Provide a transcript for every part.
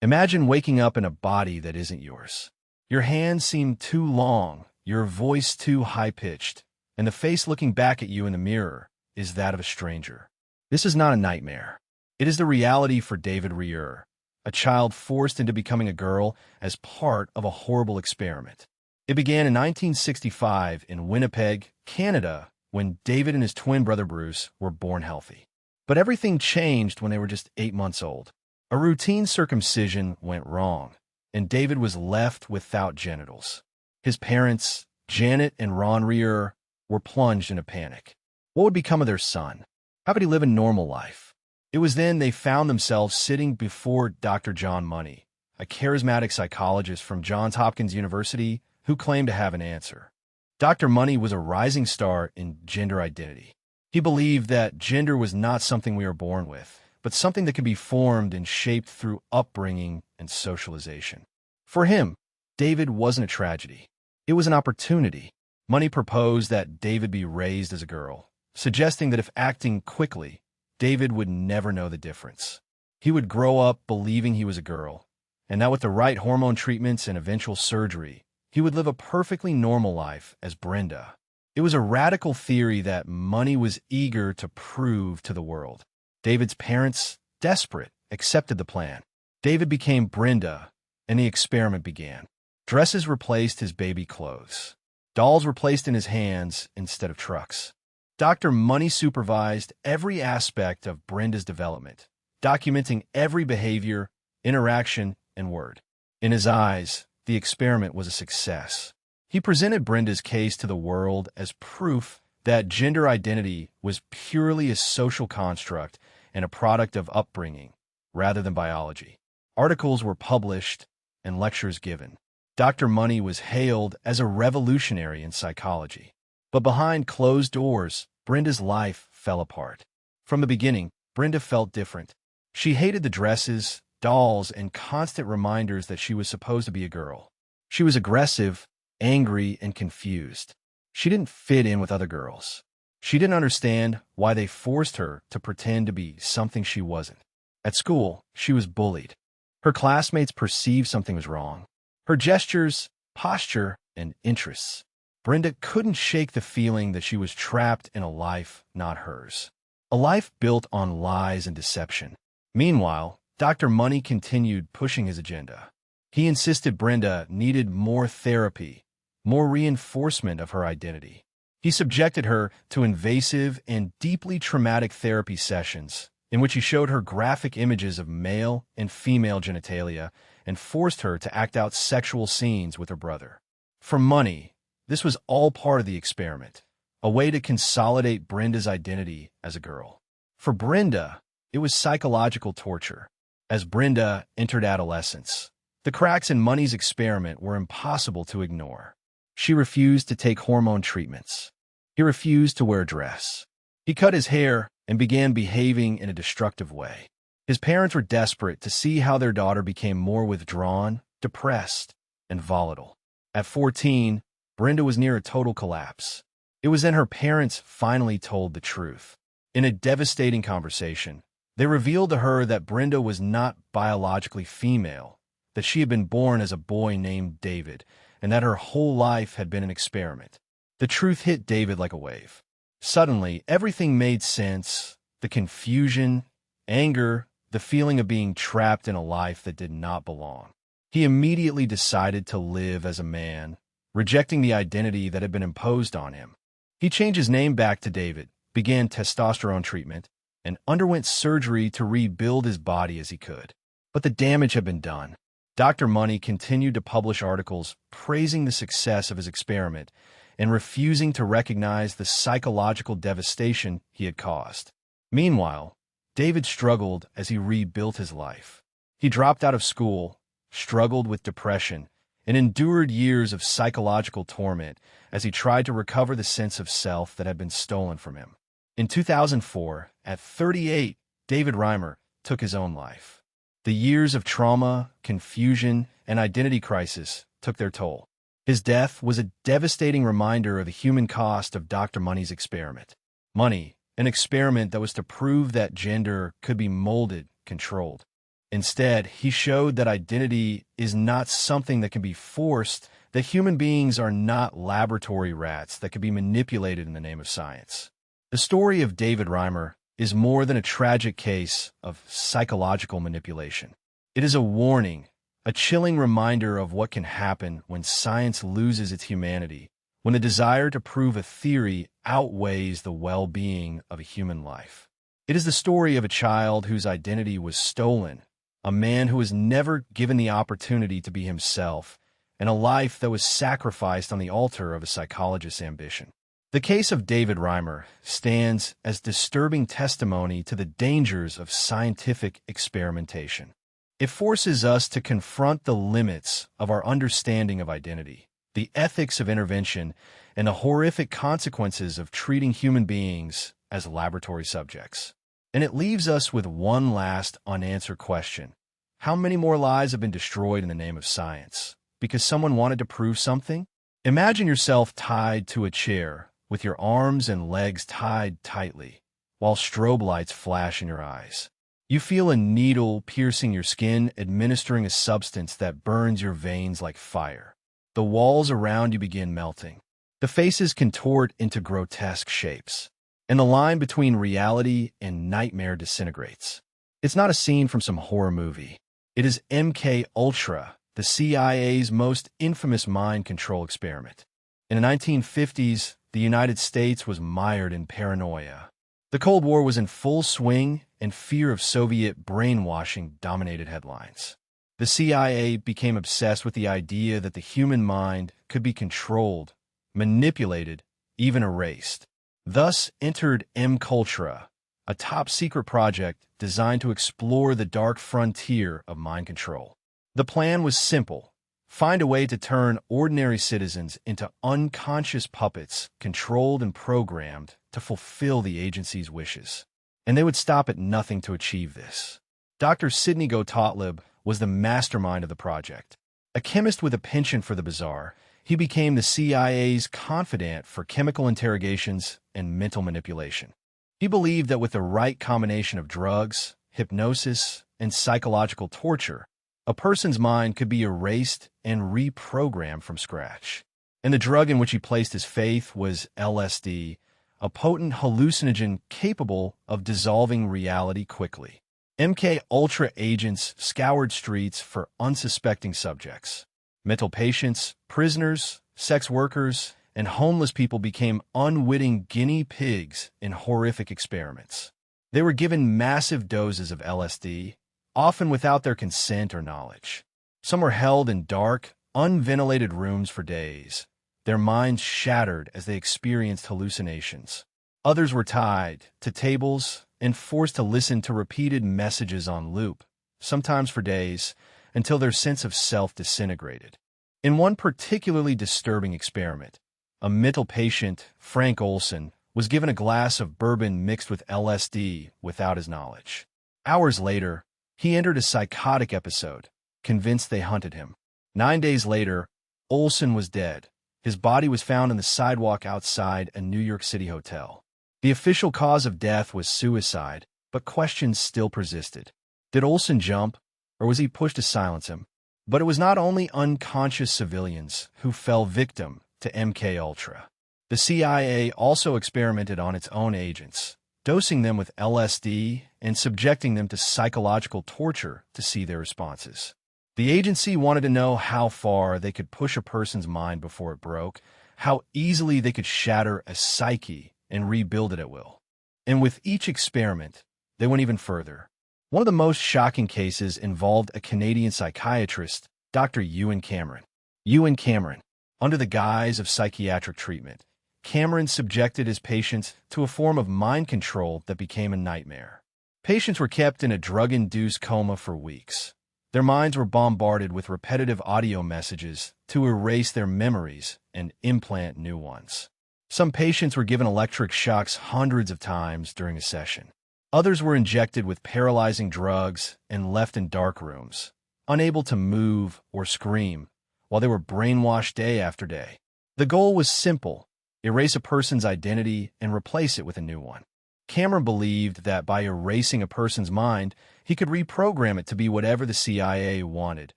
Imagine waking up in a body that isn't yours. Your hands seem too long, your voice too high-pitched, and the face looking back at you in the mirror is that of a stranger. This is not a nightmare. It is the reality for David Rieur, a child forced into becoming a girl as part of a horrible experiment. It began in 1965 in Winnipeg, Canada, when David and his twin brother Bruce were born healthy. But everything changed when they were just 8 months old. A routine circumcision went wrong, and David was left without genitals. His parents, Janet and Ron Rieur, were plunged in a panic. What would become of their son? How could he live a normal life? It was then they found themselves sitting before Dr. John Money, a charismatic psychologist from Johns Hopkins University who claimed to have an answer. Dr. Money was a rising star in gender identity. He believed that gender was not something we are born with, but something that could be formed and shaped through upbringing and socialization. For him, David wasn't a tragedy. It was an opportunity. Money proposed that David be raised as a girl, suggesting that if acting quickly, David would never know the difference. He would grow up believing he was a girl, and that with the right hormone treatments and eventual surgery, he would live a perfectly normal life as Brenda. It was a radical theory that Money was eager to prove to the world. David's parents, desperate, accepted the plan. David became Brenda, and the experiment began. Dresses replaced his baby clothes. Dolls were placed in his hands instead of trucks. Dr. Money supervised every aspect of Brenda's development, documenting every behavior, interaction, and word. In his eyes, the experiment was a success. He presented Brenda's case to the world as proof that gender identity was purely a social construct and a product of upbringing, rather than biology. Articles were published and lectures given. Dr. Money was hailed as a revolutionary in psychology. But behind closed doors, Brenda's life fell apart. From the beginning, Brenda felt different. She hated the dresses, dolls, and constant reminders that she was supposed to be a girl. She was aggressive, angry, and confused. She didn't fit in with other girls. She didn't understand why they forced her to pretend to be something she wasn't. At school, she was bullied. Her classmates perceived something was wrong. Her gestures, posture, and interests. Brenda couldn't shake the feeling that she was trapped in a life not hers. A life built on lies and deception. Meanwhile, Dr. Money continued pushing his agenda. He insisted Brenda needed more therapy, more reinforcement of her identity. He subjected her to invasive and deeply traumatic therapy sessions in which he showed her graphic images of male and female genitalia and forced her to act out sexual scenes with her brother. For Money, this was all part of the experiment, a way to consolidate Brenda's identity as a girl. For Brenda, it was psychological torture. As Brenda entered adolescence, the cracks in Money's experiment were impossible to ignore. She refused to take hormone treatments. He refused to wear a dress. He cut his hair and began behaving in a destructive way. His parents were desperate to see how their daughter became more withdrawn, depressed, and volatile. At 14, Brenda was near a total collapse. It was then her parents finally told the truth. In a devastating conversation, they revealed to her that Brenda was not biologically female, that she had been born as a boy named David, and that her whole life had been an experiment. The truth hit David like a wave. Suddenly, everything made sense. The confusion, anger, the feeling of being trapped in a life that did not belong. He immediately decided to live as a man, rejecting the identity that had been imposed on him. He changed his name back to David, began testosterone treatment, and underwent surgery to rebuild his body as he could. But the damage had been done. Dr. Money continued to publish articles praising the success of his experiment and refusing to recognize the psychological devastation he had caused. Meanwhile, David struggled as he rebuilt his life. He dropped out of school, struggled with depression, and endured years of psychological torment as he tried to recover the sense of self that had been stolen from him. In 2004, at 38, David Reimer took his own life. The years of trauma, confusion, and identity crisis took their toll. His death was a devastating reminder of the human cost of Dr. Money's experiment. Money, an experiment that was to prove that gender could be molded, controlled. Instead, he showed that identity is not something that can be forced, that human beings are not laboratory rats that can be manipulated in the name of science. The story of David Reimer is more than a tragic case of psychological manipulation. It is a warning, a chilling reminder of what can happen when science loses its humanity, when the desire to prove a theory outweighs the well-being of a human life. It is the story of a child whose identity was stolen, a man who was never given the opportunity to be himself, and a life that was sacrificed on the altar of a psychologist's ambition. The case of David Reimer stands as disturbing testimony to the dangers of scientific experimentation. It forces us to confront the limits of our understanding of identity, the ethics of intervention, and the horrific consequences of treating human beings as laboratory subjects. And it leaves us with one last unanswered question. How many more lives have been destroyed in the name of science? Because someone wanted to prove something? Imagine yourself tied to a chair, with your arms and legs tied tightly, while strobe lights flash in your eyes. You feel a needle piercing your skin, administering a substance that burns your veins like fire. The walls around you begin melting. The faces contort into grotesque shapes, and the line between reality and nightmare disintegrates. It's not a scene from some horror movie. It is MK Ultra, the CIA's most infamous mind control experiment. In the 1950s, the United States was mired in paranoia. The Cold War was in full swing, and fear of Soviet brainwashing dominated headlines. The CIA became obsessed with the idea that the human mind could be controlled, manipulated, even erased. Thus entered MKUltra, a top-secret project designed to explore the dark frontier of mind control. The plan was simple. Find a way to turn ordinary citizens into unconscious puppets controlled and programmed to fulfill the agency's wishes. And they would stop at nothing to achieve this. Dr. Sidney Gottlieb was the mastermind of the project. A chemist with a penchant for the bizarre, he became the CIA's confidant for chemical interrogations and mental manipulation. He believed that with the right combination of drugs, hypnosis, and psychological torture, a person's mind could be erased and reprogrammed from scratch. And the drug in which he placed his faith was LSD, a potent hallucinogen capable of dissolving reality quickly. MK Ultra agents scoured streets for unsuspecting subjects. Mental patients, prisoners, sex workers, and homeless people became unwitting guinea pigs in horrific experiments. They were given massive doses of LSD, often without their consent or knowledge. Some were held in dark, unventilated rooms for days, their minds shattered as they experienced hallucinations. Others were tied to tables and forced to listen to repeated messages on loop, sometimes for days, until their sense of self disintegrated. In one particularly disturbing experiment, a mental patient, Frank Olson, was given a glass of bourbon mixed with LSD without his knowledge. Hours later, he entered a psychotic episode, convinced they hunted him. 9 days later, Olson was dead. His body was found on the sidewalk outside a New York City hotel. The official cause of death was suicide, but questions still persisted. Did Olson jump, or was he pushed to silence him? But it was not only unconscious civilians who fell victim to MK Ultra. The CIA also experimented on its own agents, dosing them with LSD and subjecting them to psychological torture to see their responses. The agency wanted to know how far they could push a person's mind before it broke, how easily they could shatter a psyche and rebuild it at will. And with each experiment, they went even further. One of the most shocking cases involved a Canadian psychiatrist, Dr. Ewan Cameron. Ewan Cameron, under the guise of psychiatric treatment, Cameron subjected his patients to a form of mind control that became a nightmare. Patients were kept in a drug-induced coma for weeks. Their minds were bombarded with repetitive audio messages to erase their memories and implant new ones. Some patients were given electric shocks hundreds of times during a session. Others were injected with paralyzing drugs and left in dark rooms, unable to move or scream, while they were brainwashed day after day. The goal was simple: erase a person's identity and replace it with a new one. Cameron believed that by erasing a person's mind, He could reprogram it to be whatever the CIA wanted: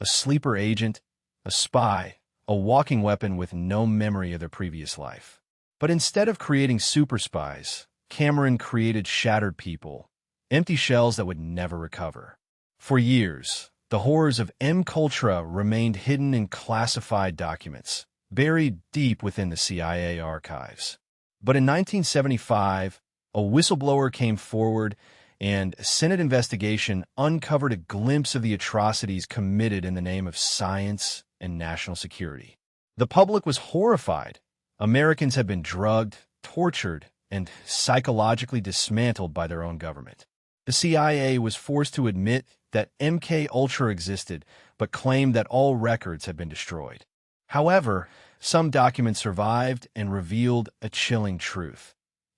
a sleeper agent, a spy, a walking weapon with no memory of their previous life. But instead of creating super spies, Cameron created shattered people, empty shells that would never recover. For years, the horrors of MKUltra remained hidden in classified documents, buried deep within the CIA archives. But in 1975, a whistleblower came forward, and a Senate investigation uncovered a glimpse of the atrocities committed in the name of science and national security. The public was horrified. Americans had been drugged, tortured, and psychologically dismantled by their own government. The CIA was forced to admit that MKUltra existed, but claimed that all records had been destroyed. However, some documents survived and revealed a chilling truth.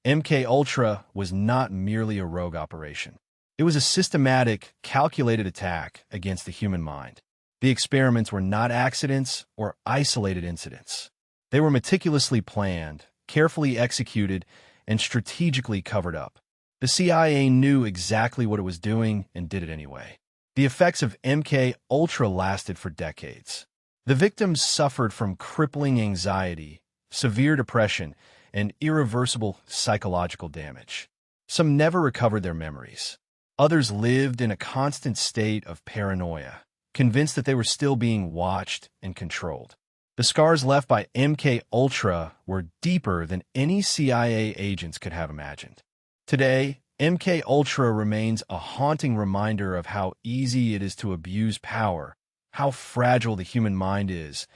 MKUltra was not merely a rogue operation. It was a systematic, calculated attack against the human mind. The experiments were not accidents or isolated incidents. They were meticulously planned, carefully executed, and strategically covered up. The CIA knew exactly what it was doing and did it anyway. The effects of MKUltra lasted for decades. The victims suffered from crippling anxiety, severe depression, and irreversible psychological damage. Some never recovered their memories. Others lived in a constant state of paranoia, convinced that they were still being watched and controlled. The scars left by MKUltra were deeper than any CIA agents could have imagined. Today, MKUltra remains a haunting reminder of how easy it is to abuse power, how fragile the human mind is,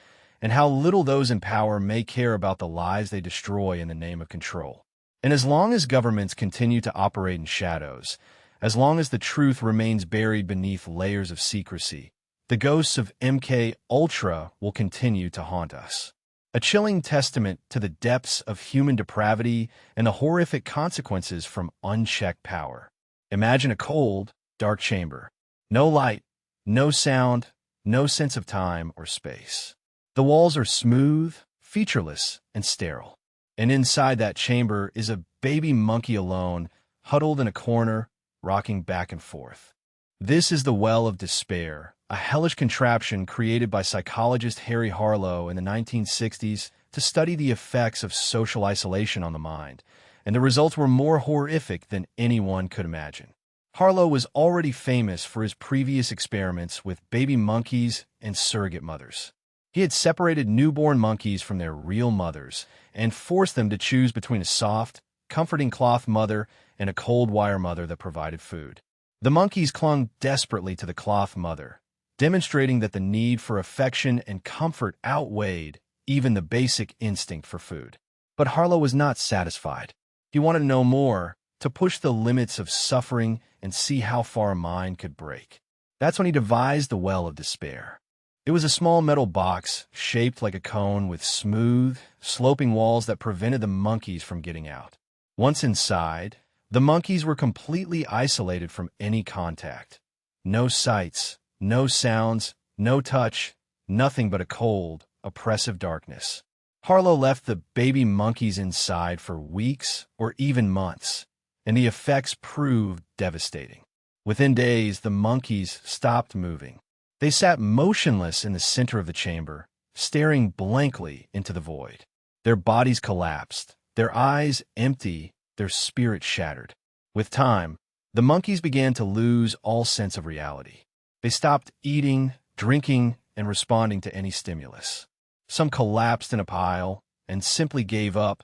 and how little those in power may care about the lives they destroy in the name of control. And as long as governments continue to operate in shadows, as long as the truth remains buried beneath layers of secrecy, the ghosts of MKUltra will continue to haunt us. A chilling testament to the depths of human depravity and the horrific consequences from unchecked power. Imagine a cold, dark chamber. No light, no sound, no sense of time or space. The walls are smooth, featureless, and sterile. And inside that chamber is a baby monkey alone, huddled in a corner, rocking back and forth. This is the well of despair, a hellish contraption created by psychologist Harry Harlow in the 1960s to study the effects of social isolation on the mind, and the results were more horrific than anyone could imagine. Harlow was already famous for his previous experiments with baby monkeys and surrogate mothers. He had separated newborn monkeys from their real mothers and forced them to choose between a soft, comforting cloth mother and a cold wire mother that provided food. The monkeys clung desperately to the cloth mother, demonstrating that the need for affection and comfort outweighed even the basic instinct for food. But Harlow was not satisfied. He wanted to know more, to push the limits of suffering and see how far a mind could break. That's when he devised the well of despair. It was a small metal box shaped like a cone with smooth, sloping walls that prevented the monkeys from getting out. Once inside, the monkeys were completely isolated from any contact. No sights, no sounds, no touch, nothing but a cold, oppressive darkness. Harlow left the baby monkeys inside for weeks or even months, and the effects proved devastating. Within days, the monkeys stopped moving. They sat motionless in the center of the chamber, staring blankly into the void. Their bodies collapsed, their eyes empty, their spirits shattered. With time, the monkeys began to lose all sense of reality. They stopped eating, drinking, and responding to any stimulus. Some collapsed in a pile and simply gave up,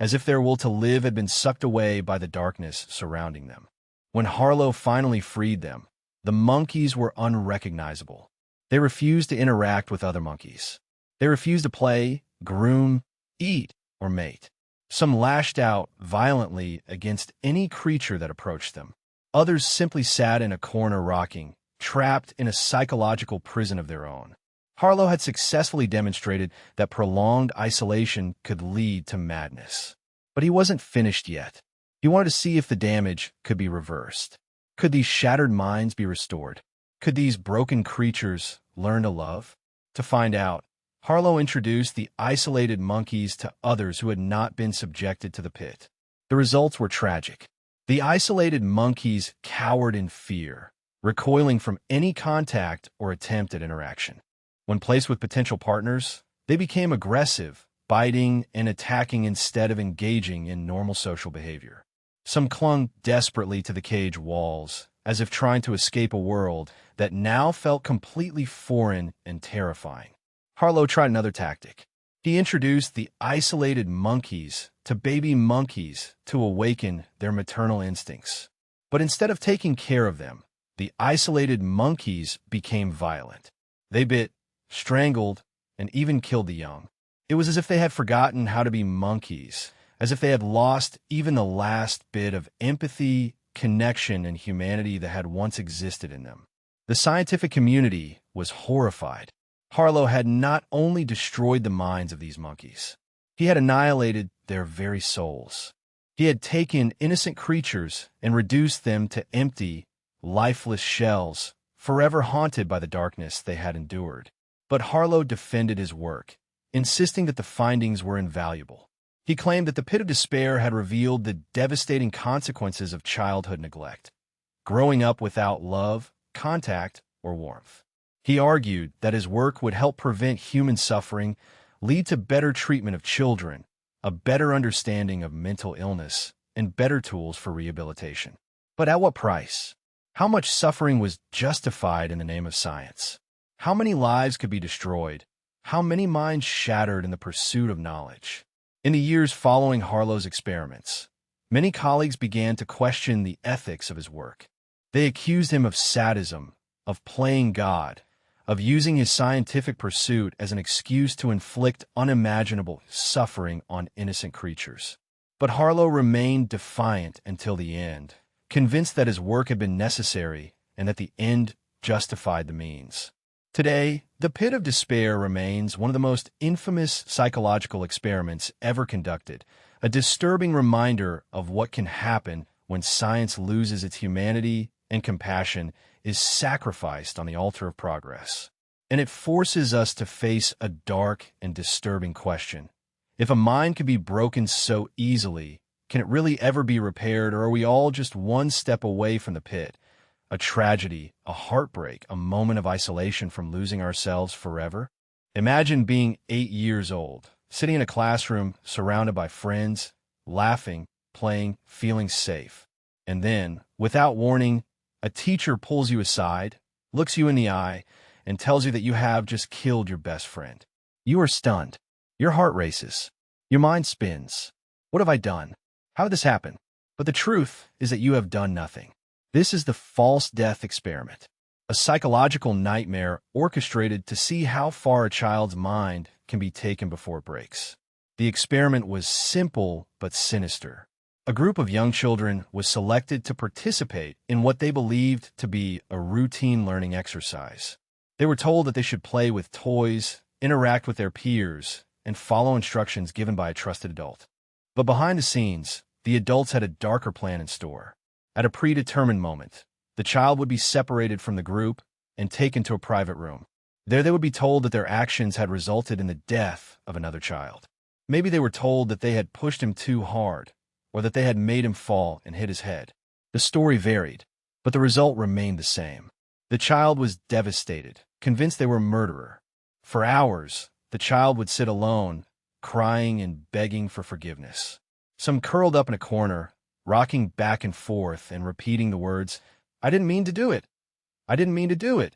as if their will to live had been sucked away by the darkness surrounding them. When Harlow finally freed them, the monkeys were unrecognizable. They refused to interact with other monkeys. They refused to play, groom, eat, or mate. Some lashed out violently against any creature that approached them. Others simply sat in a corner rocking, trapped in a psychological prison of their own. Harlow had successfully demonstrated that prolonged isolation could lead to madness. But he wasn't finished yet. He wanted to see if the damage could be reversed. Could these shattered minds be restored? Could these broken creatures learn to love? To find out, Harlow introduced the isolated monkeys to others who had not been subjected to the pit. The results were tragic. The isolated monkeys cowered in fear, recoiling from any contact or attempt at interaction. When placed with potential partners, they became aggressive, biting and attacking instead of engaging in normal social behavior. Some clung desperately to the cage walls, as if trying to escape a world that now felt completely foreign and terrifying. Harlow tried another tactic. He introduced the isolated monkeys to baby monkeys to awaken their maternal instincts. But instead of taking care of them, the isolated monkeys became violent. They bit, strangled, and even killed the young. It was as if they had forgotten how to be monkeys, as if they had lost even the last bit of empathy, connection, and humanity that had once existed in them. The scientific community was horrified. Harlow had not only destroyed the minds of these monkeys, he had annihilated their very souls. He had taken innocent creatures and reduced them to empty, lifeless shells, forever haunted by the darkness they had endured. But Harlow defended his work, insisting that the findings were invaluable. He claimed that the pit of despair had revealed the devastating consequences of childhood neglect, growing up without love, contact, or warmth. He argued that his work would help prevent human suffering, lead to better treatment of children, a better understanding of mental illness, and better tools for rehabilitation. But at what price? How much suffering was justified in the name of science? How many lives could be destroyed? How many minds shattered in the pursuit of knowledge? In the years following Harlow's experiments, many colleagues began to question the ethics of his work. They accused him of sadism, of playing God, of using his scientific pursuit as an excuse to inflict unimaginable suffering on innocent creatures. But Harlow remained defiant until the end, convinced that his work had been necessary and that the end justified the means. Today, the pit of despair remains one of the most infamous psychological experiments ever conducted, a disturbing reminder of what can happen when science loses its humanity and compassion is sacrificed on the altar of progress. And it forces us to face a dark and disturbing question. If a mind can be broken so easily, can it really ever be repaired, or are we all just one step away from the pit? A tragedy, a heartbreak, a moment of isolation from losing ourselves forever? Imagine being 8 years old, sitting in a classroom, surrounded by friends, laughing, playing, feeling safe. And then, without warning, a teacher pulls you aside, looks you in the eye, and tells you that you have just killed your best friend. You are stunned. Your heart races. Your mind spins. What have I done? How did this happen? But the truth is that you have done nothing. This is the false death experiment, a psychological nightmare orchestrated to see how far a child's mind can be taken before it breaks. The experiment was simple but sinister. A group of young children was selected to participate in what they believed to be a routine learning exercise. They were told that they should play with toys, interact with their peers, and follow instructions given by a trusted adult. But behind the scenes, the adults had a darker plan in store. At a predetermined moment, the child would be separated from the group and taken to a private room. There they would be told that their actions had resulted in the death of another child. Maybe they were told that they had pushed him too hard, or that they had made him fall and hit his head. The story varied, but the result remained the same. The child was devastated, convinced they were a murderer. For hours, the child would sit alone, crying and begging for forgiveness. Some curled up in a corner, rocking back and forth and repeating the words, "I didn't mean to do it. I didn't mean to do it."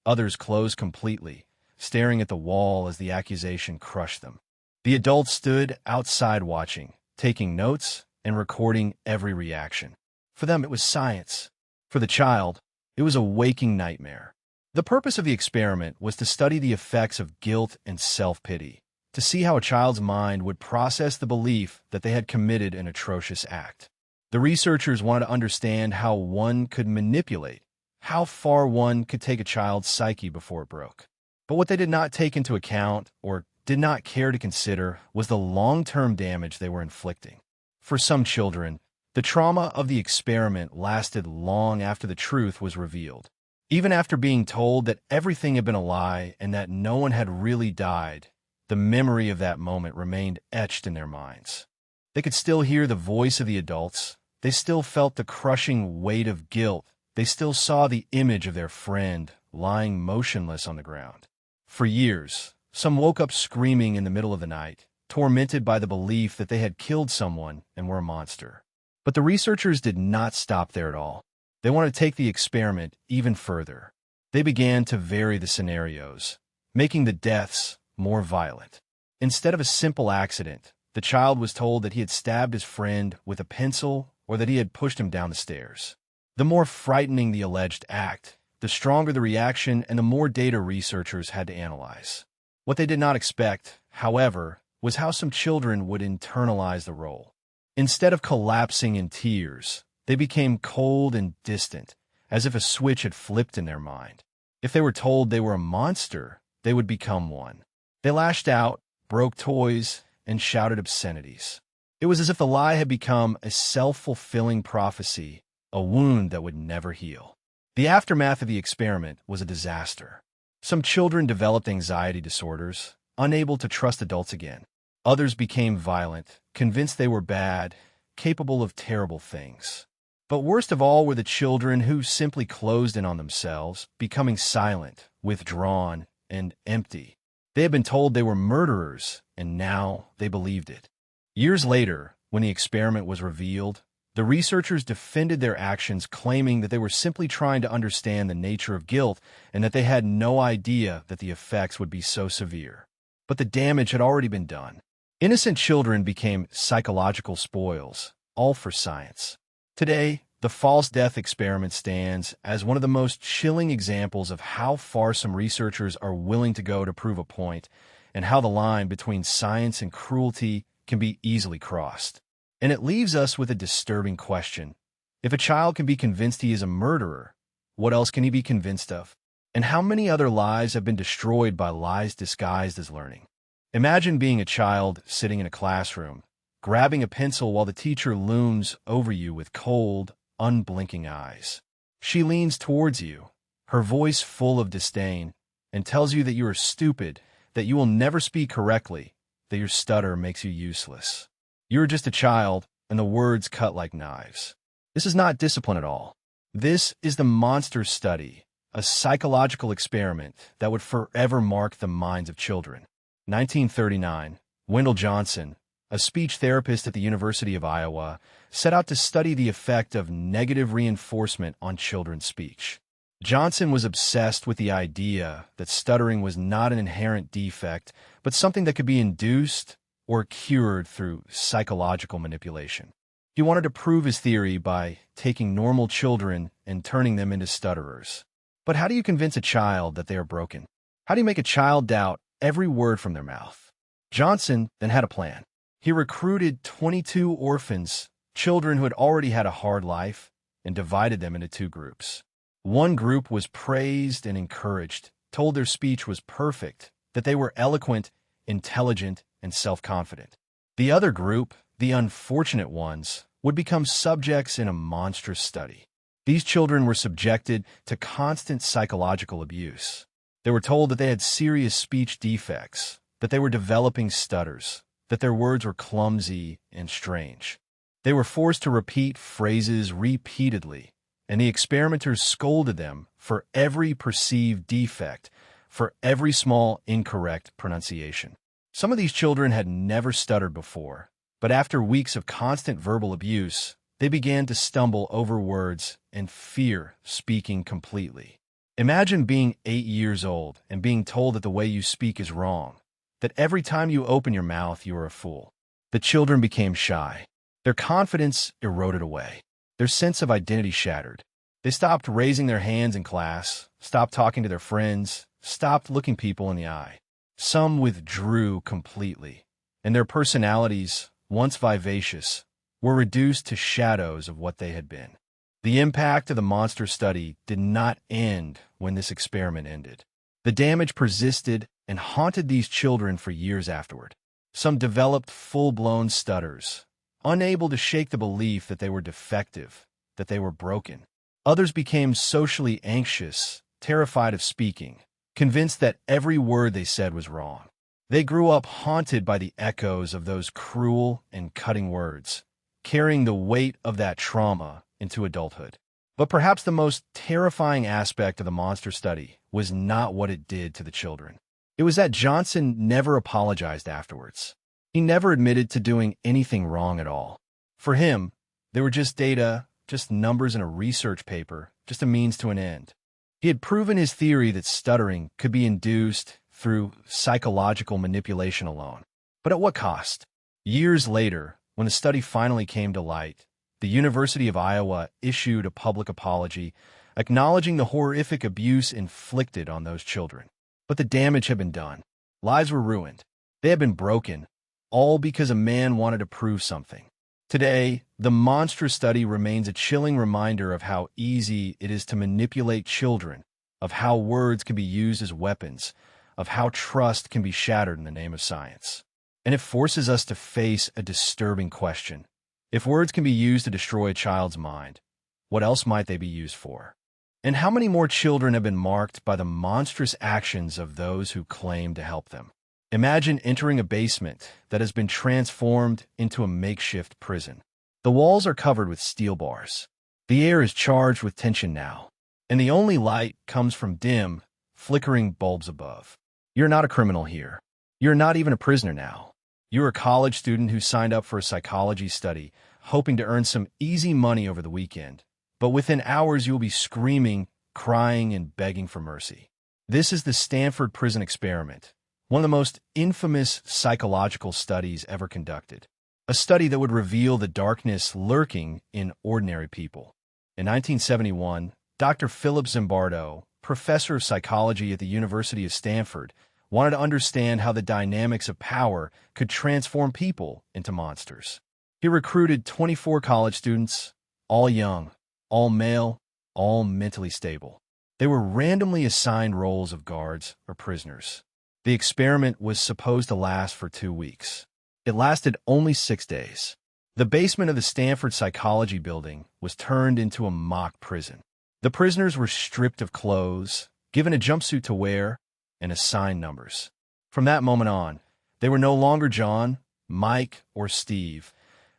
Others closed completely, staring at the wall as the accusation crushed them. The adults stood outside watching, taking notes and recording every reaction. For them, it was science. For the child, it was a waking nightmare. The purpose of the experiment was to study the effects of guilt and self-pity, to see how a child's mind would process the belief that they had committed an atrocious act. The researchers wanted to understand how one could manipulate, how far one could take a child's psyche before it broke. But what they did not take into account, or did not care to consider, was the long-term damage they were inflicting. For some children, the trauma of the experiment lasted long after the truth was revealed. Even after being told that everything had been a lie and that no one had really died, the memory of that moment remained etched in their minds. They could still hear the voice of the adults, They still felt the crushing weight of guilt. They still saw the image of their friend lying motionless on the ground. For years, some woke up screaming in the middle of the night, tormented by the belief that they had killed someone and were a monster. But the researchers did not stop there at all. They wanted to take the experiment even further. They began to vary the scenarios, making the deaths more violent. Instead of a simple accident, the child was told that he had stabbed his friend with a pencil or that he had pushed him down the stairs. The more frightening the alleged act, the stronger the reaction and the more data researchers had to analyze. What they did not expect, however, was how some children would internalize the role. Instead of collapsing in tears, they became cold and distant, as if a switch had flipped in their mind. If they were told they were a monster, they would become one. They lashed out, broke toys, and shouted obscenities. It was as if the lie had become a self-fulfilling prophecy, a wound that would never heal. The aftermath of the experiment was a disaster. Some children developed anxiety disorders, unable to trust adults again. Others became violent, convinced they were bad, capable of terrible things. But worst of all were the children who simply closed in on themselves, becoming silent, withdrawn, and empty. They had been told they were murderers, and now they believed it. Years later, when the experiment was revealed, the researchers defended their actions, claiming that they were simply trying to understand the nature of guilt and that they had no idea that the effects would be so severe. But the damage had already been done. Innocent children became psychological spoils, all for science. Today, the false death experiment stands as one of the most chilling examples of how far some researchers are willing to go to prove a point, and how the line between science and cruelty can be easily crossed. And it leaves us with a disturbing question. If a child can be convinced he is a murderer, what else can he be convinced of? And how many other lives have been destroyed by lies disguised as learning? Imagine being a child sitting in a classroom, grabbing a pencil while the teacher looms over you with cold, unblinking eyes. She leans towards you, her voice full of disdain, and tells you that you are stupid, that you will never speak correctly, that your stutter makes you useless. You are just a child, and the words cut like knives. This is not discipline at all. This is the monster study, a psychological experiment that would forever mark the minds of children. 1939, Wendell Johnson, a speech therapist at the University of Iowa, set out to study the effect of negative reinforcement on children's speech. Johnson was obsessed with the idea that stuttering was not an inherent defect, but something that could be induced or cured through psychological manipulation. He wanted to prove his theory by taking normal children and turning them into stutterers. But how do you convince a child that they are broken? How do you make a child doubt every word from their mouth? Johnson then had a plan. He recruited 22 orphans, children who had already had a hard life, and divided them into two groups. One group was praised and encouraged, told their speech was perfect, that they were eloquent, intelligent, and self-confident. The other group, the unfortunate ones, would become subjects in a monstrous study. These children were subjected to constant psychological abuse. They were told that they had serious speech defects, that they were developing stutters, that their words were clumsy and strange. They were forced to repeat phrases repeatedly, and the experimenters scolded them for every perceived defect, for every small incorrect pronunciation. Some of these children had never stuttered before, but after weeks of constant verbal abuse, they began to stumble over words and fear speaking completely. Imagine being 8 years old and being told that the way you speak is wrong, that every time you open your mouth you are a fool. The children became shy. Their confidence eroded away. Their sense of identity shattered. They stopped raising their hands in class, stopped talking to their friends, stopped looking people in the eye. Some withdrew completely, and their personalities, once vivacious, were reduced to shadows of what they had been. The impact of the monster study did not end when this experiment ended. The damage persisted and haunted these children for years afterward. Some developed full-blown stutters, unable to shake the belief that they were defective, that they were broken. Others became socially anxious, terrified of speaking, convinced that every word they said was wrong. They grew up haunted by the echoes of those cruel and cutting words, carrying the weight of that trauma into adulthood. But perhaps the most terrifying aspect of the monster study was not what it did to the children. It was that Johnson never apologized afterwards. He never admitted to doing anything wrong at all. For him, they were just data, just numbers in a research paper, just a means to an end. He had proven his theory that stuttering could be induced through psychological manipulation alone. But at what cost? Years later, when the study finally came to light, the University of Iowa issued a public apology, acknowledging the horrific abuse inflicted on those children. But the damage had been done. Lives were ruined. They had been broken, all because a man wanted to prove something. Today, the monster study remains a chilling reminder of how easy it is to manipulate children, of how words can be used as weapons, of how trust can be shattered in the name of science. And it forces us to face a disturbing question. If words can be used to destroy a child's mind, what else might they be used for? And how many more children have been marked by the monstrous actions of those who claim to help them? Imagine entering a basement that has been transformed into a makeshift prison. The walls are covered with steel bars. The air is charged with tension now, and the only light comes from dim, flickering bulbs above. You're not a criminal here. You're not even a prisoner now. You're a college student who signed up for a psychology study, hoping to earn some easy money over the weekend. But within hours, you'll be screaming, crying, and begging for mercy. This is the Stanford Prison Experiment, one of the most infamous psychological studies ever conducted. A study that would reveal the darkness lurking in ordinary people. In 1971, Dr. Philip Zimbardo, professor of psychology at the University of Stanford, wanted to understand how the dynamics of power could transform people into monsters. He recruited 24 college students, all young, all male, all mentally stable. They were randomly assigned roles of guards or prisoners. The experiment was supposed to last for 2 weeks. It lasted only 6 days. The basement of the Stanford Psychology Building was turned into a mock prison. The prisoners were stripped of clothes, given a jumpsuit to wear, and assigned numbers. From that moment on, they were no longer John, Mike, or Steve.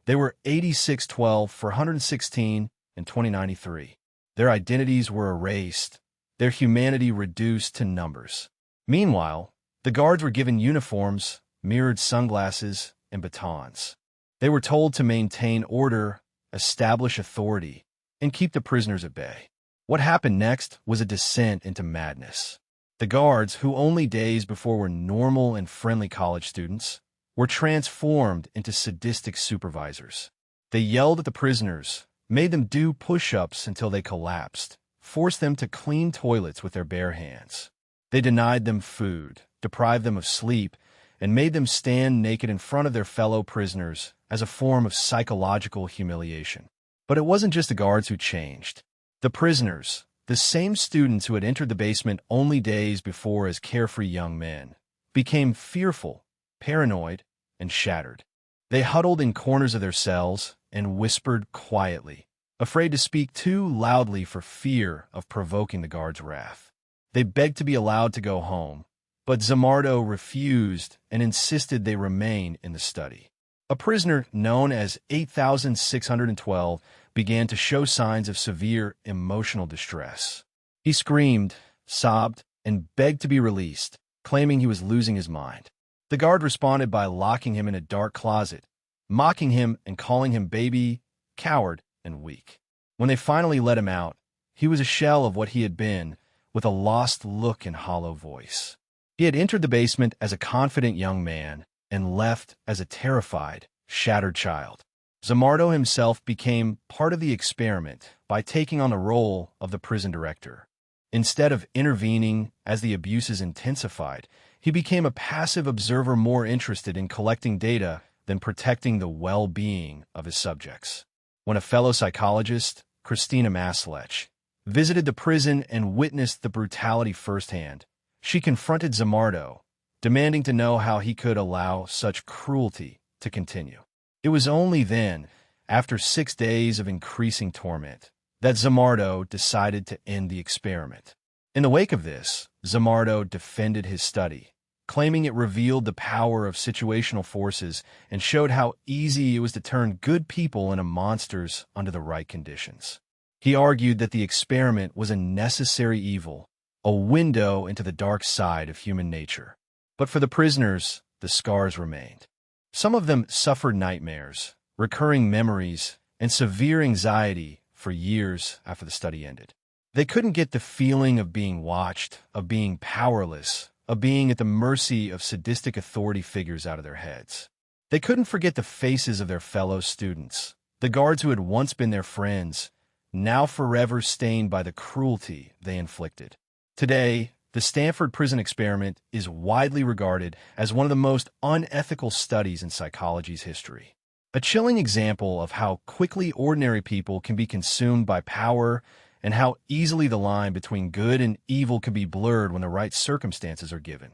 They were 8612 for 116 and 2093. Their identities were erased, their humanity reduced to numbers. Meanwhile, the guards were given uniforms, mirrored sunglasses, and batons. They were told to maintain order, establish authority, and keep the prisoners at bay. What happened next was a descent into madness. The guards, who only days before were normal and friendly college students, were transformed into sadistic supervisors. They yelled at the prisoners, made them do push-ups until they collapsed, forced them to clean toilets with their bare hands. They denied them food, deprived them of sleep, and made them stand naked in front of their fellow prisoners as a form of psychological humiliation. But it wasn't just the guards who changed. The prisoners, the same students who had entered the basement only days before as carefree young men, became fearful, paranoid, and shattered. They huddled in corners of their cells and whispered quietly, afraid to speak too loudly for fear of provoking the guards' wrath. They begged to be allowed to go home, but Zimbardo refused and insisted they remain in the study. A prisoner known as 8612 began to show signs of severe emotional distress. He screamed, sobbed, and begged to be released, claiming he was losing his mind. The guard responded by locking him in a dark closet, mocking him and calling him baby, coward, and weak. When they finally let him out, he was a shell of what he had been, with a lost look and hollow voice. He had entered the basement as a confident young man and left as a terrified, shattered child. Zimbardo himself became part of the experiment by taking on the role of the prison director. Instead of intervening as the abuses intensified, he became a passive observer more interested in collecting data than protecting the well-being of his subjects. When a fellow psychologist, Christina Maslech, visited the prison and witnessed the brutality firsthand, she confronted Zimbardo, demanding to know how he could allow such cruelty to continue. It was only then, after 6 days of increasing torment, that Zimbardo decided to end the experiment. In the wake of this, Zimbardo defended his study, claiming it revealed the power of situational forces and showed how easy it was to turn good people into monsters under the right conditions. He argued that the experiment was a necessary evil, a window into the dark side of human nature. But for the prisoners, the scars remained. Some of them suffered nightmares, recurring memories, and severe anxiety for years after the study ended. They couldn't get the feeling of being watched, of being powerless, of being at the mercy of sadistic authority figures out of their heads. They couldn't forget the faces of their fellow students, the guards who had once been their friends, now forever stained by the cruelty they inflicted. Today, the Stanford Prison Experiment is widely regarded as one of the most unethical studies in psychology's history. A chilling example of how quickly ordinary people can be consumed by power and how easily the line between good and evil can be blurred when the right circumstances are given.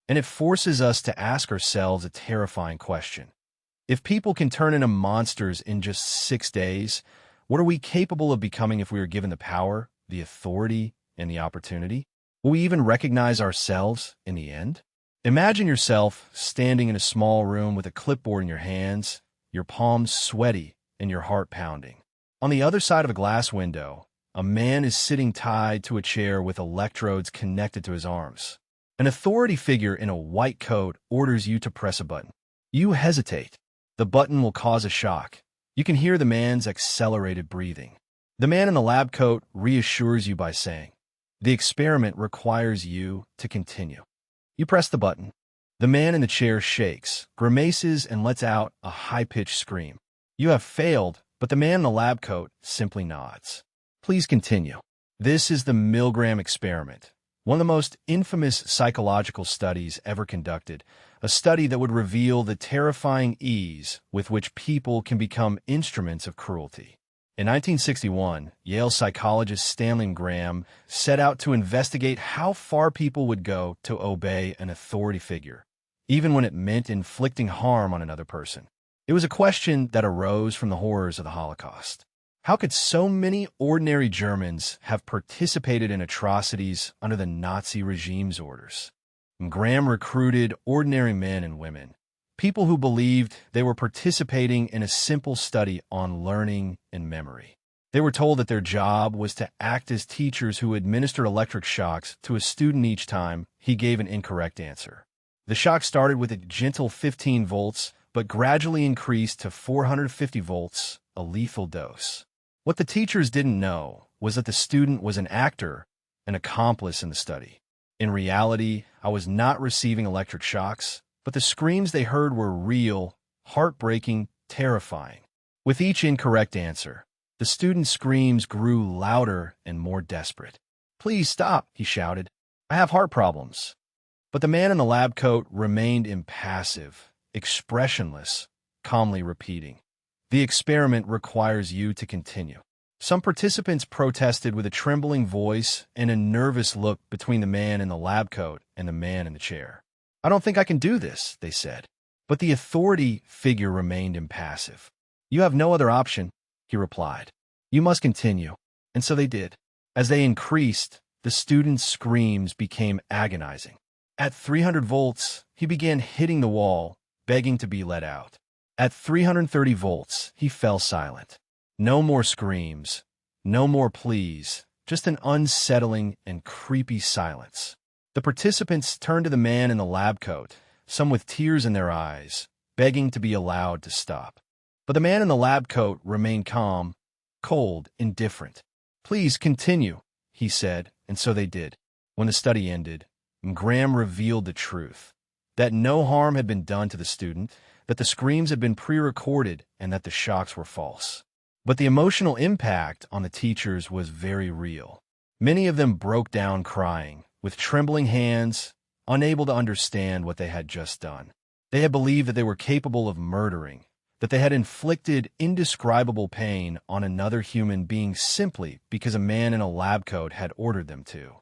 And it forces us to ask ourselves a terrifying question. If people can turn into monsters in just 6 days, what are we capable of becoming if we are given the power, the authority, and the opportunity? Will we even recognize ourselves in the end? Imagine yourself standing in a small room with a clipboard in your hands, your palms sweaty and your heart pounding. On the other side of a glass window, a man is sitting tied to a chair with electrodes connected to his arms. An authority figure in a white coat orders you to press a button. You hesitate. The button will cause a shock. You can hear the man's accelerated breathing. The man in the lab coat reassures you by saying, "The experiment requires you to continue." You press the button. The man in the chair shakes, grimaces, and lets out a high-pitched scream. You have failed, but the man in the lab coat simply nods. Please continue. This is the Milgram experiment, one of the most infamous psychological studies ever conducted, a study that would reveal the terrifying ease with which people can become instruments of cruelty. In 1961, Yale psychologist Stanley Graham set out to investigate how far people would go to obey an authority figure, even when it meant inflicting harm on another person. It was a question that arose from the horrors of the Holocaust. How could so many ordinary Germans have participated in atrocities under the Nazi regime's orders? Graham recruited ordinary men and women, people who believed they were participating in a simple study on learning and memory. They were told that their job was to act as teachers who administered electric shocks to a student each time he gave an incorrect answer. The shock started with a gentle 15 volts, but gradually increased to 450 volts, a lethal dose. What the teachers didn't know was that the student was an actor, an accomplice in the study. In reality, I was not receiving electric shocks, but the screams they heard were real, heartbreaking, terrifying. With each incorrect answer, the student's screams grew louder and more desperate. "Please stop," he shouted. "I have heart problems." But the man in the lab coat remained impassive, expressionless, calmly repeating, "The experiment requires you to continue." Some participants protested with a trembling voice and a nervous look between the man in the lab coat and the man in the chair. "I don't think I can do this," they said. But the authority figure remained impassive. "You have no other option," he replied. "You must continue." And so they did. As they increased, the student's screams became agonizing. At 300 volts, he began hitting the wall, begging to be let out. At 330 volts, he fell silent. No more screams, no more pleas, just an unsettling and creepy silence. The participants turned to the man in the lab coat, some with tears in their eyes, begging to be allowed to stop. But the man in the lab coat remained calm, cold, indifferent. "Please continue," he said, and so they did. When the study ended, Graham revealed the truth, that no harm had been done to the student, that the screams had been pre-recorded, and that the shocks were false. But the emotional impact on the teachers was very real. Many of them broke down crying, with trembling hands, unable to understand what they had just done. They had believed that they were capable of murdering, that they had inflicted indescribable pain on another human being simply because a man in a lab coat had ordered them to.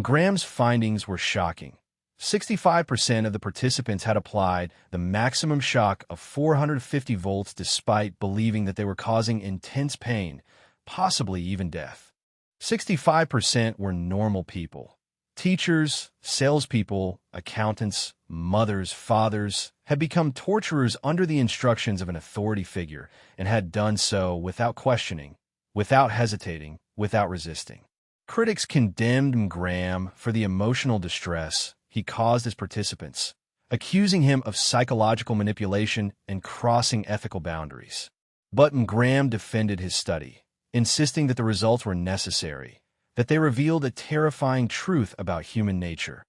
Graham's findings were shocking. 65% of the participants had applied the maximum shock of 450 volts despite believing that they were causing intense pain, possibly even death. 65% were normal people. Teachers, salespeople, accountants, mothers, fathers had become torturers under the instructions of an authority figure and had done so without questioning, without hesitating, without resisting. Critics condemned Milgram for the emotional distress he caused his participants, accusing him of psychological manipulation and crossing ethical boundaries. But Milgram defended his study, insisting that the results were necessary, that they revealed a terrifying truth about human nature,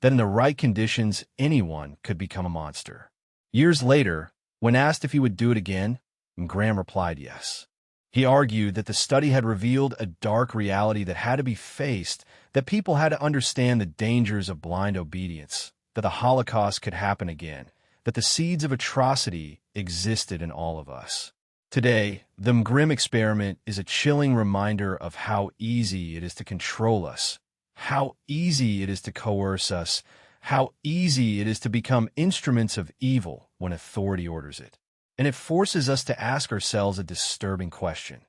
that in the right conditions anyone could become a monster. Years later, when asked if he would do it again, Milgram replied yes. He argued that the study had revealed a dark reality that had to be faced, that people had to understand the dangers of blind obedience, that the Holocaust could happen again, that the seeds of atrocity existed in all of us. Today, the Milgram experiment is a chilling reminder of how easy it is to control us, how easy it is to coerce us, how easy it is to become instruments of evil when authority orders it. And it forces us to ask ourselves a disturbing question.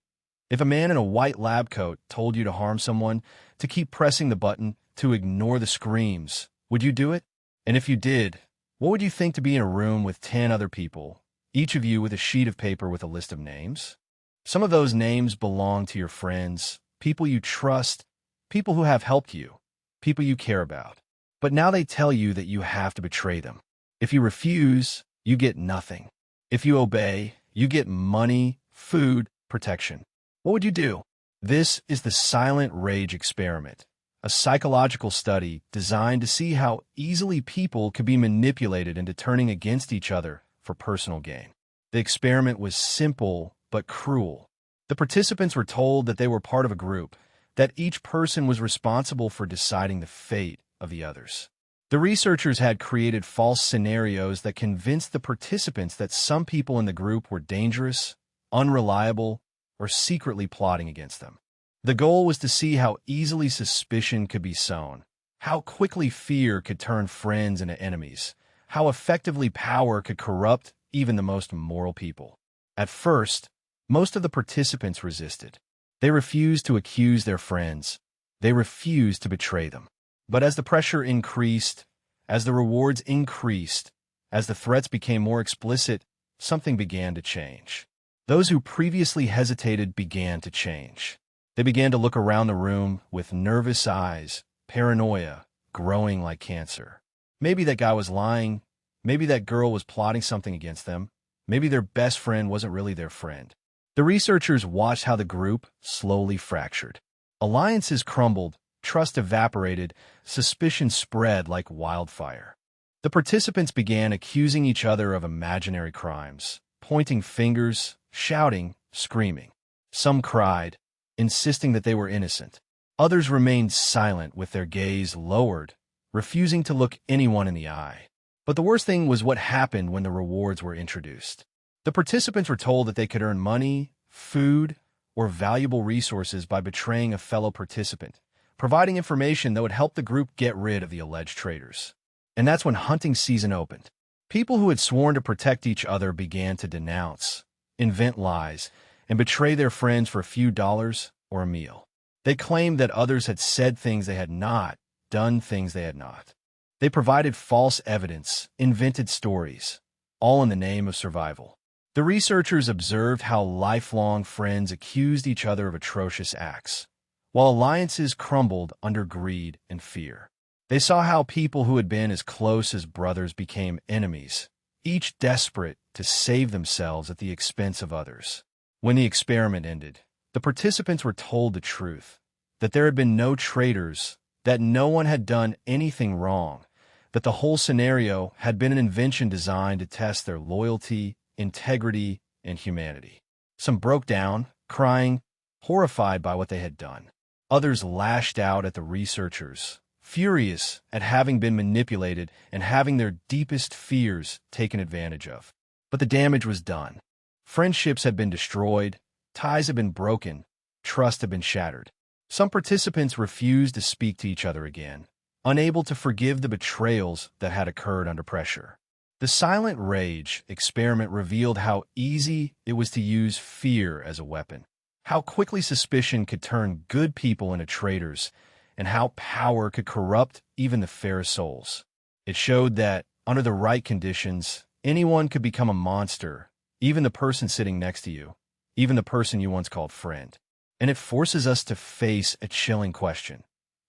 If a man in a white lab coat told you to harm someone, to keep pressing the button, to ignore the screams, would you do it? And if you did, what would you think to be in a room with 10 other people, each of you with a sheet of paper with a list of names? Some of those names belong to your friends, people you trust, people who have helped you, people you care about. But now they tell you that you have to betray them. If you refuse, you get nothing. If you obey, you get money, food, protection. What would you do? This is the silent rage experiment, a psychological study designed to see how easily people could be manipulated into turning against each other for personal gain. The experiment was simple but cruel. The participants were told that they were part of a group, that each person was responsible for deciding the fate of the others. The researchers had created false scenarios that convinced the participants that some people in the group were dangerous, unreliable, or secretly plotting against them. The goal was to see how easily suspicion could be sown, how quickly fear could turn friends into enemies, how effectively power could corrupt even the most moral people. At first, most of the participants resisted. They refused to accuse their friends. They refused to betray them. But as the pressure increased, as the rewards increased, as the threats became more explicit, something began to change. Those who previously hesitated began to change. They began to look around the room with nervous eyes, paranoia growing like cancer. Maybe that guy was lying. Maybe that girl was plotting something against them. Maybe their best friend wasn't really their friend. The researchers watched how the group slowly fractured. Alliances crumbled, trust evaporated, suspicion spread like wildfire. The participants began accusing each other of imaginary crimes, pointing fingers, shouting, screaming. Some cried, insisting that they were innocent. Others remained silent with their gaze lowered, refusing to look anyone in the eye. But the worst thing was what happened when the rewards were introduced. The participants were told that they could earn money, food, or valuable resources by betraying a fellow participant, providing information that would help the group get rid of the alleged traitors. And that's when hunting season opened. People who had sworn to protect each other began to denounce, invent lies, and betray their friends for a few dollars or a meal. They claimed that others had said things they had not, done things they had not. They provided false evidence, invented stories, all in the name of survival. The researchers observed how lifelong friends accused each other of atrocious acts, while alliances crumbled under greed and fear. They saw how people who had been as close as brothers became enemies, each desperate to save themselves at the expense of others. When the experiment ended, the participants were told the truth, that there had been no traitors, that no one had done anything wrong, that the whole scenario had been an invention designed to test their loyalty, integrity, and humanity. Some broke down, crying, horrified by what they had done. Others lashed out at the researchers, furious at having been manipulated and having their deepest fears taken advantage of. But the damage was done. Friendships had been destroyed, ties had been broken, trust had been shattered. Some participants refused to speak to each other again, unable to forgive the betrayals that had occurred under pressure. The silent rage experiment revealed how easy it was to use fear as a weapon, how quickly suspicion could turn good people into traitors, and how power could corrupt even the fairest souls. It showed that, under the right conditions, anyone could become a monster, even the person sitting next to you, even the person you once called friend. And it forces us to face a chilling question.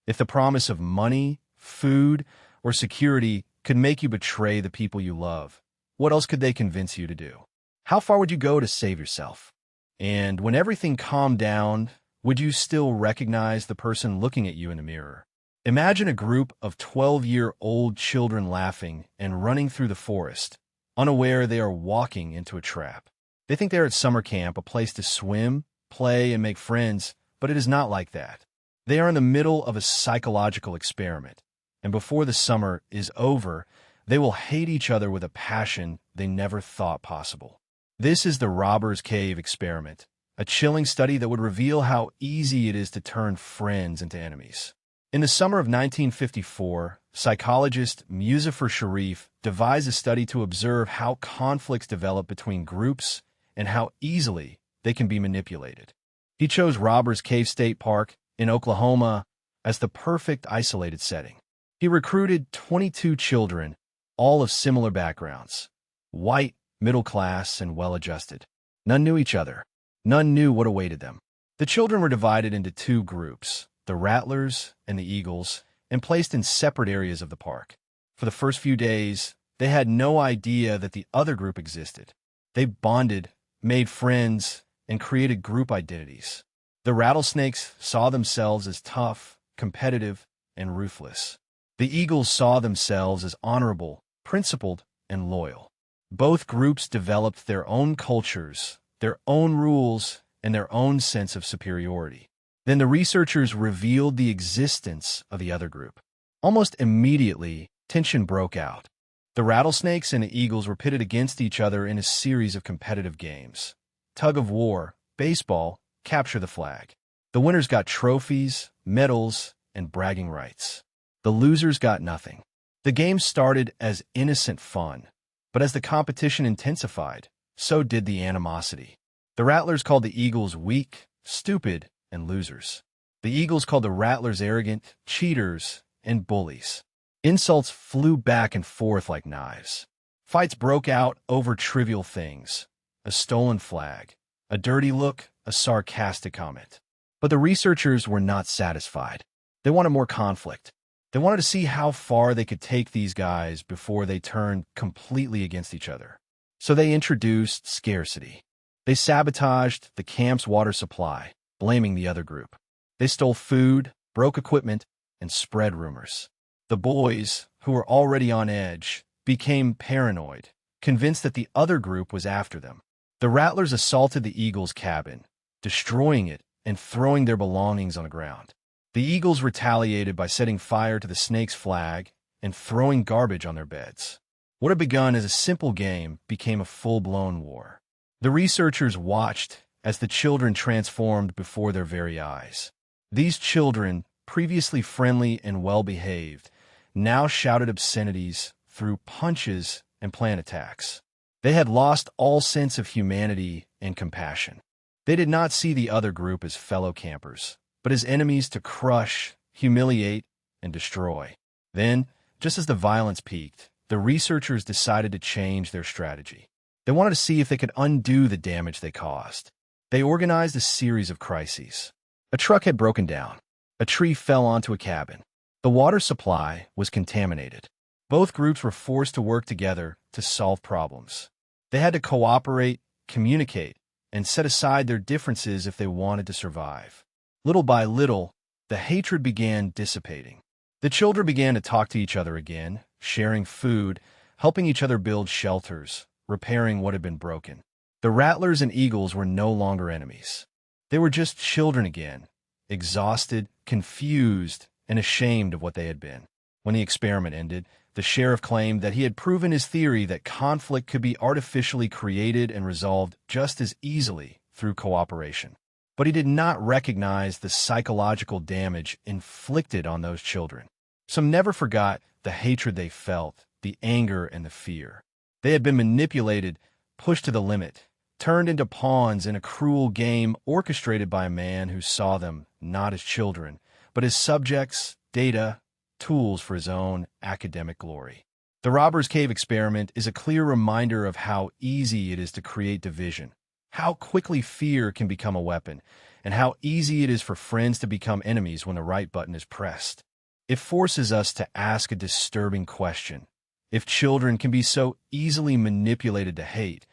If the promise of money, food, or security could make you betray the people you love, what else could they convince you to do? How far would you go to save yourself? And when everything calmed down, would you still recognize the person looking at you in the mirror? Imagine a group of 12-year-old children laughing and running through the forest, unaware they are walking into a trap. They think they're at summer camp, a place to swim, play, and make friends, but it is not like that. They are in the middle of a psychological experiment, and before the summer is over, they will hate each other with a passion they never thought possible. This is the Robber's Cave experiment, a chilling study that would reveal how easy it is to turn friends into enemies. In the summer of 1954, psychologist Muzaffar Sharif devised a study to observe how conflicts develop between groups and how easily they can be manipulated. He chose Robbers Cave State Park in Oklahoma as the perfect isolated setting. He recruited 22 children, all of similar backgrounds, white, middle class, and well-adjusted. None knew each other. None knew what awaited them. The children were divided into two groups, the Rattlers and the Eagles, and placed in separate areas of the park. For the first few days, they had no idea that the other group existed. They bonded, made friends, and created group identities. The Rattlesnakes saw themselves as tough, competitive, and ruthless. The Eagles saw themselves as honorable, principled, and loyal. Both groups developed their own cultures, their own rules, and their own sense of superiority. Then the researchers revealed the existence of the other group. Almost immediately, tension broke out. The Rattlesnakes and the Eagles were pitted against each other in a series of competitive games. Tug of war, baseball, capture the flag. The winners got trophies, medals, and bragging rights. The losers got nothing. The game started as innocent fun, but as the competition intensified, so did the animosity. The Rattlers called the Eagles weak, stupid, and losers. The Eagles called the Rattlers arrogant, cheaters, and bullies. Insults flew back and forth like knives. Fights broke out over trivial things: a stolen flag, a dirty look, a sarcastic comment. But the researchers were not satisfied. They wanted more conflict. They wanted to see how far they could take these guys before they turned completely against each other. So they introduced scarcity. They sabotaged the camp's water supply, blaming the other group. They stole food, broke equipment, and spread rumors. The boys, who were already on edge, became paranoid, convinced that the other group was after them. The Rattlers assaulted the Eagles' cabin, destroying it and throwing their belongings on the ground. The Eagles retaliated by setting fire to the Snakes' flag and throwing garbage on their beds. What had begun as a simple game became a full-blown war. The researchers watched as the children transformed before their very eyes. These children, previously friendly and well-behaved, now shouted obscenities, threw punches, and planned attacks. They had lost all sense of humanity and compassion. They did not see the other group as fellow campers, but as enemies to crush, humiliate, and destroy. Then, just as the violence peaked, the researchers decided to change their strategy. They wanted to see if they could undo the damage they caused. They organized a series of crises. A truck had broken down. A tree fell onto a cabin. The water supply was contaminated. Both groups were forced to work together to solve problems. They had to cooperate, communicate, and set aside their differences if they wanted to survive. Little by little, the hatred began dissipating. The children began to talk to each other again, sharing food, helping each other build shelters, repairing what had been broken. The Rattlers and Eagles were no longer enemies. They were just children again, exhausted, confused, and ashamed of what they had been. When the experiment ended, the sheriff claimed that he had proven his theory that conflict could be artificially created and resolved just as easily through cooperation. But he did not recognize the psychological damage inflicted on those children. Some never forgot the hatred they felt, the anger and the fear. They had been manipulated, pushed to the limit, turned into pawns in a cruel game orchestrated by a man who saw them not as children, but as subjects, data, tools for his own academic glory. The Robber's Cave experiment is a clear reminder of how easy it is to create division, how quickly fear can become a weapon, and how easy it is for friends to become enemies when the right button is pressed. It forces us to ask a disturbing question. If children can be so easily manipulated to hate,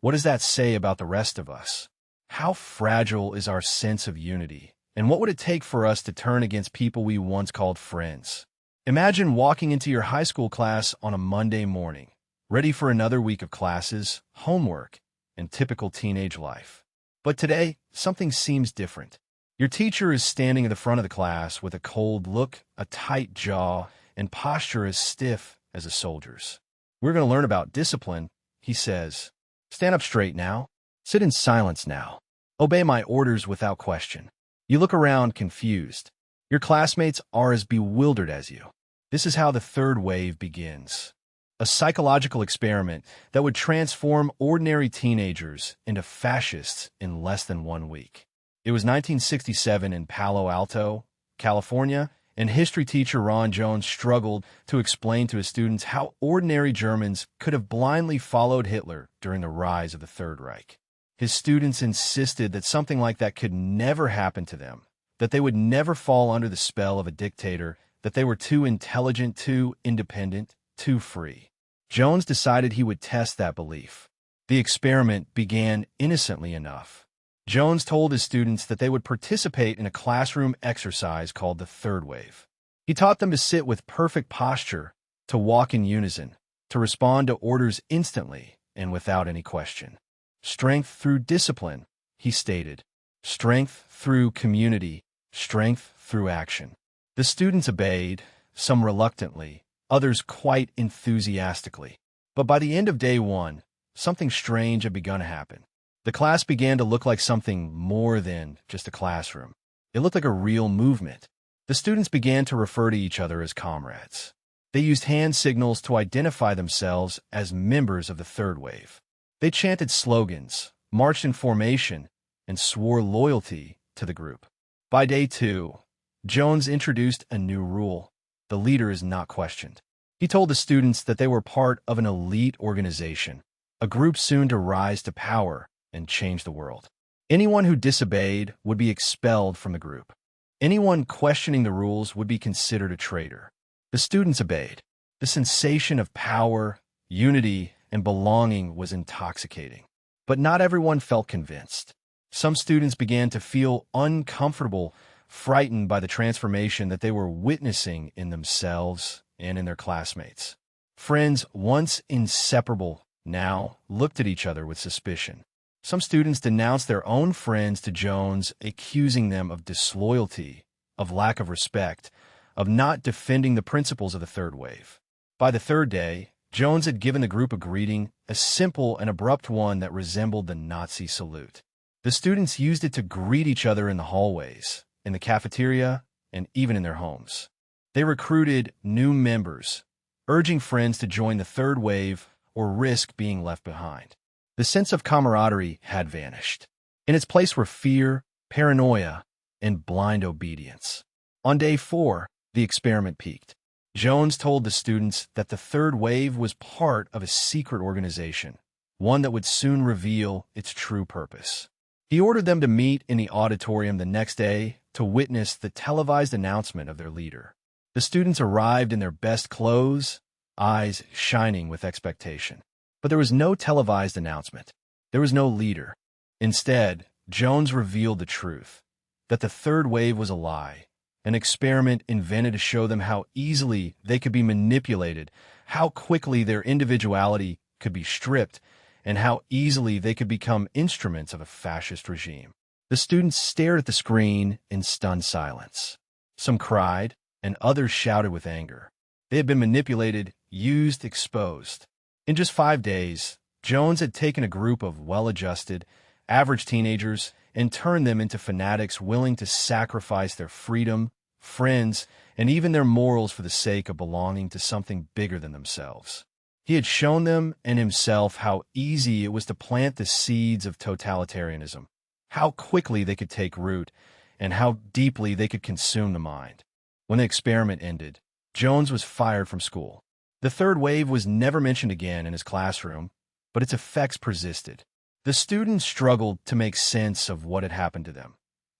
what does that say about the rest of us? How fragile is our sense of unity? And what would it take for us to turn against people we once called friends? Imagine walking into your high school class on a Monday morning, ready for another week of classes, homework, and typical teenage life. But today, something seems different. Your teacher is standing at the front of the class with a cold look, a tight jaw, and posture as stiff as a soldier's. We're going to learn about discipline, he says. Stand up straight now. Sit in silence now. Obey my orders without question. You look around confused. Your classmates are as bewildered as you. This is how the third wave begins. A psychological experiment that would transform ordinary teenagers into fascists in less than 1 week. It was 1967 in Palo Alto, California, and history teacher Ron Jones struggled to explain to his students how ordinary Germans could have blindly followed Hitler during the rise of the Third Reich. His students insisted that something like that could never happen to them, that they would never fall under the spell of a dictator, that they were too intelligent, too independent, too free. Jones decided he would test that belief. The experiment began innocently enough. Jones told his students that they would participate in a classroom exercise called the third wave. He taught them to sit with perfect posture, to walk in unison, to respond to orders instantly and without any question. Strength through discipline, he stated. Strength through community, strength through action. The students obeyed, some reluctantly, others quite enthusiastically. But by the end of day one, something strange had begun to happen. The class began to look like something more than just a classroom. It looked like a real movement. The students began to refer to each other as comrades. They used hand signals to identify themselves as members of the third wave. They chanted slogans, marched in formation, and swore loyalty to the group. By day two, Jones introduced a new rule. The leader is not questioned. He told the students that they were part of an elite organization, a group soon to rise to power and change the world. Anyone who disobeyed would be expelled from the group. Anyone questioning the rules would be considered a traitor. The students obeyed. The sensation of power, unity, and belonging was intoxicating. But not everyone felt convinced. Some students began to feel uncomfortable, frightened by the transformation that they were witnessing in themselves and in their classmates. Friends, once inseparable, now looked at each other with suspicion. Some students denounced their own friends to Jones, accusing them of disloyalty, of lack of respect, of not defending the principles of the third wave. By the third day, Jones had given the group a greeting, a simple and abrupt one that resembled the Nazi salute. The students used it to greet each other in the hallways, in the cafeteria, and even in their homes. They recruited new members, urging friends to join the third wave or risk being left behind. The sense of camaraderie had vanished. In its place were fear, paranoia, and blind obedience. On day 4, the experiment peaked. Jones told the students that the third wave was part of a secret organization, one that would soon reveal its true purpose. He ordered them to meet in the auditorium the next day to witness the televised announcement of their leader. The students arrived in their best clothes, eyes shining with expectation. But there was no televised announcement. There was no leader. Instead, Jones revealed the truth, that the third wave was a lie, an experiment invented to show them how easily they could be manipulated, how quickly their individuality could be stripped, and how easily they could become instruments of a fascist regime. The students stared at the screen in stunned silence. Some cried, and others shouted with anger. They had been manipulated, used, exposed. In just 5 days, Jones had taken a group of well-adjusted, average teenagers and turned them into fanatics willing to sacrifice their freedom, friends, and even their morals for the sake of belonging to something bigger than themselves. He had shown them and himself how easy it was to plant the seeds of totalitarianism, how quickly they could take root, and how deeply they could consume the mind. When the experiment ended, Jones was fired from school. The third wave was never mentioned again in his classroom, but its effects persisted. The students struggled to make sense of what had happened to them,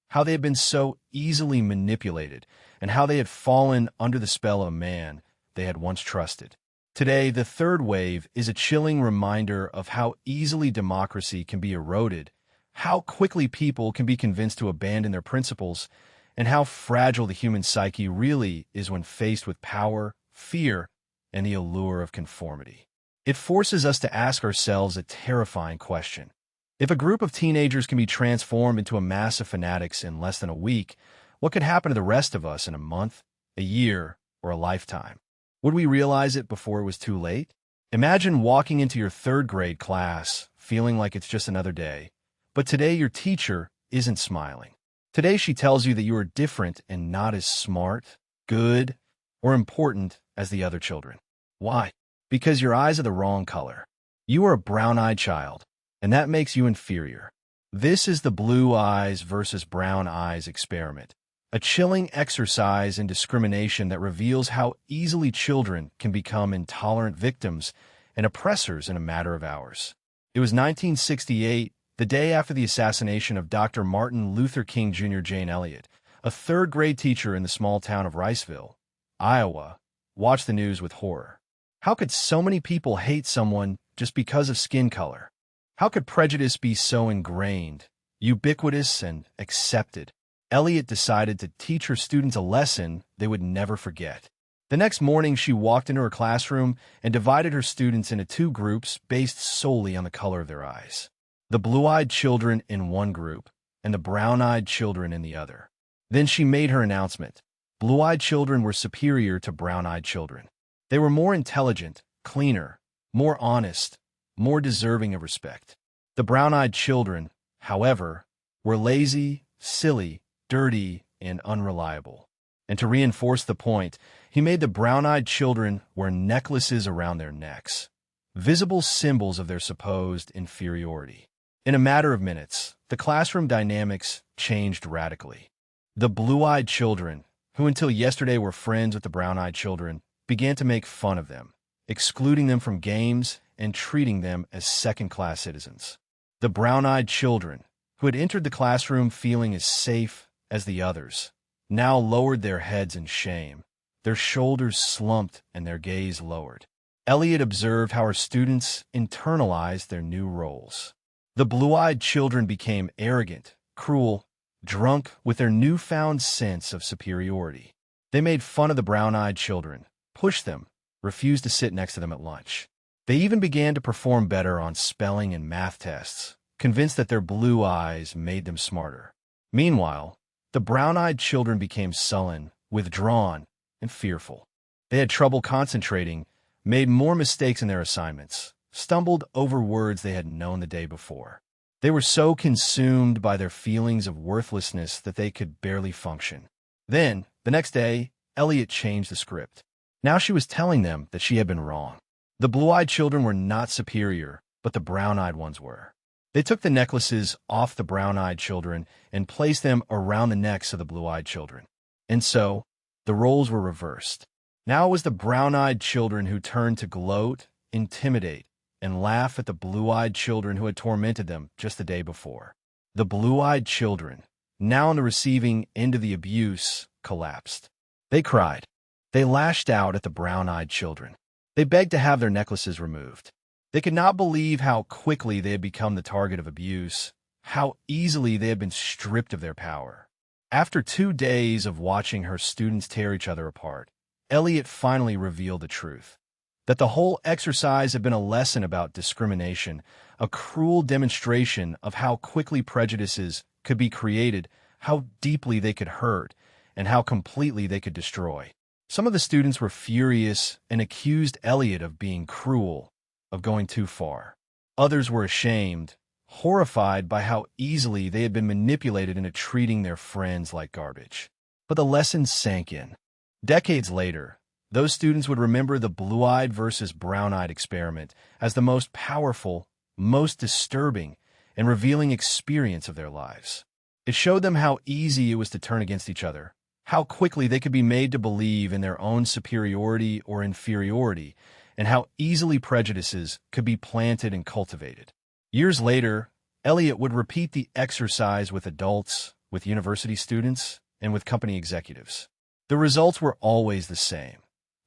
how they had been so easily manipulated, and how they had fallen under the spell of a man they had once trusted. Today, the third wave is a chilling reminder of how easily democracy can be eroded, how quickly people can be convinced to abandon their principles, and how fragile the human psyche really is when faced with power, fear, and the allure of conformity. It forces us to ask ourselves a terrifying question. If a group of teenagers can be transformed into a mass of fanatics in less than a week, what could happen to the rest of us in a month, a year, or a lifetime? Would we realize it before it was too late? Imagine walking into your third grade class, feeling like it's just another day, but today your teacher isn't smiling. Today she tells you that you are different and not as smart, good, or important as the other children. Why? Because your eyes are the wrong color. You are a brown-eyed child, and that makes you inferior. This is the blue eyes versus brown eyes experiment, a chilling exercise in discrimination that reveals how easily children can become intolerant victims and oppressors in a matter of hours. It was 1968, the day after the assassination of Dr. Martin Luther King Jr. Jane Elliott, a third-grade teacher in the small town of Riceville, Iowa, watched the news with horror. How could so many people hate someone just because of skin color? How could prejudice be so ingrained, ubiquitous, and accepted? Elliott decided to teach her students a lesson they would never forget. The next morning, she walked into her classroom and divided her students into two groups based solely on the color of their eyes. The blue-eyed children in one group and the brown-eyed children in the other. Then she made her announcement. Blue-eyed children were superior to brown-eyed children. They were more intelligent, cleaner, more honest, more deserving of respect. The brown-eyed children, however, were lazy, silly, dirty, and unreliable. And to reinforce the point, he made the brown-eyed children wear necklaces around their necks, visible symbols of their supposed inferiority. In a matter of minutes, the classroom dynamics changed radically. The blue-eyed children, who until yesterday were friends with the brown-eyed children, began to make fun of them, excluding them from games and treating them as second-class citizens. The brown-eyed children, who had entered the classroom feeling as safe as the others, now lowered their heads in shame, their shoulders slumped and their gaze lowered. Elliott observed how her students internalized their new roles. The blue-eyed children became arrogant, cruel, drunk with their newfound sense of superiority. They made fun of the brown-eyed children, pushed them, refused to sit next to them at lunch. They even began to perform better on spelling and math tests, convinced that their blue eyes made them smarter. Meanwhile, the brown-eyed children became sullen, withdrawn, and fearful. They had trouble concentrating, made more mistakes in their assignments, stumbled over words they had known the day before. They were so consumed by their feelings of worthlessness that they could barely function. Then, the next day, Elliott changed the script. Now she was telling them that she had been wrong. The blue-eyed children were not superior, but the brown-eyed ones were. They took the necklaces off the brown-eyed children and placed them around the necks of the blue-eyed children. And so, the roles were reversed. Now it was the brown-eyed children who turned to gloat, intimidate, and laugh at the blue-eyed children who had tormented them just the day before. The blue-eyed children, now on the receiving end of the abuse, collapsed. They cried. They lashed out at the brown-eyed children. They begged to have their necklaces removed. They could not believe how quickly they had become the target of abuse, how easily they had been stripped of their power. After 2 days of watching her students tear each other apart, Elliott finally revealed the truth. That the whole exercise had been a lesson about discrimination, a cruel demonstration of how quickly prejudices could be created, how deeply they could hurt, and how completely they could destroy. Some of the students were furious and accused Elliott of being cruel, of going too far. Others were ashamed, horrified by how easily they had been manipulated into treating their friends like garbage. But the lesson sank in. Decades later, those students would remember the blue-eyed versus brown-eyed experiment as the most powerful, most disturbing, and revealing experience of their lives. It showed them how easy it was to turn against each other, how quickly they could be made to believe in their own superiority or inferiority, and how easily prejudices could be planted and cultivated. Years later, Eliot would repeat the exercise with adults, with university students, and with company executives. The results were always the same.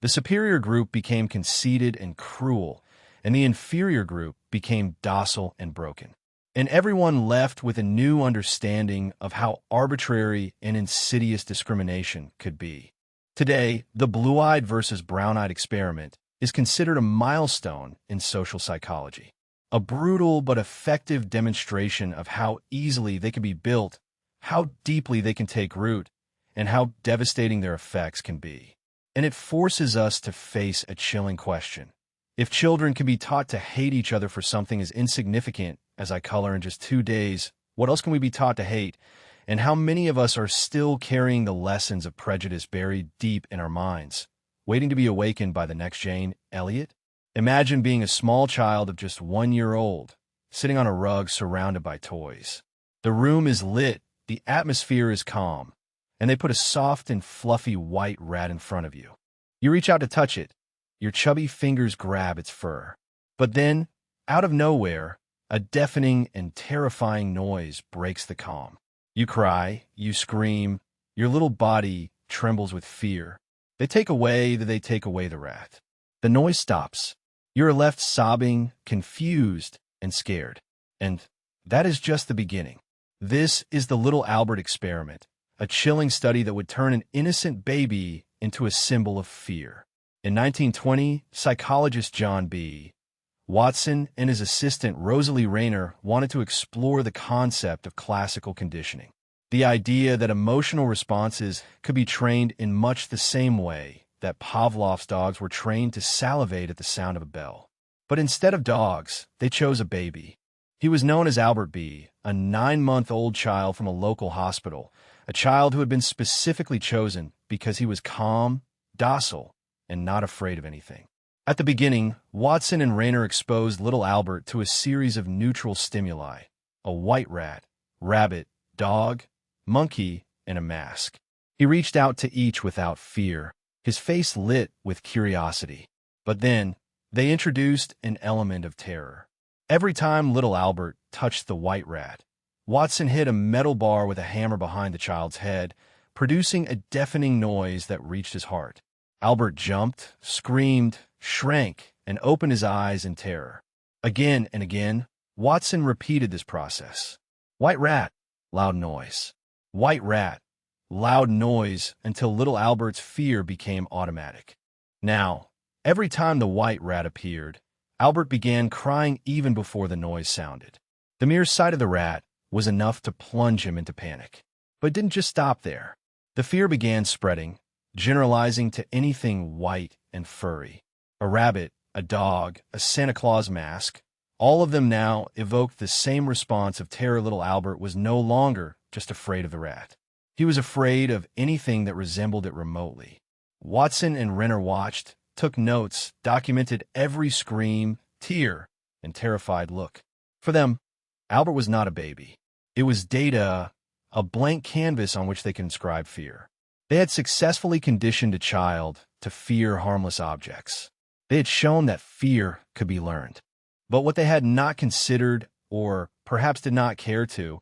The superior group became conceited and cruel, and the inferior group became docile and broken. And everyone left with a new understanding of how arbitrary and insidious discrimination could be. Today, the blue-eyed versus brown-eyed experiment is considered a milestone in social psychology, a brutal but effective demonstration of how easily they can be built, how deeply they can take root, and how devastating their effects can be. And it forces us to face a chilling question. If children can be taught to hate each other for something as insignificant as eye color in just 2 days, what else can we be taught to hate? And how many of us are still carrying the lessons of prejudice buried deep in our minds, waiting to be awakened by the next Jane Elliott? Imagine being a small child of just 1 year old, sitting on a rug surrounded by toys. The room is lit, the atmosphere is calm, and they put a soft and fluffy white rat in front of you. You reach out to touch it. Your chubby fingers grab its fur. But then, out of nowhere, a deafening and terrifying noise breaks the calm. You cry, you scream, your little body trembles with fear. They take away the rat. The noise stops. You are left sobbing, confused, and scared. And that is just the beginning. This is the Little Albert experiment, a chilling study that would turn an innocent baby into a symbol of fear. In 1920, psychologist John B. Watson and his assistant Rosalie Rayner wanted to explore the concept of classical conditioning, the idea that emotional responses could be trained in much the same way that Pavlov's dogs were trained to salivate at the sound of a bell. But instead of dogs, they chose a baby. He was known as Albert B., a 9-month-old child from a local hospital, a child who had been specifically chosen because he was calm, docile, and not afraid of anything. At the beginning, Watson and Rayner exposed little Albert to a series of neutral stimuli: a white rat, rabbit, dog, monkey, and a mask. He reached out to each without fear, his face lit with curiosity. But then, they introduced an element of terror. Every time little Albert touched the white rat, Watson hit a metal bar with a hammer behind the child's head, producing a deafening noise that reached his heart. Albert jumped, screamed, shrank, and opened his eyes in terror. Again and again, Watson repeated this process. White rat, loud noise. White rat, loud noise, until little Albert's fear became automatic. Now, every time the white rat appeared, Albert began crying even before the noise sounded. The mere sight of the rat was enough to plunge him into panic. But it didn't just stop there. The fear began spreading, generalizing to anything white and furry. A rabbit, a dog, a Santa Claus mask, all of them now evoked the same response of terror. Little Albert was no longer just afraid of the rat. He was afraid of anything that resembled it remotely. Watson and Renner watched, took notes, documented every scream, tear, and terrified look. For them, Albert was not a baby. It was data, a blank canvas on which they could inscribe fear. They had successfully conditioned a child to fear harmless objects. They had shown that fear could be learned. But what they had not considered, or perhaps did not care to,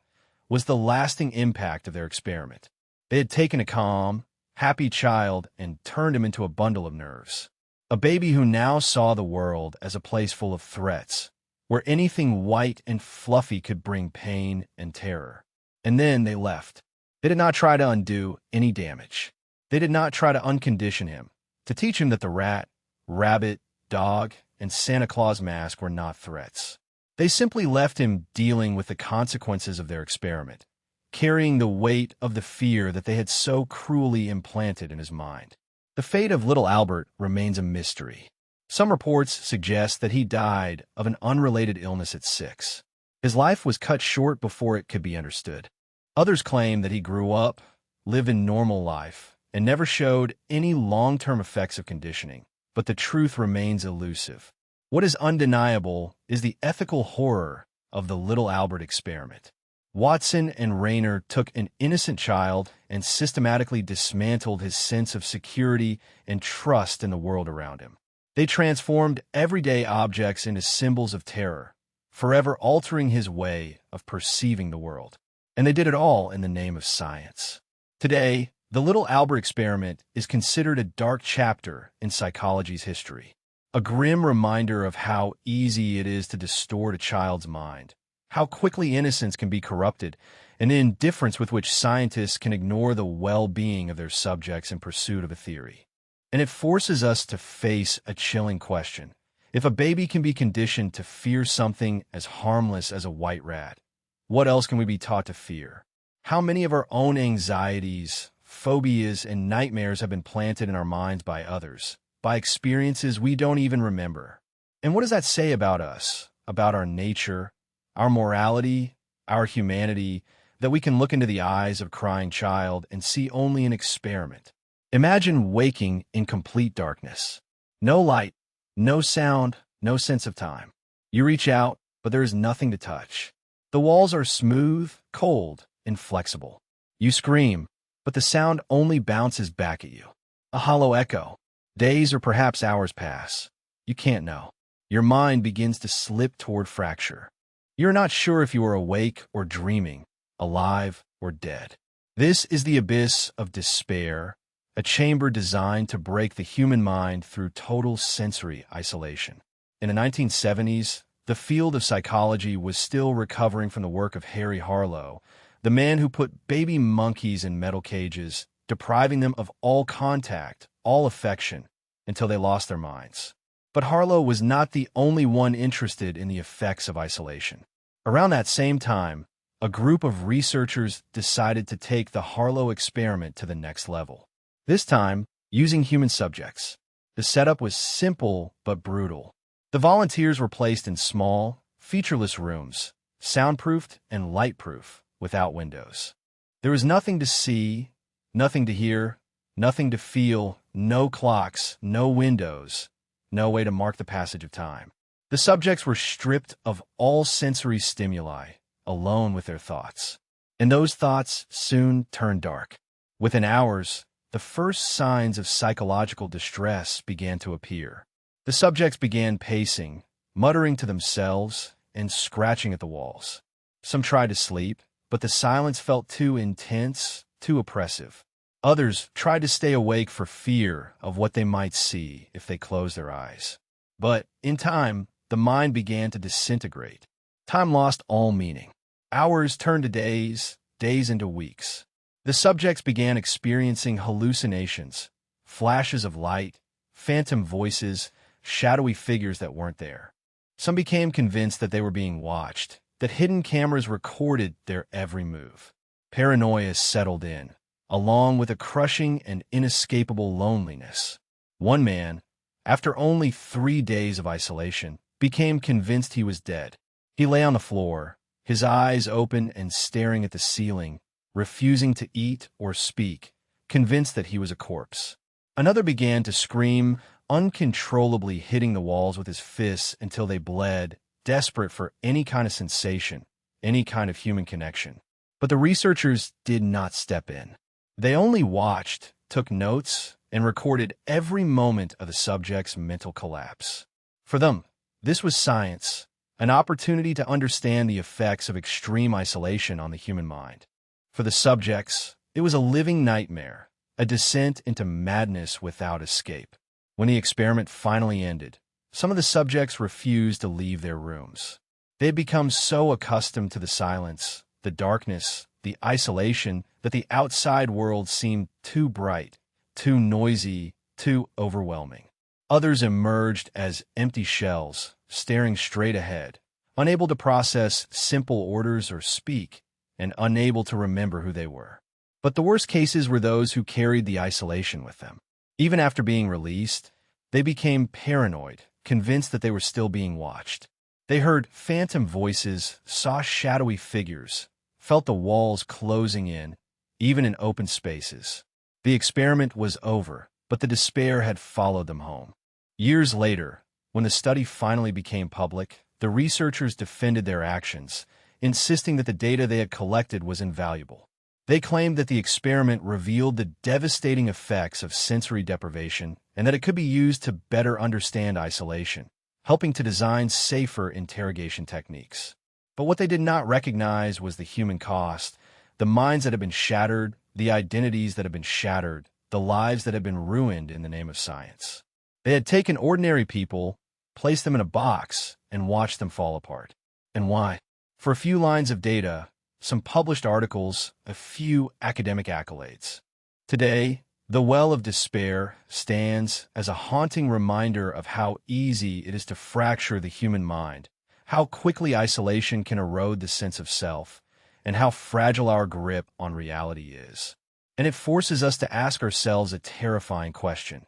was the lasting impact of their experiment. They had taken a calm, happy child and turned him into a bundle of nerves. A baby who now saw the world as a place full of threats, where anything white and fluffy could bring pain and terror. And then they left. They did not try to undo any damage. They did not try to uncondition him, to teach him that the rat, rabbit, dog, and Santa Claus mask were not threats. They simply left him dealing with the consequences of their experiment, carrying the weight of the fear that they had so cruelly implanted in his mind. The fate of little Albert remains a mystery. Some reports suggest that he died of an unrelated illness at 6. His life was cut short before it could be understood. Others claim that he grew up, lived a normal life, and never showed any long-term effects of conditioning. But the truth remains elusive. What is undeniable is the ethical horror of the Little Albert experiment. Watson and Rayner took an innocent child and systematically dismantled his sense of security and trust in the world around him. They transformed everyday objects into symbols of terror, forever altering his way of perceiving the world. And they did it all in the name of science. Today, the little Albert experiment is considered a dark chapter in psychology's history, a grim reminder of how easy it is to distort a child's mind, how quickly innocence can be corrupted, and the indifference with which scientists can ignore the well-being of their subjects in pursuit of a theory. And it forces us to face a chilling question. If a baby can be conditioned to fear something as harmless as a white rat, what else can we be taught to fear? How many of our own anxieties, phobias, and nightmares have been planted in our minds by others, by experiences we don't even remember? And what does that say about us, about our nature, our morality, our humanity, that we can look into the eyes of a crying child and see only an experiment? Imagine waking in complete darkness. No light, no sound, no sense of time. You reach out, but there is nothing to touch. The walls are smooth, cold, and flexible. You scream, but the sound only bounces back at you. A hollow echo. Days or perhaps hours pass. You can't know. Your mind begins to slip toward fracture. You're not sure if you are awake or dreaming, alive or dead. This is the abyss of despair, a chamber designed to break the human mind through total sensory isolation. In the 1970s, the field of psychology was still recovering from the work of Harry Harlow, the man who put baby monkeys in metal cages, depriving them of all contact, all affection, until they lost their minds. But Harlow was not the only one interested in the effects of isolation. Around that same time, a group of researchers decided to take the Harlow experiment to the next level. This time, using human subjects. The setup was simple but brutal. The volunteers were placed in small, featureless rooms, soundproofed and lightproof, without windows. There was nothing to see, nothing to hear, nothing to feel, no clocks, no windows, no way to mark the passage of time. The subjects were stripped of all sensory stimuli, alone with their thoughts. And those thoughts soon turned dark. Within hours, the first signs of psychological distress began to appear. The subjects began pacing, muttering to themselves, and scratching at the walls. Some tried to sleep, but the silence felt too intense, too oppressive. Others tried to stay awake for fear of what they might see if they closed their eyes. But, in time, the mind began to disintegrate. Time lost all meaning. Hours turned to days, days into weeks. The subjects began experiencing hallucinations, flashes of light, phantom voices, shadowy figures that weren't there. Some became convinced that they were being watched, that hidden cameras recorded their every move. Paranoia settled in, along with a crushing and inescapable loneliness. One man, after only 3 days of isolation, became convinced he was dead. He lay on the floor, his eyes open and staring at the ceiling, refusing to eat or speak, convinced that he was a corpse. Another began to scream, uncontrollably hitting the walls with his fists until they bled, desperate for any kind of sensation, any kind of human connection. But the researchers did not step in. They only watched, took notes, and recorded every moment of the subject's mental collapse. For them, this was science, an opportunity to understand the effects of extreme isolation on the human mind. For the subjects, it was a living nightmare, a descent into madness without escape. When the experiment finally ended, some of the subjects refused to leave their rooms. They had become so accustomed to the silence, the darkness, the isolation, that the outside world seemed too bright, too noisy, too overwhelming. Others emerged as empty shells, staring straight ahead, unable to process simple orders or speak, and unable to remember who they were. But the worst cases were those who carried the isolation with them. Even after being released, they became paranoid, convinced that they were still being watched. They heard phantom voices, saw shadowy figures, felt the walls closing in, even in open spaces. The experiment was over, but the despair had followed them home. Years later, when the study finally became public, the researchers defended their actions, insisting that the data they had collected was invaluable. They claimed that the experiment revealed the devastating effects of sensory deprivation and that it could be used to better understand isolation, helping to design safer interrogation techniques. But what they did not recognize was the human cost, the minds that had been shattered, the identities that had been shattered, the lives that had been ruined in the name of science. They had taken ordinary people, placed them in a box, and watched them fall apart. And why? For a few lines of data, some published articles, a few academic accolades. Today, the well of despair stands as a haunting reminder of how easy it is to fracture the human mind, how quickly isolation can erode the sense of self, and how fragile our grip on reality is. And it forces us to ask ourselves a terrifying question.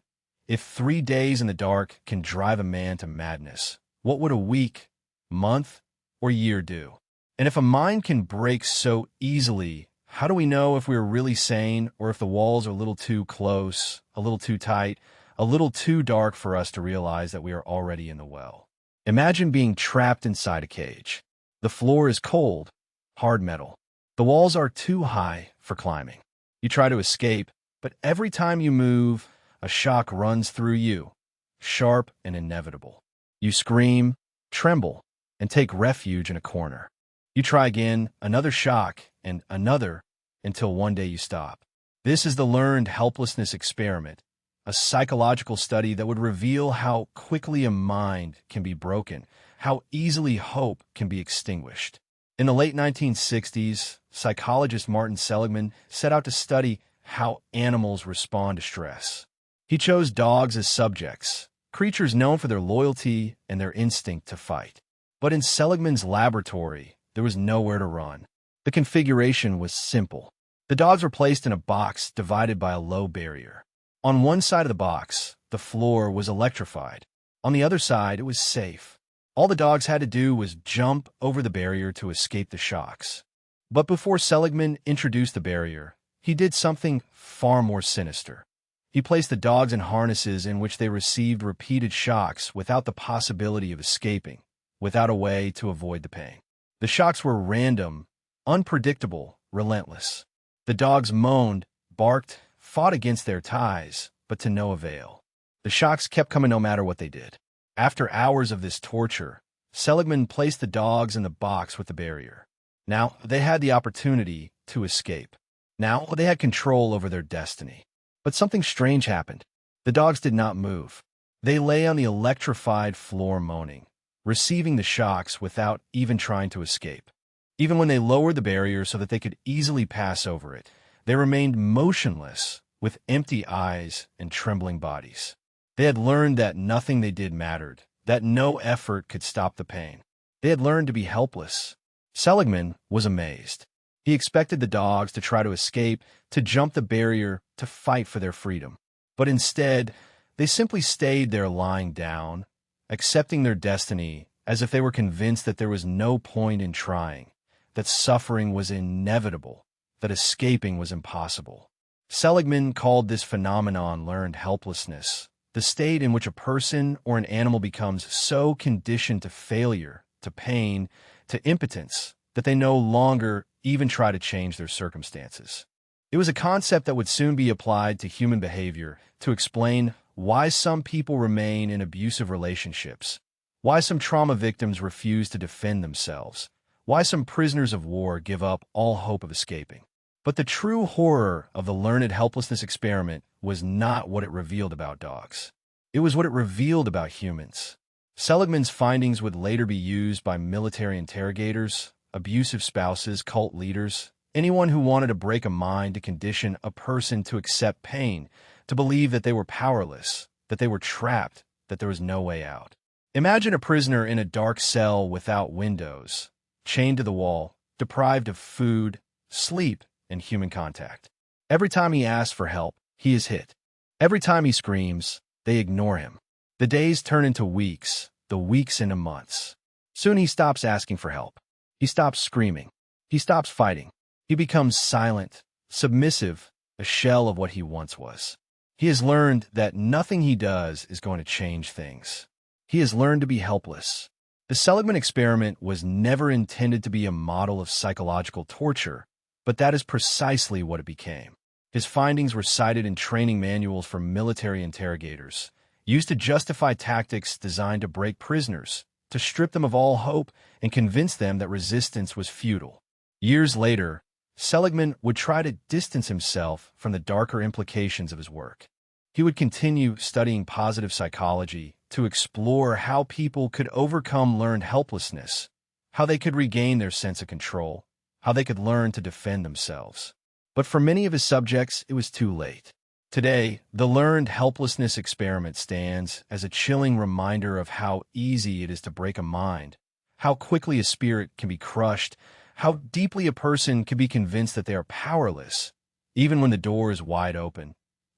If 3 days in the dark can drive a man to madness, what would a week, month, or year do? And if a mind can break so easily, how do we know if we are really sane or if the walls are a little too close, a little too tight, a little too dark for us to realize that we are already in the well? Imagine being trapped inside a cage. The floor is cold, hard metal. The walls are too high for climbing. You try to escape, but every time you move, a shock runs through you, sharp and inevitable. You scream, tremble, and take refuge in a corner. You try again, another shock, and another, until one day you stop. This is the learned helplessness experiment, a psychological study that would reveal how quickly a mind can be broken, how easily hope can be extinguished. In the late 1960s, psychologist Martin Seligman set out to study how animals respond to stress. He chose dogs as subjects, creatures known for their loyalty and their instinct to fight. But in Seligman's laboratory, there was nowhere to run. The configuration was simple. The dogs were placed in a box divided by a low barrier. On one side of the box, the floor was electrified. On the other side, it was safe. All the dogs had to do was jump over the barrier to escape the shocks. But before Seligman introduced the barrier, he did something far more sinister. He placed the dogs in harnesses in which they received repeated shocks without the possibility of escaping, without a way to avoid the pain. The shocks were random, unpredictable, relentless. The dogs moaned, barked, fought against their ties, but to no avail. The shocks kept coming no matter what they did. After hours of this torture, Seligman placed the dogs in the box with the barrier. Now they had the opportunity to escape. Now they had control over their destiny. But something strange happened. The dogs did not move. They lay on the electrified floor moaning, receiving the shocks without even trying to escape. Even when they lowered the barrier so that they could easily pass over it, they remained motionless, with empty eyes and trembling bodies. They had learned that nothing they did mattered, that no effort could stop the pain. They had learned to be helpless. Seligman was amazed. He expected the dogs to try to escape, to jump the barrier, to fight for their freedom. But instead, they simply stayed there lying down, accepting their destiny as if they were convinced that there was no point in trying, that suffering was inevitable, that escaping was impossible. Seligman called this phenomenon learned helplessness, the state in which a person or an animal becomes so conditioned to failure, to pain, to impotence, that they no longer even try to change their circumstances. It was a concept that would soon be applied to human behavior to explain why some people remain in abusive relationships, why some trauma victims refuse to defend themselves, why some prisoners of war give up all hope of escaping. But the true horror of the learned helplessness experiment was not what it revealed about dogs. It was what it revealed about humans. Seligman's findings would later be used by military interrogators, abusive spouses, cult leaders, anyone who wanted to break a mind to condition a person to accept pain, to believe that they were powerless, that they were trapped, that there was no way out. Imagine a prisoner in a dark cell without windows, chained to the wall, deprived of food, sleep, and human contact. Every time he asks for help, he is hit. Every time he screams, they ignore him. The days turn into weeks, the weeks into months. Soon he stops asking for help. He stops screaming. He stops fighting. He becomes silent, submissive, a shell of what he once was. He has learned that nothing he does is going to change things. He has learned to be helpless. The Seligman experiment was never intended to be a model of psychological torture, but that is precisely what it became. His findings were cited in training manuals for military interrogators, used to justify tactics designed to break prisoners, to strip them of all hope and convince them that resistance was futile. Years later, Seligman would try to distance himself from the darker implications of his work. He would continue studying positive psychology to explore how people could overcome learned helplessness, how they could regain their sense of control, how they could learn to defend themselves. But for many of his subjects, it was too late. Today, the learned helplessness experiment stands as a chilling reminder of how easy it is to break a mind, how quickly a spirit can be crushed, how deeply a person can be convinced that they are powerless, even when the door is wide open,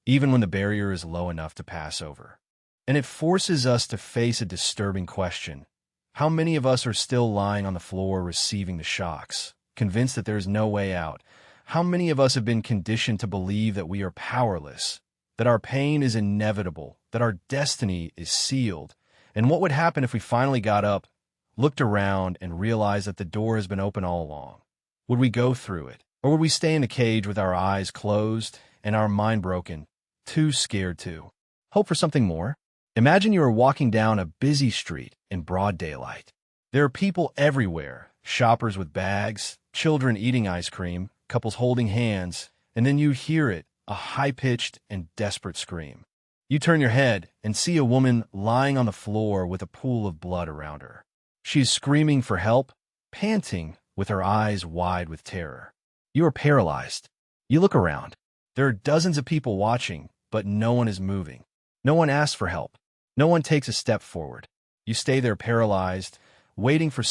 even when the barrier is low enough to pass over. And it forces us to face a disturbing question. How many of us are still lying on the floor receiving the shocks, convinced that there is no way out? How many of us have been conditioned to believe that we are powerless, that our pain is inevitable, that our destiny is sealed? And what would happen if we finally got up, looked around, and realized that the door has been open all along? Would we go through it? Or would we stay in the cage with our eyes closed and our mind broken, too scared to hope for something more? Imagine you are walking down a busy street in broad daylight. There are people everywhere, shoppers with bags, children eating ice cream, couples holding hands, and then you hear it, a high-pitched and desperate scream. You turn your head and see a woman lying on the floor with a pool of blood around her. She is screaming for help, panting, with her eyes wide with terror. You are paralyzed. You look around. There are dozens of people watching, but no one is moving. No one asks for help. No one takes a step forward. You stay there paralyzed, waiting for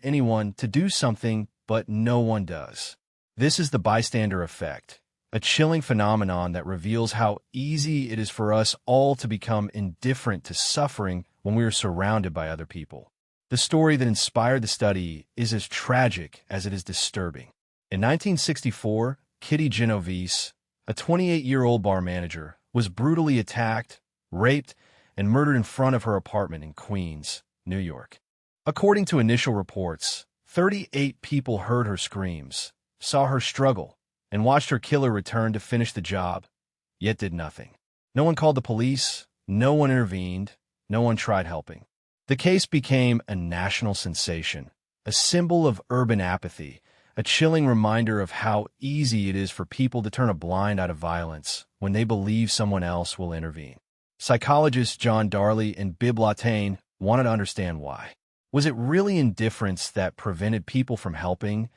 anyone to do something, but no one does. This is the bystander effect, a chilling phenomenon that reveals how easy it is for us all to become indifferent to suffering when we are surrounded by other people. The story that inspired the study is as tragic as it is disturbing. In 1964, Kitty Genovese, a 28-year-old bar manager, was brutally attacked, raped, and murdered in front of her apartment in Queens, New York. According to initial reports, 38 people heard her screams, saw her struggle, and watched her killer return to finish the job, yet did nothing. No one called the police, no one intervened, no one tried helping. The case became a national sensation, a symbol of urban apathy, a chilling reminder of how easy it is for people to turn a blind eye to violence when they believe someone else will intervene. Psychologists John Darley and Bibb Latané wanted to understand why. Was it really indifference that prevented people from helping?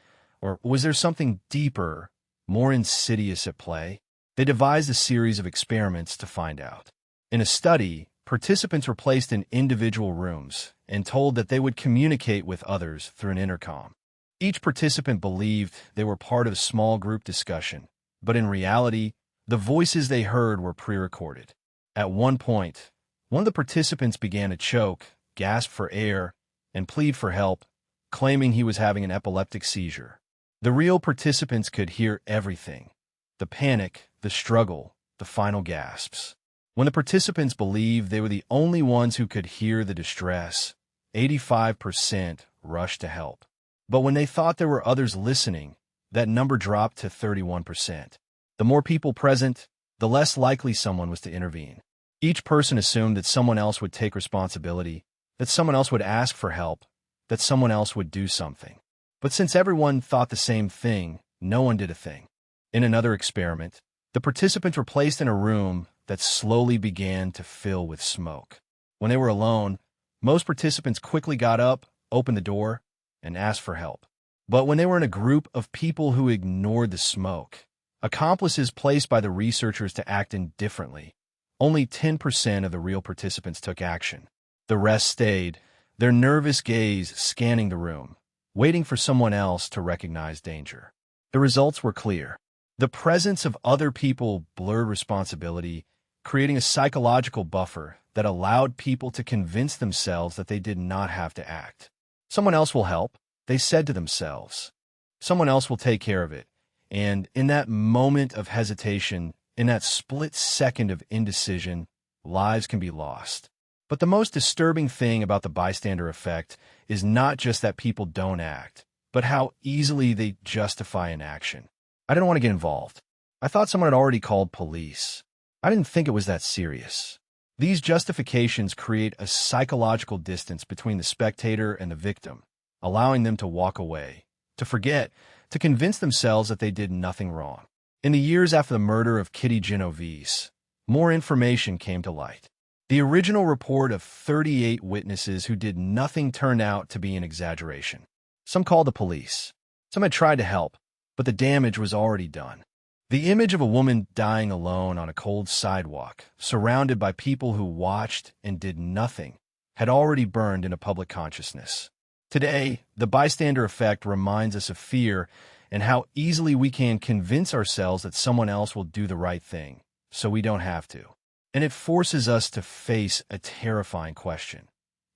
Or was there something deeper, more insidious at play? They devised a series of experiments to find out. In a study, participants were placed in individual rooms and told that they would communicate with others through an intercom. Each participant believed they were part of a small group discussion, but in reality, the voices they heard were pre-recorded. At one point, one of the participants began to choke, gasp for air, and plead for help, claiming he was having an epileptic seizure. The real participants could hear everything: the panic, the struggle, the final gasps. When the participants believed they were the only ones who could hear the distress, 85% rushed to help. But when they thought there were others listening, that number dropped to 31%. The more people present, the less likely someone was to intervene. Each person assumed that someone else would take responsibility, that someone else would ask for help, that someone else would do something. But since everyone thought the same thing, no one did a thing. In another experiment, the participants were placed in a room that slowly began to fill with smoke. When they were alone, most participants quickly got up, opened the door, and asked for help. But when they were in a group of people who ignored the smoke, accomplices placed by the researchers to act indifferently, only 10% of the real participants took action. The rest stayed, their nervous gaze scanning the room, waiting for someone else to recognize danger. The results were clear. The presence of other people blurred responsibility, creating a psychological buffer that allowed people to convince themselves that they did not have to act. Someone else will help, they said to themselves. Someone else will take care of it. And in that moment of hesitation, in that split second of indecision, lives can be lost. But the most disturbing thing about the bystander effect is not just that people don't act, but how easily they justify inaction. I didn't want to get involved. I thought someone had already called police. I didn't think it was that serious. These justifications create a psychological distance between the spectator and the victim, allowing them to walk away, to forget, to convince themselves that they did nothing wrong. In the years after the murder of Kitty Genovese, more information came to light. The original report of 38 witnesses who did nothing turned out to be an exaggeration. Some called the police. Some had tried to help, but the damage was already done. The image of a woman dying alone on a cold sidewalk, surrounded by people who watched and did nothing, had already burned into public consciousness. Today, the bystander effect reminds us of fear and how easily we can convince ourselves that someone else will do the right thing, so we don't have to. And it forces us to face a terrifying question.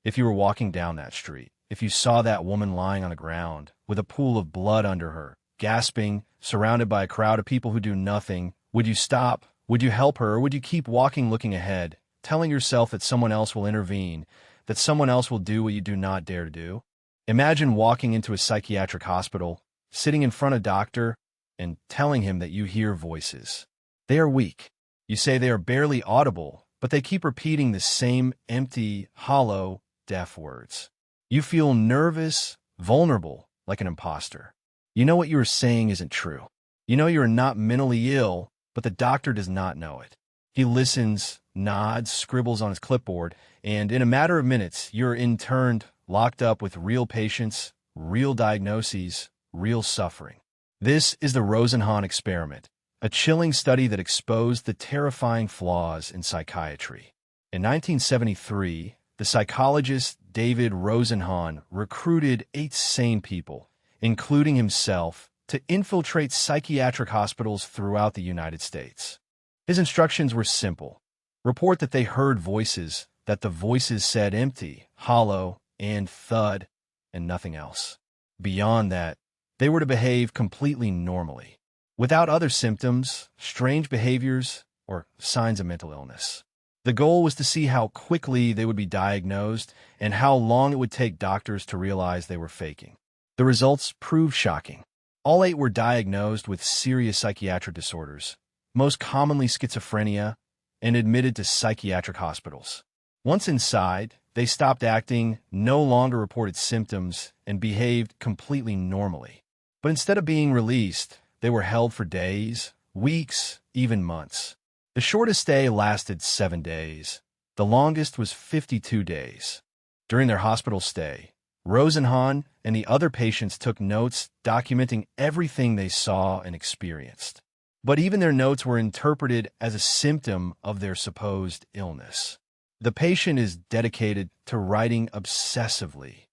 If you were walking down that street, if you saw that woman lying on the ground with a pool of blood under her, gasping, surrounded by a crowd of people who do nothing, would you stop? Would you help her? Or would you keep walking looking ahead, telling yourself that someone else will intervene, that someone else will do what you do not dare to do? Imagine walking into a psychiatric hospital, sitting in front of a doctor, and telling him that you hear voices. They are weak. You say they are barely audible, but they keep repeating the same empty, hollow, deaf words. You feel nervous, vulnerable, like an imposter. You know what you are saying isn't true. You know you are not mentally ill, but the doctor does not know it. He listens, nods, scribbles on his clipboard, and in a matter of minutes, you're interned, locked up with real patients, real diagnoses, real suffering. This is the Rosenhan experiment, a chilling study that exposed the terrifying flaws in psychiatry. In 1973, the psychologist David Rosenhan recruited 8 sane people, including himself, to infiltrate psychiatric hospitals throughout the United States. His instructions were simple. Report that they heard voices, that the voices said empty, hollow, and thud, and nothing else. Beyond that, they were to behave completely normally, without other symptoms, strange behaviors, or signs of mental illness. The goal was to see how quickly they would be diagnosed and how long it would take doctors to realize they were faking. The results proved shocking. All 8 were diagnosed with serious psychiatric disorders, most commonly schizophrenia, and admitted to psychiatric hospitals. Once inside, they stopped acting, no longer reported symptoms, and behaved completely normally. But instead of being released, they were held for days, weeks, even months. The shortest stay lasted 7 days. The longest was 52 days. During their hospital stay, Rosenhan and the other patients took notes documenting everything they saw and experienced. But even their notes were interpreted as a symptom of their supposed illness. The patient is dedicated to writing obsessively.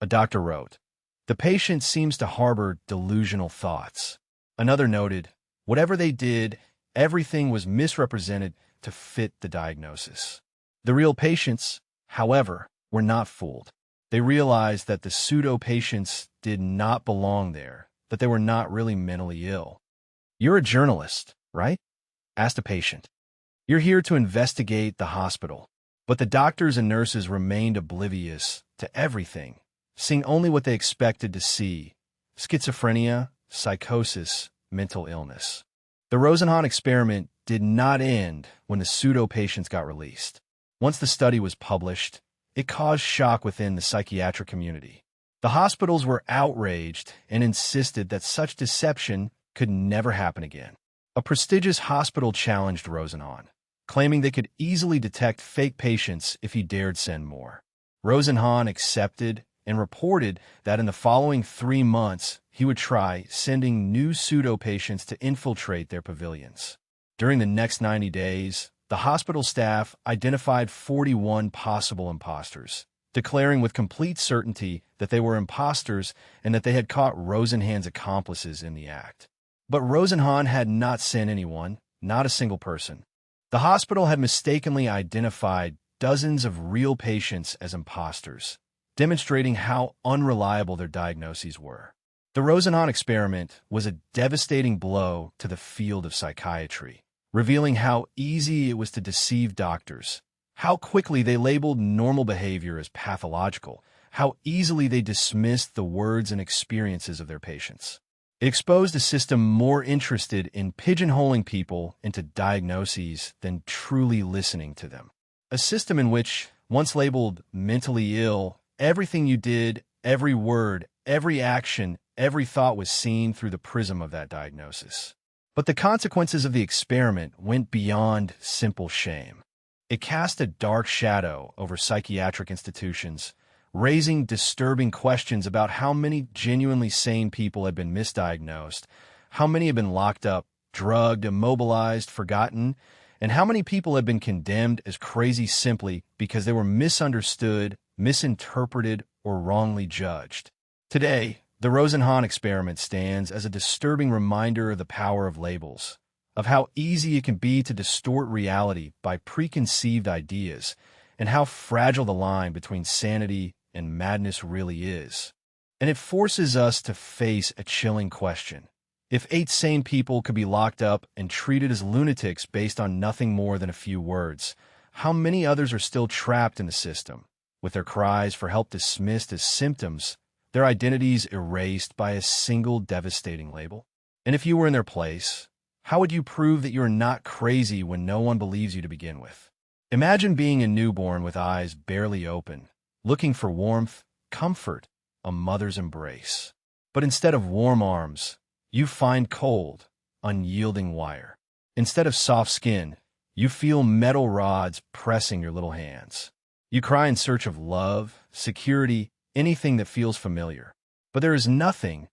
A doctor wrote, "The patient seems to harbor delusional thoughts." Another noted, "Whatever they did, everything was misrepresented to fit the diagnosis." The real patients, however, were not fooled. They realized that the pseudo-patients did not belong there, that they were not really mentally ill. "You're a journalist, right?" asked a patient. "You're here to investigate the hospital." But the doctors and nurses remained oblivious to everything, seeing only what they expected to see: schizophrenia, psychosis, mental illness. The Rosenhan experiment did not end when the pseudo-patients got released. Once the study was published, it caused shock within the psychiatric community. The hospitals were outraged and insisted that such deception could never happen again. A prestigious hospital challenged Rosenhan, claiming they could easily detect fake patients if he dared send more. Rosenhan accepted and reported that in the following 3 months, he would try sending new pseudo-patients to infiltrate their pavilions. During the next 90 days, the hospital staff identified 41 possible imposters, declaring with complete certainty that they were imposters and that they had caught Rosenhan's accomplices in the act. But Rosenhan had not sent anyone, not a single person. The hospital had mistakenly identified dozens of real patients as imposters, demonstrating how unreliable their diagnoses were. The Rosenhan experiment was a devastating blow to the field of psychiatry, revealing how easy it was to deceive doctors, How quickly they labeled normal behavior as pathological, how easily they dismissed the words and experiences of their patients. It exposed a system more interested in pigeonholing people into diagnoses than truly listening to them. A system in which, once labeled mentally ill, everything you did, every word, every action, every thought was seen through the prism of that diagnosis. But the consequences of the experiment went beyond simple shame. It cast a dark shadow over psychiatric institutions, raising disturbing questions about how many genuinely sane people had been misdiagnosed, how many had been locked up, drugged, immobilized, forgotten, and how many people had been condemned as crazy simply because they were misunderstood, misinterpreted, or wrongly judged. Today, the Rosenhan experiment stands as a disturbing reminder of the power of labels, of how easy it can be to distort reality by preconceived ideas, and how fragile the line between sanity and madness really is. And it forces us to face a chilling question. If 8 sane people could be locked up and treated as lunatics based on nothing more than a few words, how many others are still trapped in the system, with their cries for help dismissed as symptoms, their identities erased by a single devastating label? And if you were in their place, how would you prove that you're not crazy when no one believes you to begin with? Imagine being a newborn with eyes barely open, looking for warmth, comfort, a mother's embrace. But instead of warm arms, you find cold, unyielding wire. Instead of soft skin, you feel metal rods pressing your little hands. You cry in search of love, security, anything that feels familiar. But there is nothing,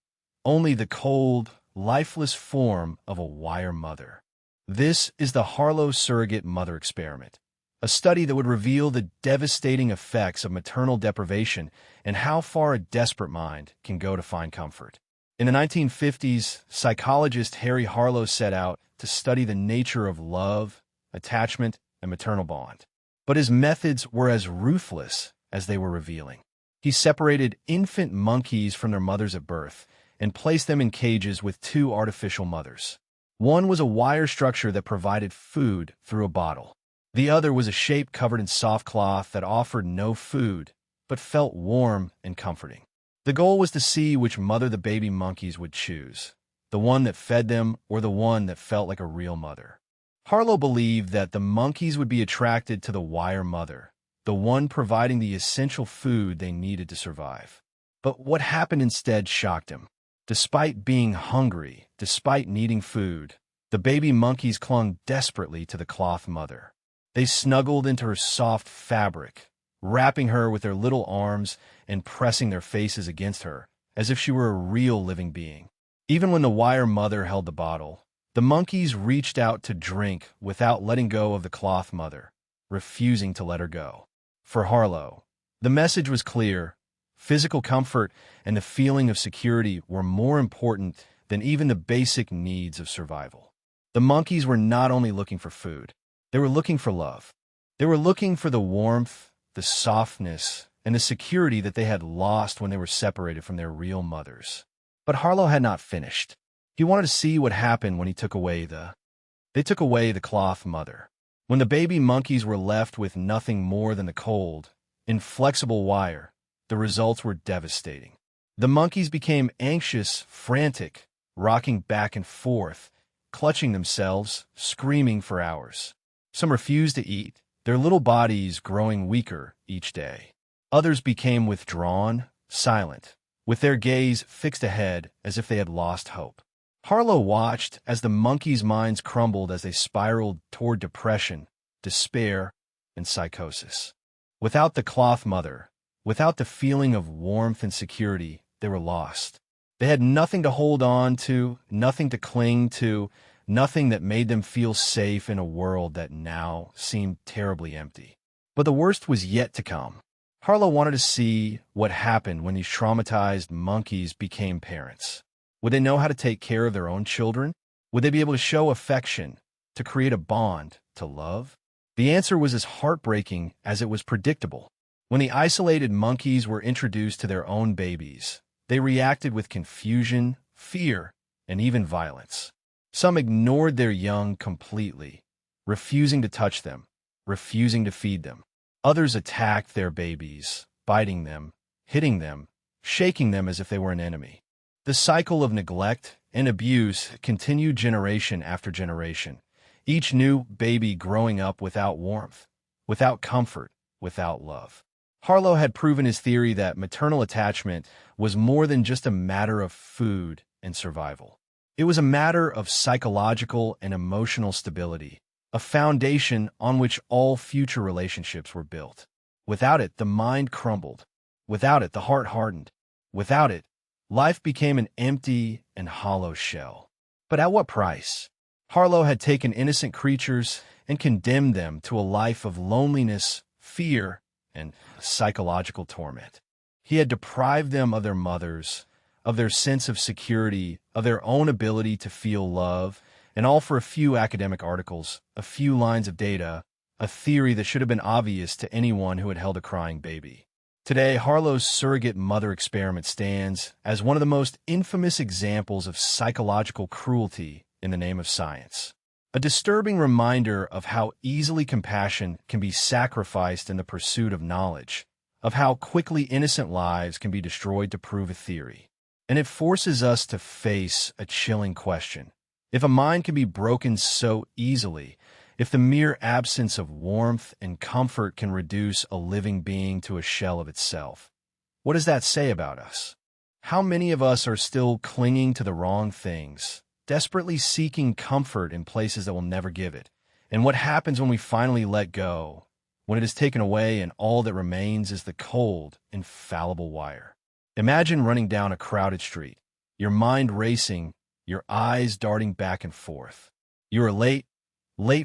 only the cold, lifeless form of a wire mother. This is the Harlow surrogate mother experiment, a study that would reveal the devastating effects of maternal deprivation and how far a desperate mind can go to find comfort. In the 1950s, psychologist Harry Harlow set out to study the nature of love, attachment, and maternal bond. But his methods were as ruthless as they were revealing. He separated infant monkeys from their mothers at birth and placed them in cages with 2 artificial mothers. One was a wire structure that provided food through a bottle. The other was a shape covered in soft cloth that offered no food, but felt warm and comforting. The goal was to see which mother the baby monkeys would choose, the one that fed them or the one that felt like a real mother. Harlow believed that the monkeys would be attracted to the wire mother, the one providing the essential food they needed to survive. But what happened instead shocked him. Despite being hungry, despite needing food, the baby monkeys clung desperately to the cloth mother. They snuggled into her soft fabric, wrapping her with their little arms and pressing their faces against her, as if she were a real living being. Even when the wire mother held the bottle, the monkeys reached out to drink without letting go of the cloth mother, refusing to let her go. For Harlow, the message was clear. Physical comfort and the feeling of security were more important than even the basic needs of survival. The monkeys were not only looking for food, they were looking for love. They were looking for the warmth, the softness, and the security that they had lost when they were separated from their real mothers. But Harlow had not finished. He wanted to see what happened when he took away the cloth mother. When the baby monkeys were left with nothing more than the cold, inflexible wire, the results were devastating. The monkeys became anxious, frantic, rocking back and forth, clutching themselves, screaming for hours. Some refused to eat, their little bodies growing weaker each day. Others became withdrawn, silent, with their gaze fixed ahead as if they had lost hope. Harlow watched as the monkeys' minds crumbled as they spiraled toward depression, despair, and psychosis. Without the cloth mother, without the feeling of warmth and security, they were lost. They had nothing to hold on to, nothing to cling to, nothing that made them feel safe in a world that now seemed terribly empty. But the worst was yet to come. Harlow wanted to see what happened when these traumatized monkeys became parents. Would they know how to take care of their own children? Would they be able to show affection, to create a bond, to love? The answer was as heartbreaking as it was predictable. When the isolated monkeys were introduced to their own babies, they reacted with confusion, fear, and even violence. Some ignored their young completely, refusing to touch them, refusing to feed them. Others attacked their babies, biting them, hitting them, shaking them as if they were an enemy. The cycle of neglect and abuse continued generation after generation, each new baby growing up without warmth, without comfort, without love. Harlow had proven his theory that maternal attachment was more than just a matter of food and survival. It was a matter of psychological and emotional stability, a foundation on which all future relationships were built. Without it, the mind crumbled. Without it, the heart hardened. Without it, life became an empty and hollow shell. But at what price? Harlow had taken innocent creatures and condemned them to a life of loneliness, fear, and psychological torment. He had deprived them of their mothers, of their sense of security, of their own ability to feel love, and all for a few academic articles, a few lines of data, a theory that should have been obvious to anyone who had held a crying baby. Today, Harlow's surrogate mother experiment stands as one of the most infamous examples of psychological cruelty in the name of science. A disturbing reminder of how easily compassion can be sacrificed in the pursuit of knowledge, of how quickly innocent lives can be destroyed to prove a theory. And it forces us to face a chilling question. If a mind can be broken so easily, if the mere absence of warmth and comfort can reduce a living being to a shell of itself, what does that say about us? How many of us are still clinging to the wrong things, desperately seeking comfort in places that will never give it? And what happens when we finally let go, when it is taken away and all that remains is the cold, infallible wire? Imagine running down a crowded street, your mind racing, your eyes darting back and forth. You are late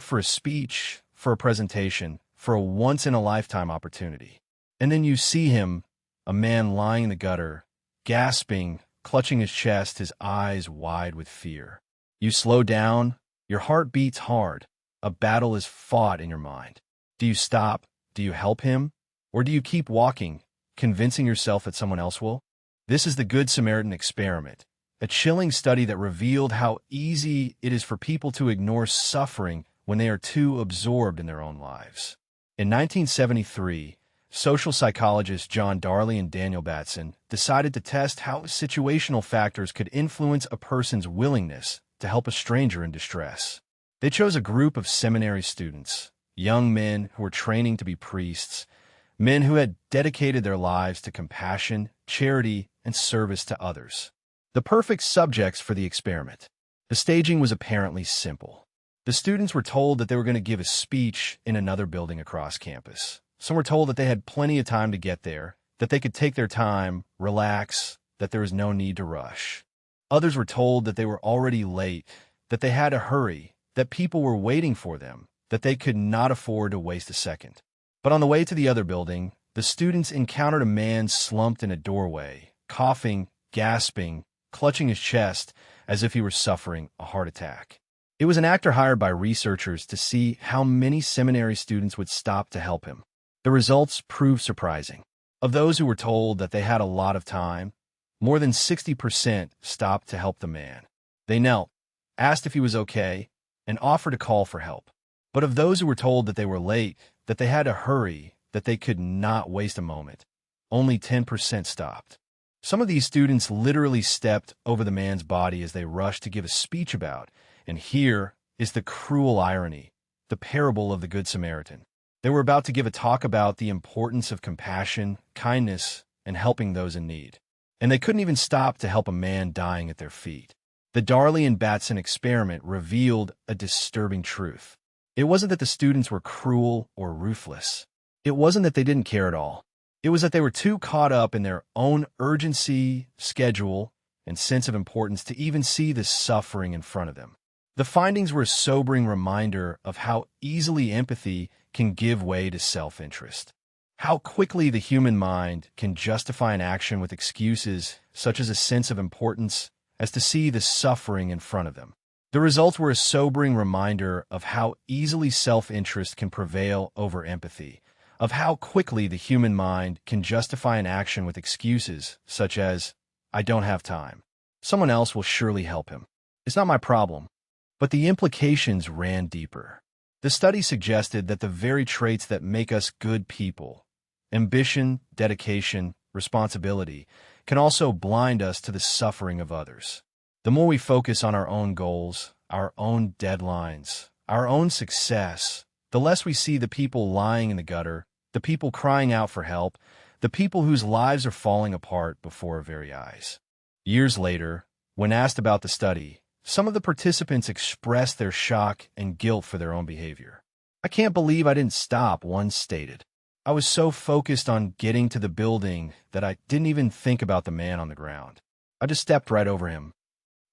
for a speech, for a presentation, for a once-in-a-lifetime opportunity. And then you see him, a man lying in the gutter, gasping, clutching his chest, his eyes wide with fear. You slow down, your heart beats hard, a battle is fought in your mind. Do you stop? Do you help him? Or do you keep walking, convincing yourself that someone else will? This is the Good Samaritan experiment, a chilling study that revealed how easy it is for people to ignore suffering when they are too absorbed in their own lives. In 1973, social psychologists John Darley and Daniel Batson decided to test how situational factors could influence a person's willingness to help a stranger in distress. They chose a group of seminary students, young men who were training to be priests, men who had dedicated their lives to compassion, charity, and service to others. The perfect subjects for the experiment. The staging was apparently simple. The students were told that they were going to give a speech in another building across campus. Some were told that they had plenty of time to get there, that they could take their time, relax, that there was no need to rush. Others were told that they were already late, that they had to hurry, that people were waiting for them, that they could not afford to waste a second. But on the way to the other building, the students encountered a man slumped in a doorway, coughing, gasping, clutching his chest as if he were suffering a heart attack. It was an actor hired by researchers to see how many seminary students would stop to help him. The results proved surprising. Of those who were told that they had a lot of time, more than 60% stopped to help the man. They knelt, asked if he was okay, and offered to call for help. But of those who were told that they were late, that they had to hurry, that they could not waste a moment, only 10% stopped. Some of these students literally stepped over the man's body as they rushed to give a speech about, and here is the cruel irony, the parable of the Good Samaritan. They were about to give a talk about the importance of compassion, kindness, and helping those in need. And they couldn't even stop to help a man dying at their feet. The Darley and Batson experiment revealed a disturbing truth. It wasn't that the students were cruel or ruthless. It wasn't that they didn't care at all. It was that they were too caught up in their own urgency, schedule, and sense of importance to even see the suffering in front of them. The findings were a sobering reminder of how easily empathy can give way to self-interest. How quickly the human mind can justify an action with excuses such as a sense of importance as to see the suffering in front of them. The results were a sobering reminder of how easily self-interest can prevail over empathy, of how quickly the human mind can justify an action with excuses such as, "I don't have time. Someone else will surely help him. It's not my problem." But the implications ran deeper. The study suggested that the very traits that make us good people, ambition, dedication, responsibility, can also blind us to the suffering of others. The more we focus on our own goals, our own deadlines, our own success, the less we see the people lying in the gutter, the people crying out for help, the people whose lives are falling apart before our very eyes. Years later, when asked about the study, some of the participants expressed their shock and guilt for their own behavior. "I can't believe I didn't stop," one stated. "I was so focused on getting to the building that I didn't even think about the man on the ground. I just stepped right over him."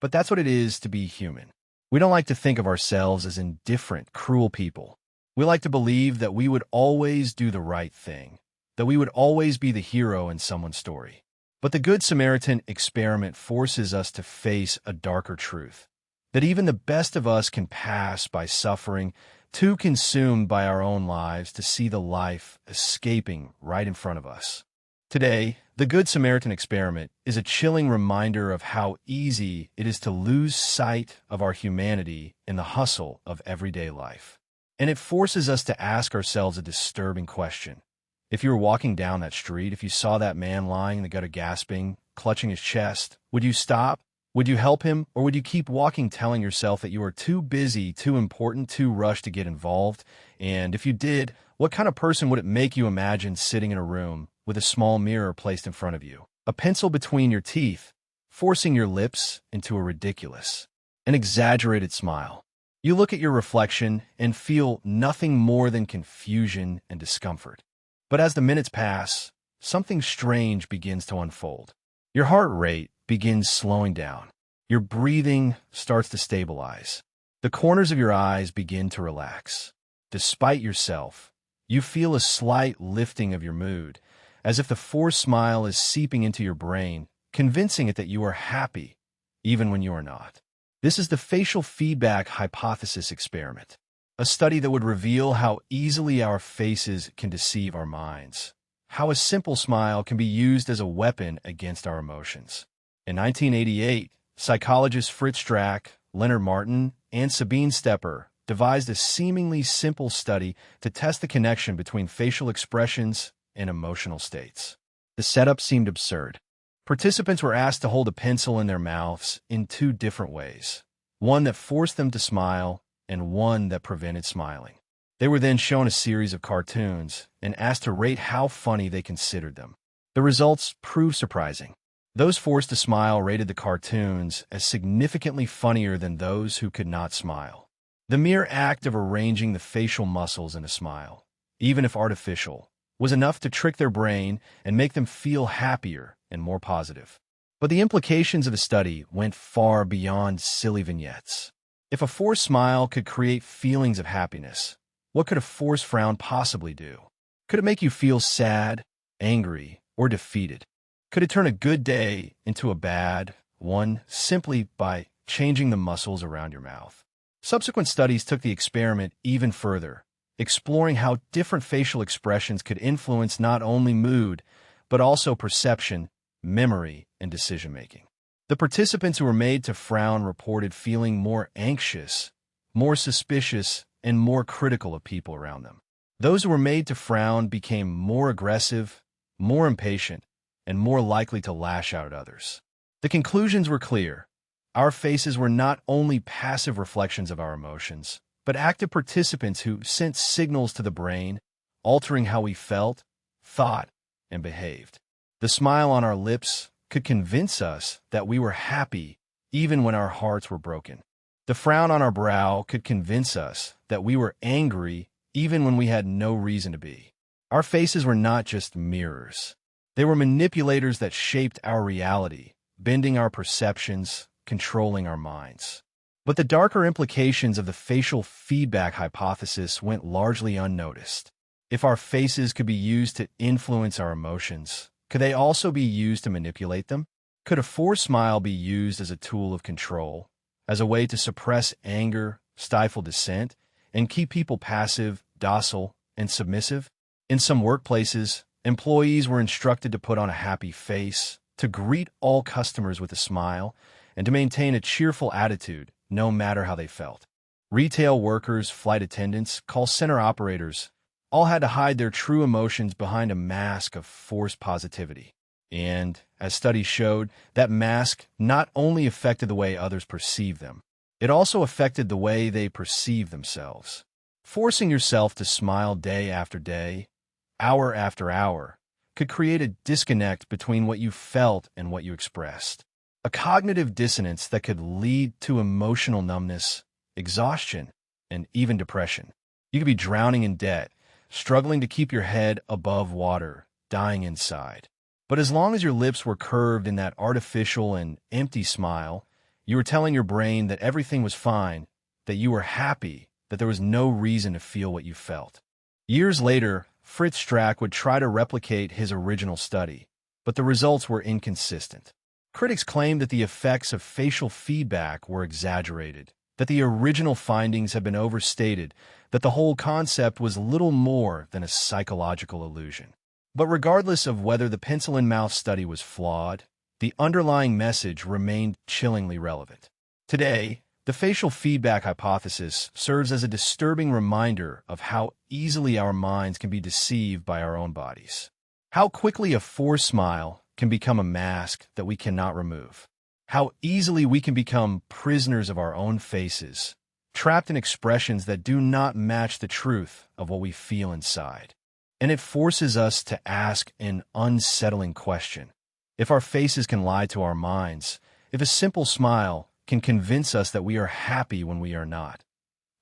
But that's what it is to be human. We don't like to think of ourselves as indifferent, cruel people. We like to believe that we would always do the right thing, that we would always be the hero in someone's story. But the Good Samaritan experiment forces us to face a darker truth, that even the best of us can pass by suffering, too consumed by our own lives to see the life escaping right in front of us. Today, the Good Samaritan experiment is a chilling reminder of how easy it is to lose sight of our humanity in the hustle of everyday life. And it forces us to ask ourselves a disturbing question. If you were walking down that street, if you saw that man lying in the gutter gasping, clutching his chest, would you stop? Would you help him? Or would you keep walking telling yourself that you are too busy, too important, too rushed to get involved? And if you did, what kind of person would it make you imagine sitting in a room with a small mirror placed in front of you, a pencil between your teeth, forcing your lips into a ridiculous, an exaggerated smile? You look at your reflection and feel nothing more than confusion and discomfort. But as the minutes pass, something strange begins to unfold. Your heart rate begins slowing down. Your breathing starts to stabilize. The corners of your eyes begin to relax. Despite yourself, you feel a slight lifting of your mood, as if the forced smile is seeping into your brain, convincing it that you are happy, even when you are not. This is the facial feedback hypothesis experiment, a study that would reveal how easily our faces can deceive our minds, how a simple smile can be used as a weapon against our emotions. In 1988, psychologists Fritz Strack, Leonard Martin, and Sabine Stepper devised a seemingly simple study to test the connection between facial expressions and emotional states. The setup seemed absurd. Participants were asked to hold a pencil in their mouths in two different ways, one that forced them to smile and one that prevented smiling. They were then shown a series of cartoons and asked to rate how funny they considered them. The results proved surprising. Those forced to smile rated the cartoons as significantly funnier than those who could not smile. The mere act of arranging the facial muscles in a smile, even if artificial, was enough to trick their brain and make them feel happier and more positive. But the implications of the study went far beyond silly vignettes. If a forced smile could create feelings of happiness, what could a forced frown possibly do? Could it make you feel sad, angry, or defeated? Could it turn a good day into a bad one simply by changing the muscles around your mouth? Subsequent studies took the experiment even further, exploring how different facial expressions could influence not only mood, but also perception, memory, and decision-making. The participants who were made to frown reported feeling more anxious, more suspicious, and more critical of people around them. Those who were made to frown became more aggressive, more impatient, and more likely to lash out at others. The conclusions were clear. Our faces were not only passive reflections of our emotions, but active participants who sent signals to the brain, altering how we felt, thought, and behaved. The smile on our lips could convince us that we were happy even when our hearts were broken. The frown on our brow could convince us that we were angry even when we had no reason to be. Our faces were not just mirrors. They were manipulators that shaped our reality, bending our perceptions, controlling our minds. But the darker implications of the facial feedback hypothesis went largely unnoticed. If our faces could be used to influence our emotions, could they also be used to manipulate them? Could a forced smile be used as a tool of control, as a way to suppress anger, stifle dissent, and keep people passive, docile, and submissive? In some workplaces, employees were instructed to put on a happy face, to greet all customers with a smile, and to maintain a cheerful attitude, no matter how they felt. Retail workers, flight attendants, call center operators all had to hide their true emotions behind a mask of forced positivity. And, as studies showed, that mask not only affected the way others perceived them, it also affected the way they perceived themselves. Forcing yourself to smile day after day, hour after hour, could create a disconnect between what you felt and what you expressed. A cognitive dissonance that could lead to emotional numbness, exhaustion, and even depression. You could be drowning in debt, struggling to keep your head above water, dying inside. But as long as your lips were curved in that artificial and empty smile, you were telling your brain that everything was fine, that you were happy, that there was no reason to feel what you felt. Years later, Fritz Strack would try to replicate his original study, but the results were inconsistent. Critics claimed that the effects of facial feedback were exaggerated, that the original findings had been overstated, that the whole concept was little more than a psychological illusion. But regardless of whether the pencil-in-mouth study was flawed, the underlying message remained chillingly relevant. Today, the facial feedback hypothesis serves as a disturbing reminder of how easily our minds can be deceived by our own bodies. How quickly a forced smile can become a mask that we cannot remove. How easily we can become prisoners of our own faces, trapped in expressions that do not match the truth of what we feel inside. And it forces us to ask an unsettling question. If our faces can lie to our minds, if a simple smile can convince us that we are happy when we are not,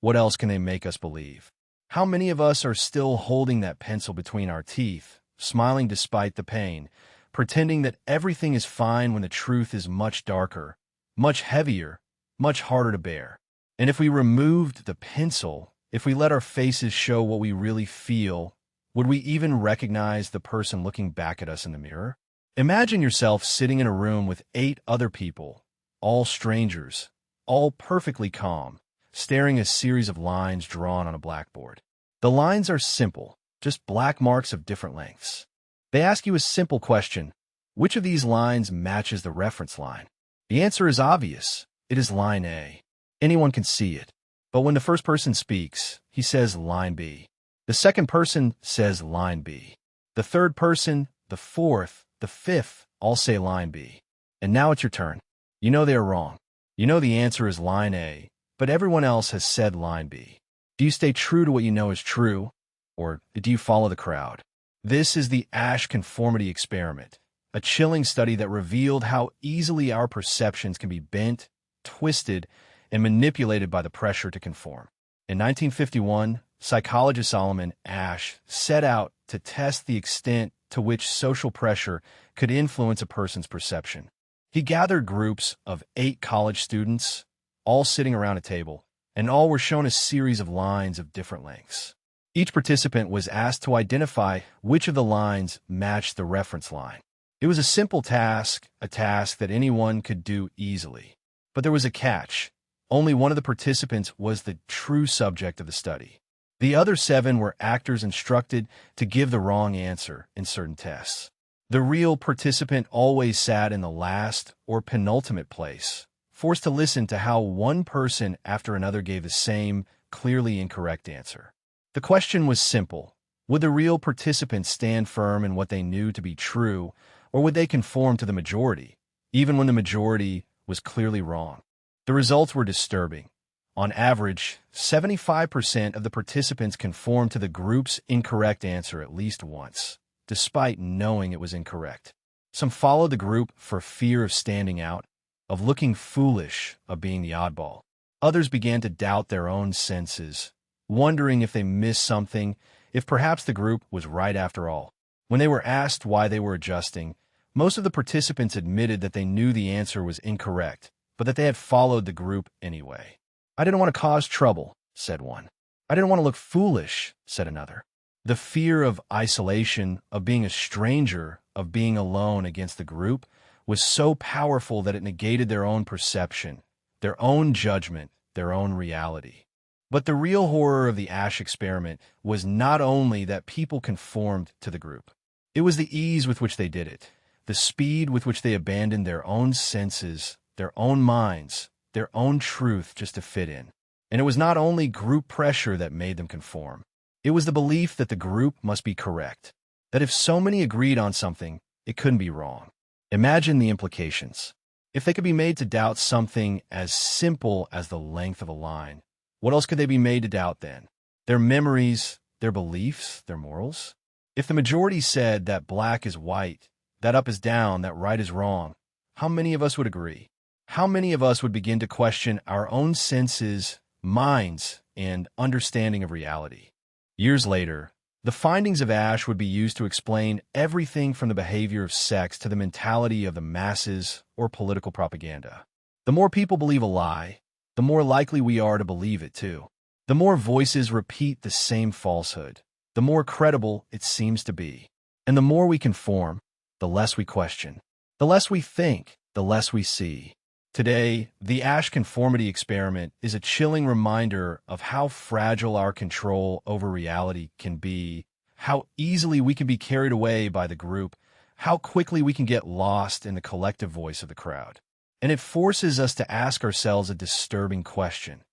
what else can they make us believe? How many of us are still holding that pencil between our teeth, smiling despite the pain, pretending that everything is fine when the truth is much darker, much heavier, much harder to bear? And if we removed the pencil, if we let our faces show what we really feel, would we even recognize the person looking back at us in the mirror? Imagine yourself sitting in a room with 8 other people, all strangers, all perfectly calm, staring at a series of lines drawn on a blackboard. The lines are simple, just black marks of different lengths. They ask you a simple question: which of these lines matches the reference line? The answer is obvious. It is line A. Anyone can see it. But when the first person speaks, he says line B. The second person says line B. The third person, the fourth, the fifth, all say line B. And now it's your turn. You know they are wrong. You know the answer is line A, but everyone else has said line B. Do you stay true to what you know is true, or do you follow the crowd? This is the Asch conformity experiment, a chilling study that revealed how easily our perceptions can be bent, twisted, and manipulated by the pressure to conform. In 1951, psychologist Solomon Asch set out to test the extent to which social pressure could influence a person's perception. He gathered groups of 8 college students, all sitting around a table, and all were shown a series of lines of different lengths. Each participant was asked to identify which of the lines matched the reference line. It was a simple task, a task that anyone could do easily. But there was a catch. Only one of the participants was the true subject of the study. The other 7 were actors instructed to give the wrong answer in certain tests. The real participant always sat in the last or penultimate place, forced to listen to how one person after another gave the same, clearly incorrect answer. The question was simple. Would the real participants stand firm in what they knew to be true, or would they conform to the majority, even when the majority was clearly wrong? The results were disturbing. On average, 75% of the participants conformed to the group's incorrect answer at least once, despite knowing it was incorrect. Some followed the group for fear of standing out, of looking foolish, of being the oddball. Others began to doubt their own senses, wondering if they missed something, if perhaps the group was right after all. When they were asked why they were adjusting, most of the participants admitted that they knew the answer was incorrect, but that they had followed the group anyway. "I didn't want to cause trouble," said one. "I didn't want to look foolish," said another. The fear of isolation, of being a stranger, of being alone against the group, was so powerful that it negated their own perception, their own judgment, their own reality. But the real horror of the Asch experiment was not only that people conformed to the group. It was the ease with which they did it, the speed with which they abandoned their own senses, their own minds, their own truth just to fit in. And it was not only group pressure that made them conform. It was the belief that the group must be correct, that if so many agreed on something, it couldn't be wrong. Imagine the implications. If they could be made to doubt something as simple as the length of a line, what else could they be made to doubt then? Their memories, their beliefs, their morals? If the majority said that black is white, that up is down, that right is wrong, how many of us would agree? How many of us would begin to question our own senses, minds, and understanding of reality? Years later, the findings of Ash would be used to explain everything from the behavior of sex to the mentality of the masses or political propaganda. The more people believe a lie, the more likely we are to believe it too. The more voices repeat the same falsehood, the more credible it seems to be. And the more we conform, the less we question. The less we think, the less we see. Today, the Ash conformity experiment is a chilling reminder of how fragile our control over reality can be, how easily we can be carried away by the group, how quickly we can get lost in the collective voice of the crowd. And it forces us to ask ourselves a disturbing question.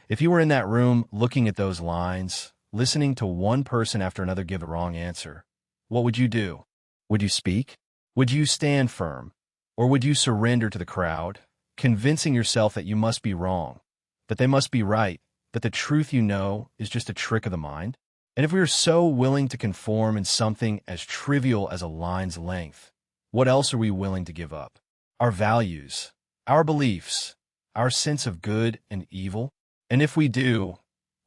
If you were in that room looking at those lines, listening to one person after another give the wrong answer, what would you do? Would you speak? Would you stand firm? Or would you surrender to the crowd, convincing yourself that you must be wrong, that they must be right, that the truth you know is just a trick of the mind? And if we are so willing to conform in something as trivial as a line's length, what else are we willing to give up? Our values, our beliefs, our sense of good and evil? And if we do,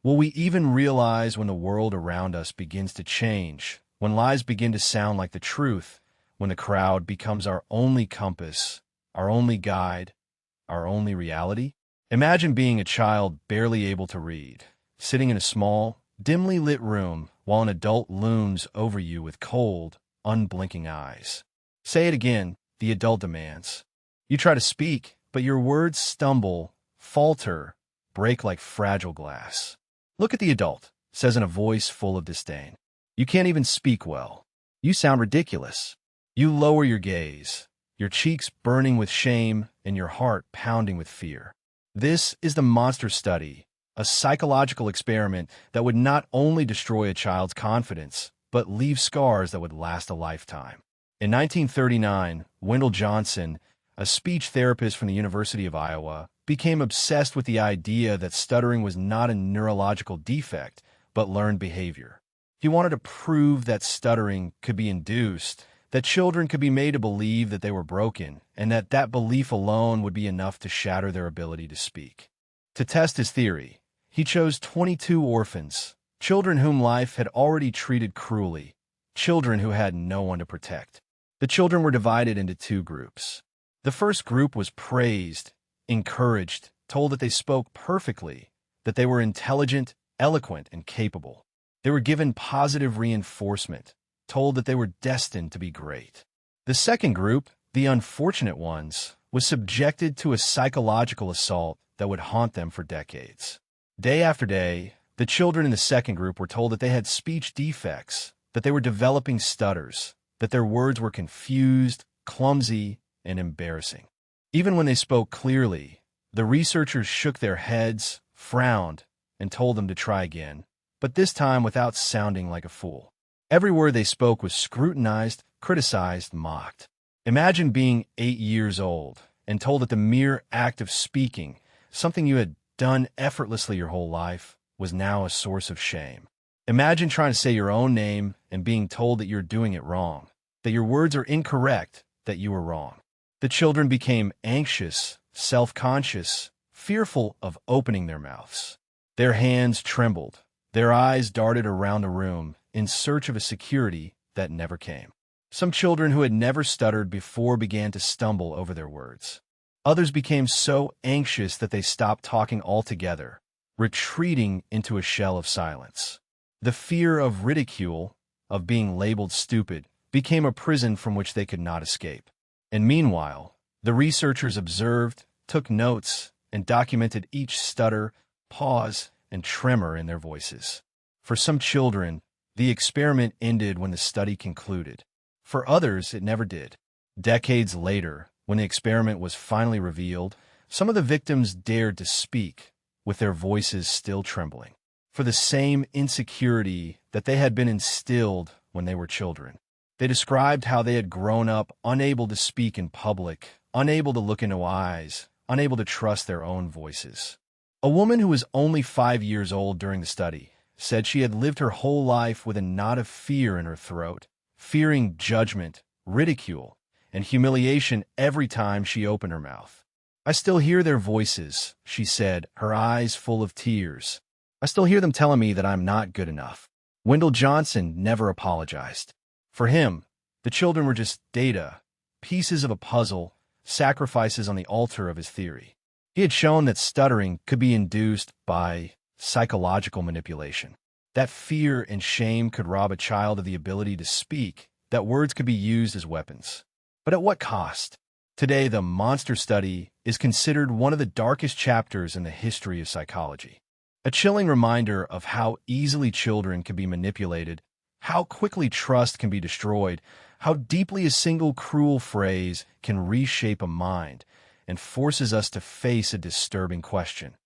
will we even realize when the world around us begins to change, when lies begin to sound like the truth, when the crowd becomes our only compass, our only guide, our only reality? Imagine being a child barely able to read, sitting in a small, dimly lit room while an adult looms over you with cold, unblinking eyes. Say it again, the adult demands. You try to speak, but your words stumble, falter, break like fragile glass. Look at the adult, says in a voice full of disdain. You can't even speak well. You sound ridiculous. You lower your gaze, your cheeks burning with shame and your heart pounding with fear. This is the monster study, a psychological experiment that would not only destroy a child's confidence, but leave scars that would last a lifetime. In 1939, Wendell Johnson, a speech therapist from the University of Iowa, became obsessed with the idea that stuttering was not a neurological defect, but learned behavior. He wanted to prove that stuttering could be induced, that children could be made to believe that they were broken, and that that belief alone would be enough to shatter their ability to speak. To test his theory, he chose 22 orphans, children whom life had already treated cruelly, children who had no one to protect. The children were divided into two groups. The first group was praised, encouraged, told that they spoke perfectly, that they were intelligent, eloquent, and capable. They were given positive reinforcement, told that they were destined to be great. The second group, the unfortunate ones, was subjected to a psychological assault that would haunt them for decades. Day after day, the children in the second group were told that they had speech defects, that they were developing stutters, that their words were confused, clumsy, and embarrassing. Even when they spoke clearly, the researchers shook their heads, frowned, and told them to try again, but this time without sounding like a fool. Every word they spoke was scrutinized, criticized, mocked. Imagine being 8 years old and told that the mere act of speaking, something you had done effortlessly your whole life, was now a source of shame. Imagine trying to say your own name and being told that you're doing it wrong, that your words are incorrect, that you were wrong. The children became anxious, self-conscious, fearful of opening their mouths. Their hands trembled. Their eyes darted around the room in search of a security that never came. Some children who had never stuttered before began to stumble over their words. Others became so anxious that they stopped talking altogether, retreating into a shell of silence. The fear of ridicule, of being labeled stupid, became a prison from which they could not escape. And meanwhile, the researchers observed, took notes, and documented each stutter, pause, and tremor in their voices. For some children, the experiment ended when the study concluded. For others, it never did. Decades later, when the experiment was finally revealed, some of the victims dared to speak, with their voices still trembling, for the same insecurity that they had been instilled when they were children. They described how they had grown up unable to speak in public, unable to look into eyes, unable to trust their own voices. A woman who was only 5 years old during the study said she had lived her whole life with a knot of fear in her throat, fearing judgment, ridicule, and humiliation every time she opened her mouth. "I still hear their voices," she said, her eyes full of tears. "I still hear them telling me that I'm not good enough." Wendell Johnson never apologized. For him, the children were just data, pieces of a puzzle, sacrifices on the altar of his theory. He had shown that stuttering could be induced by psychological manipulation, that fear and shame could rob a child of the ability to speak, that words could be used as weapons. But at what cost? Today, the monster study is considered one of the darkest chapters in the history of psychology. A chilling reminder of how easily children can be manipulated, how quickly trust can be destroyed, how deeply a single cruel phrase can reshape a mind, and forces us to face a disturbing question.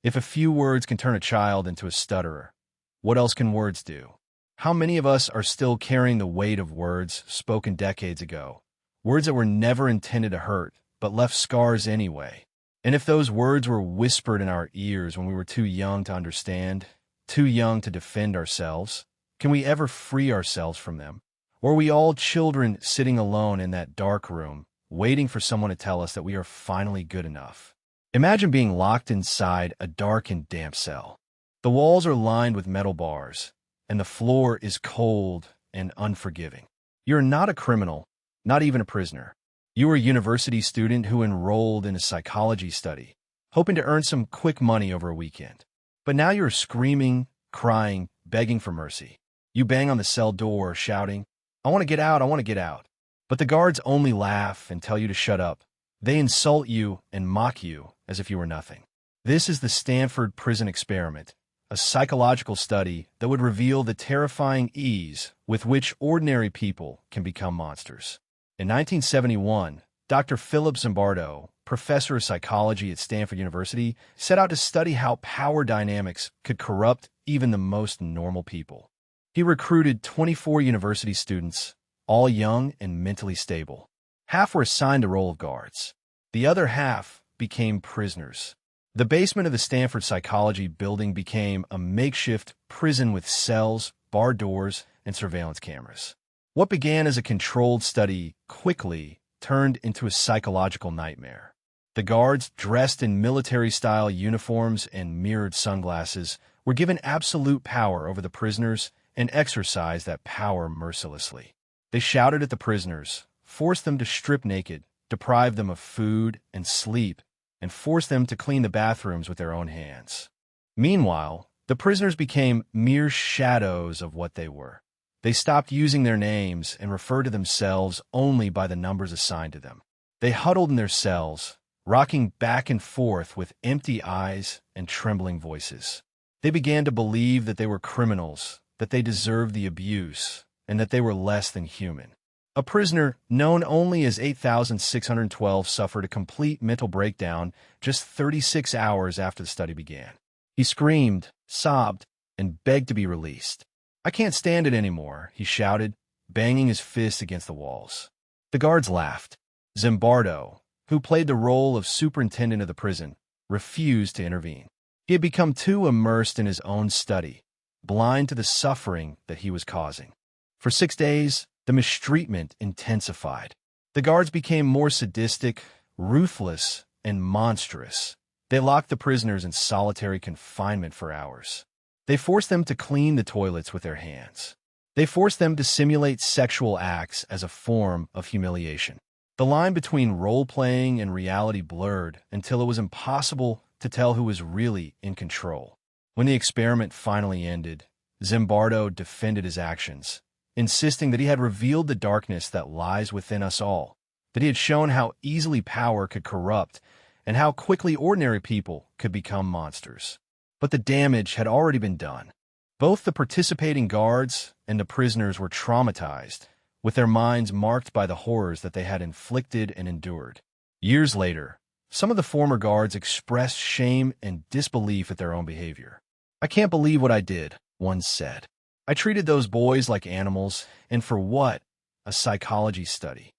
If a few words can turn a child into a stutterer, what else can words do? How many of us are still carrying the weight of words spoken decades ago? Words that were never intended to hurt, but left scars anyway. And if those words were whispered in our ears when we were too young to understand, too young to defend ourselves, can we ever free ourselves from them? Or are we all children sitting alone in that dark room, waiting for someone to tell us that we are finally good enough? Imagine being locked inside a dark and damp cell. The walls are lined with metal bars, and the floor is cold and unforgiving. You're not a criminal, not even a prisoner. You are a university student who enrolled in a psychology study, hoping to earn some quick money over a weekend. But now you're screaming, crying, begging for mercy. You bang on the cell door, shouting, "I want to get out, I want to get out." But the guards only laugh and tell you to shut up. They insult you and mock you as if you were nothing. This is the Stanford Prison Experiment, a psychological study that would reveal the terrifying ease with which ordinary people can become monsters. In 1971, Dr. Philip Zimbardo, professor of psychology at Stanford University, set out to study how power dynamics could corrupt even the most normal people. He recruited 24 university students, all young and mentally stable. Half were assigned a role of guards. The other half became prisoners. The basement of the Stanford Psychology building became a makeshift prison with cells, barred doors, and surveillance cameras. What began as a controlled study quickly turned into a psychological nightmare. The guards, dressed in military-style uniforms and mirrored sunglasses, were given absolute power over the prisoners and exercised that power mercilessly. They shouted at the prisoners, forced them to strip naked, deprived them of food and sleep, and forced them to clean the bathrooms with their own hands. Meanwhile, the prisoners became mere shadows of what they were. They stopped using their names and referred to themselves only by the numbers assigned to them. They huddled in their cells, rocking back and forth with empty eyes and trembling voices. They began to believe that they were criminals, that they deserved the abuse, and that they were less than human. A prisoner known only as 8612 suffered a complete mental breakdown just 36 hours after the study began. He screamed, sobbed, and begged to be released. "I can't stand it anymore," he shouted, banging his fist against the walls. The guards laughed. Zimbardo, who played the role of superintendent of the prison, refused to intervene. He had become too immersed in his own study, blind to the suffering that he was causing. For 6 days, the mistreatment intensified. The guards became more sadistic, ruthless, and monstrous. They locked the prisoners in solitary confinement for hours. They forced them to clean the toilets with their hands. They forced them to simulate sexual acts as a form of humiliation. The line between role-playing and reality blurred until it was impossible to tell who was really in control. When the experiment finally ended, Zimbardo defended his actions, insisting that he had revealed the darkness that lies within us all, that he had shown how easily power could corrupt and how quickly ordinary people could become monsters. But the damage had already been done. Both the participating guards and the prisoners were traumatized, with their minds marked by the horrors that they had inflicted and endured. Years later, Some of the former guards expressed shame and disbelief at their own behavior. "I can't believe what I did," one said. "I treated those boys like animals, and for what? A psychology study."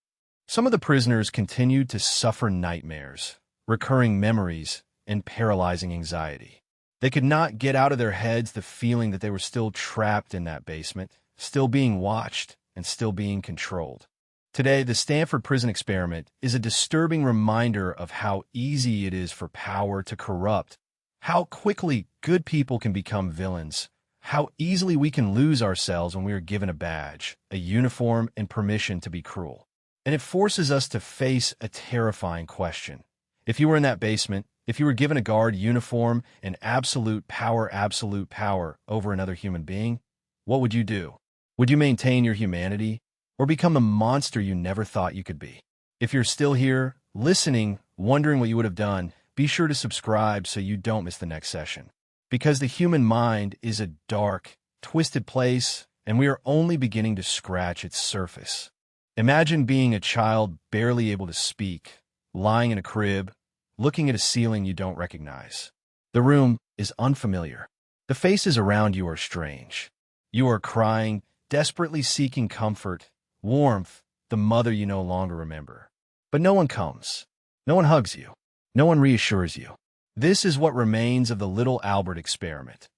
Some of the prisoners continued to suffer nightmares, recurring memories, and paralyzing anxiety. They could not get out of their heads the feeling that they were still trapped in that basement, still being watched, and still being controlled. Today, the Stanford Prison Experiment is a disturbing reminder of how easy it is for power to corrupt, how quickly good people can become villains, how easily we can lose ourselves when we are given a badge, a uniform, and permission to be cruel. And it forces us to face a terrifying question. If you were in that basement, if you were given a guard uniform and absolute power over another human being, what would you do? Would you maintain your humanity or become the monster you never thought you could be? If you're still here, listening, wondering what you would have done, be sure to subscribe so you don't miss the next session. Because the human mind is a dark, twisted place, and we are only beginning to scratch its surface. Imagine being a child barely able to speak, lying in a crib, looking at a ceiling you don't recognize. The room is unfamiliar. The faces around you are strange. You are crying, desperately seeking comfort, warmth, the mother you no longer remember. But no one comes. No one hugs you. No one reassures you. This is what remains of the little Albert experiment,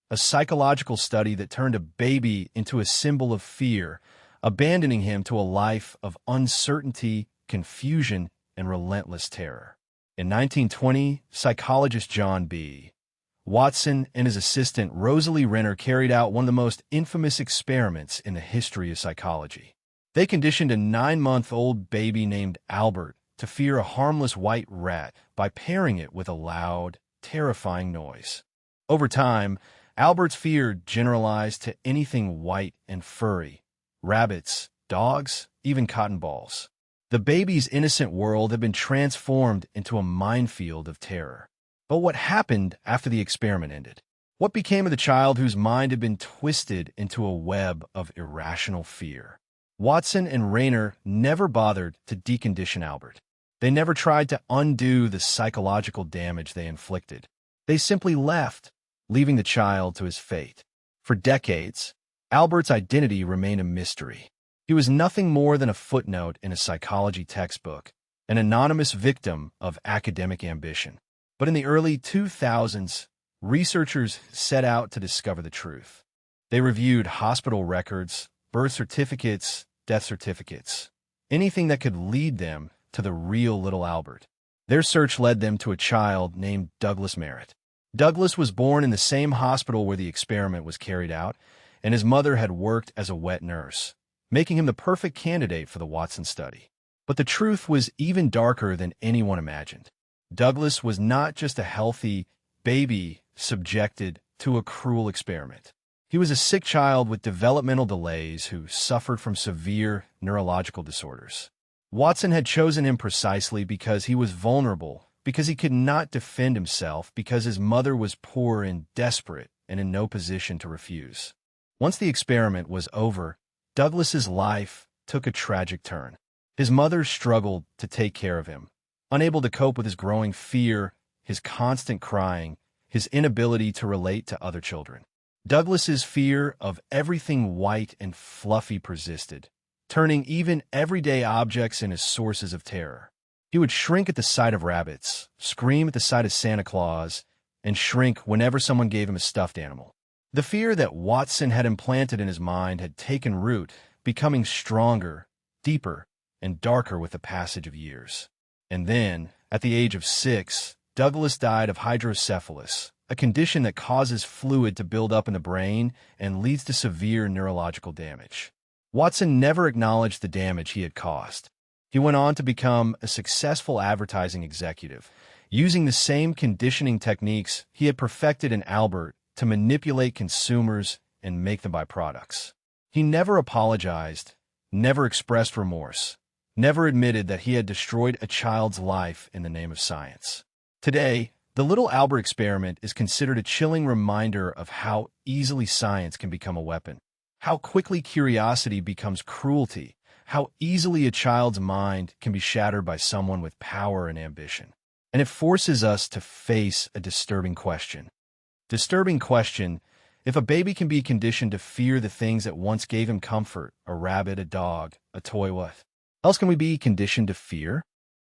a psychological study that turned a baby into a symbol of fear, abandoning him to a life of uncertainty, confusion, and relentless terror. In 1920, psychologist John B. Watson and his assistant Rosalie Renner carried out one of the most infamous experiments in the history of psychology. They conditioned a 9-month-old baby named Albert to fear a harmless white rat by pairing it with a loud, terrifying noise. Over time, Albert's fear generalized to anything white and furry: rabbits, dogs, even cotton balls. The baby's innocent world had been transformed into a minefield of terror. But what happened after the experiment ended? What became of the child whose mind had been twisted into a web of irrational fear? Watson and Rayner never bothered to decondition Albert. They never tried to undo the psychological damage they inflicted. They simply left, leaving the child to his fate. For decades, Albert's identity remained a mystery. He was nothing more than a footnote in a psychology textbook, an anonymous victim of academic ambition. But in the early 2000s, researchers set out to discover the truth. They reviewed hospital records, birth certificates, death certificates, anything that could lead them to the real little Albert. Their search led them to a child named Douglas Merritt. Douglas was born in the same hospital where the experiment was carried out, and his mother had worked as a wet nurse, making him the perfect candidate for the Watson study. But the truth was even darker than anyone imagined. Douglas was not just a healthy baby subjected to a cruel experiment. He was a sick child with developmental delays who suffered from severe neurological disorders. Watson had chosen him precisely because he was vulnerable, because he could not defend himself, because his mother was poor and desperate and in no position to refuse. Once the experiment was over, Douglas's life took a tragic turn. His mother struggled to take care of him, unable to cope with his growing fear, his constant crying, his inability to relate to other children. Douglas's fear of everything white and fluffy persisted, turning even everyday objects into sources of terror. He would shrink at the sight of rabbits, scream at the sight of Santa Claus, and shrink whenever someone gave him a stuffed animal. The fear that Watson had implanted in his mind had taken root, becoming stronger, deeper, and darker with the passage of years. And then, at the age of 6, Douglas died of hydrocephalus, a condition that causes fluid to build up in the brain and leads to severe neurological damage. Watson never acknowledged the damage he had caused. He went on to become a successful advertising executive, using the same conditioning techniques he had perfected in Albert to manipulate consumers and make them buy products. He never apologized, never expressed remorse, never admitted that he had destroyed a child's life in the name of science. Today, the little Albert experiment is considered a chilling reminder of how easily science can become a weapon, how quickly curiosity becomes cruelty, how easily a child's mind can be shattered by someone with power and ambition. and it forces us to face a disturbing question. Disturbing question: if a baby can be conditioned to fear the things that once gave him comfort, a rabbit, a dog, a toy, what else can we be conditioned to fear?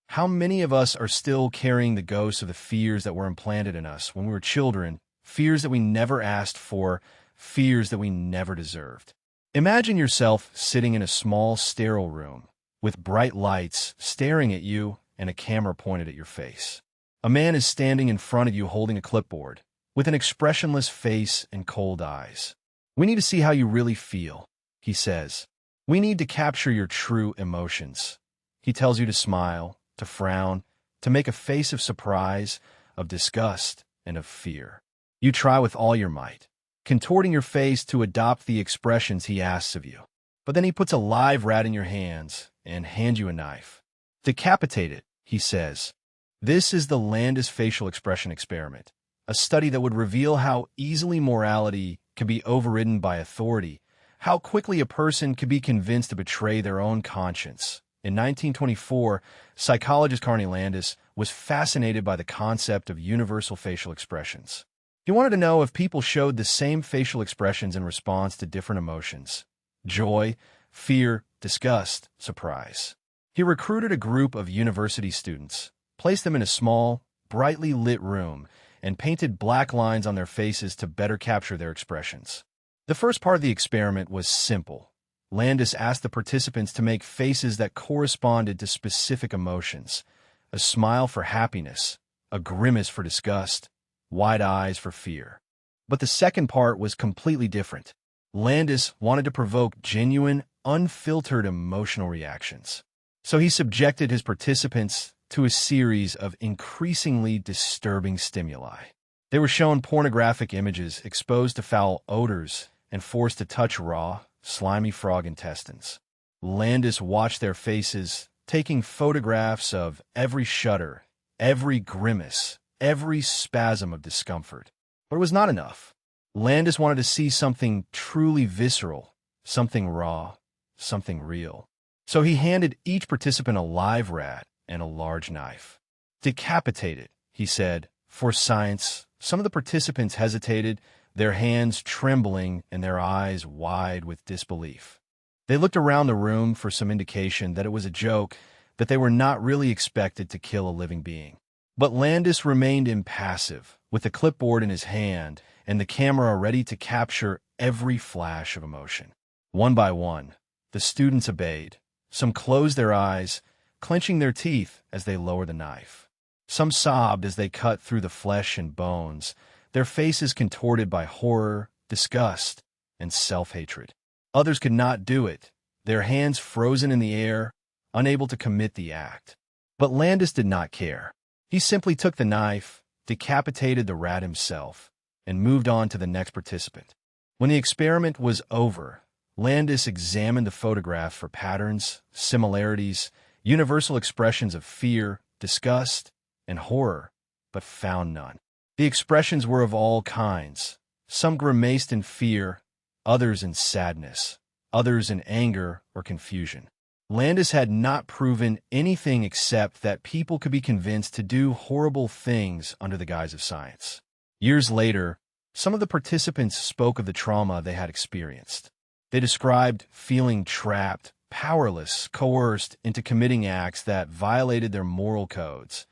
How many of us are still carrying the ghosts of the fears that were implanted in us when we were children, fears that we never asked for, fears that we never deserved? Imagine yourself sitting in a small, sterile room with bright lights staring at you and a camera pointed at your face. A man is standing in front of you holding a clipboard, with an expressionless face and cold eyes. "We need to see how you really feel," he says. "We need to capture your true emotions." He tells you to smile, to frown, to make a face of surprise, of disgust, and of fear. You try with all your might, contorting your face to adopt the expressions he asks of you. But then he puts a live rat in your hands and hands you a knife. "Decapitate it," he says. This is the Landis facial expression experiment, a study that would reveal how easily morality can be overridden by authority, how quickly a person can be convinced to betray their own conscience. In 1924, psychologist Carney Landis was fascinated by the concept of universal facial expressions. He wanted to know if people showed the same facial expressions in response to different emotions: joy, fear, disgust, surprise. He recruited a group of university students, placed them in a small, brightly lit room, and painted black lines on their faces to better capture their expressions. The first part of the experiment was simple. Landis asked the participants to make faces that corresponded to specific emotions: a smile for happiness, a grimace for disgust, wide eyes for fear. But the second part was completely different. Landis wanted to provoke genuine, unfiltered emotional reactions. So he subjected his participants to a series of increasingly disturbing stimuli. They were shown pornographic images, exposed to foul odors, and forced to touch raw, slimy frog intestines. Landis watched their faces, taking photographs of every shudder, every grimace, every spasm of discomfort. But it was not enough. Landis wanted to see something truly visceral, something raw, something real. So he handed each participant a live rat and a large knife. "Decapitate it," he said. For science, some of the participants hesitated, their hands trembling and their eyes wide with disbelief. They looked around the room for some indication that it was a joke, that they were not really expected to kill a living being. But Landis remained impassive, with the clipboard in his hand and the camera ready to capture every flash of emotion. One by one, the students obeyed. Some closed their eyes, clenching their teeth as they lowered the knife. Some sobbed as they cut through the flesh and bones, their faces contorted by horror, disgust, and self-hatred. Others could not do it, their hands frozen in the air, unable to commit the act. But Landis did not care. He simply took the knife, decapitated the rat himself, and moved on to the next participant. When the experiment was over, Landis examined the photographs for patterns, similarities, universal expressions of fear, disgust, and horror, but found none. The expressions were of all kinds. Some grimaced in fear, others in sadness, others in anger or confusion. Landis had not proven anything except that people could be convinced to do horrible things under the guise of science. Years later, some of the participants spoke of the trauma they had experienced. They described feeling trapped, powerless, coerced into committing acts that violated their moral codes,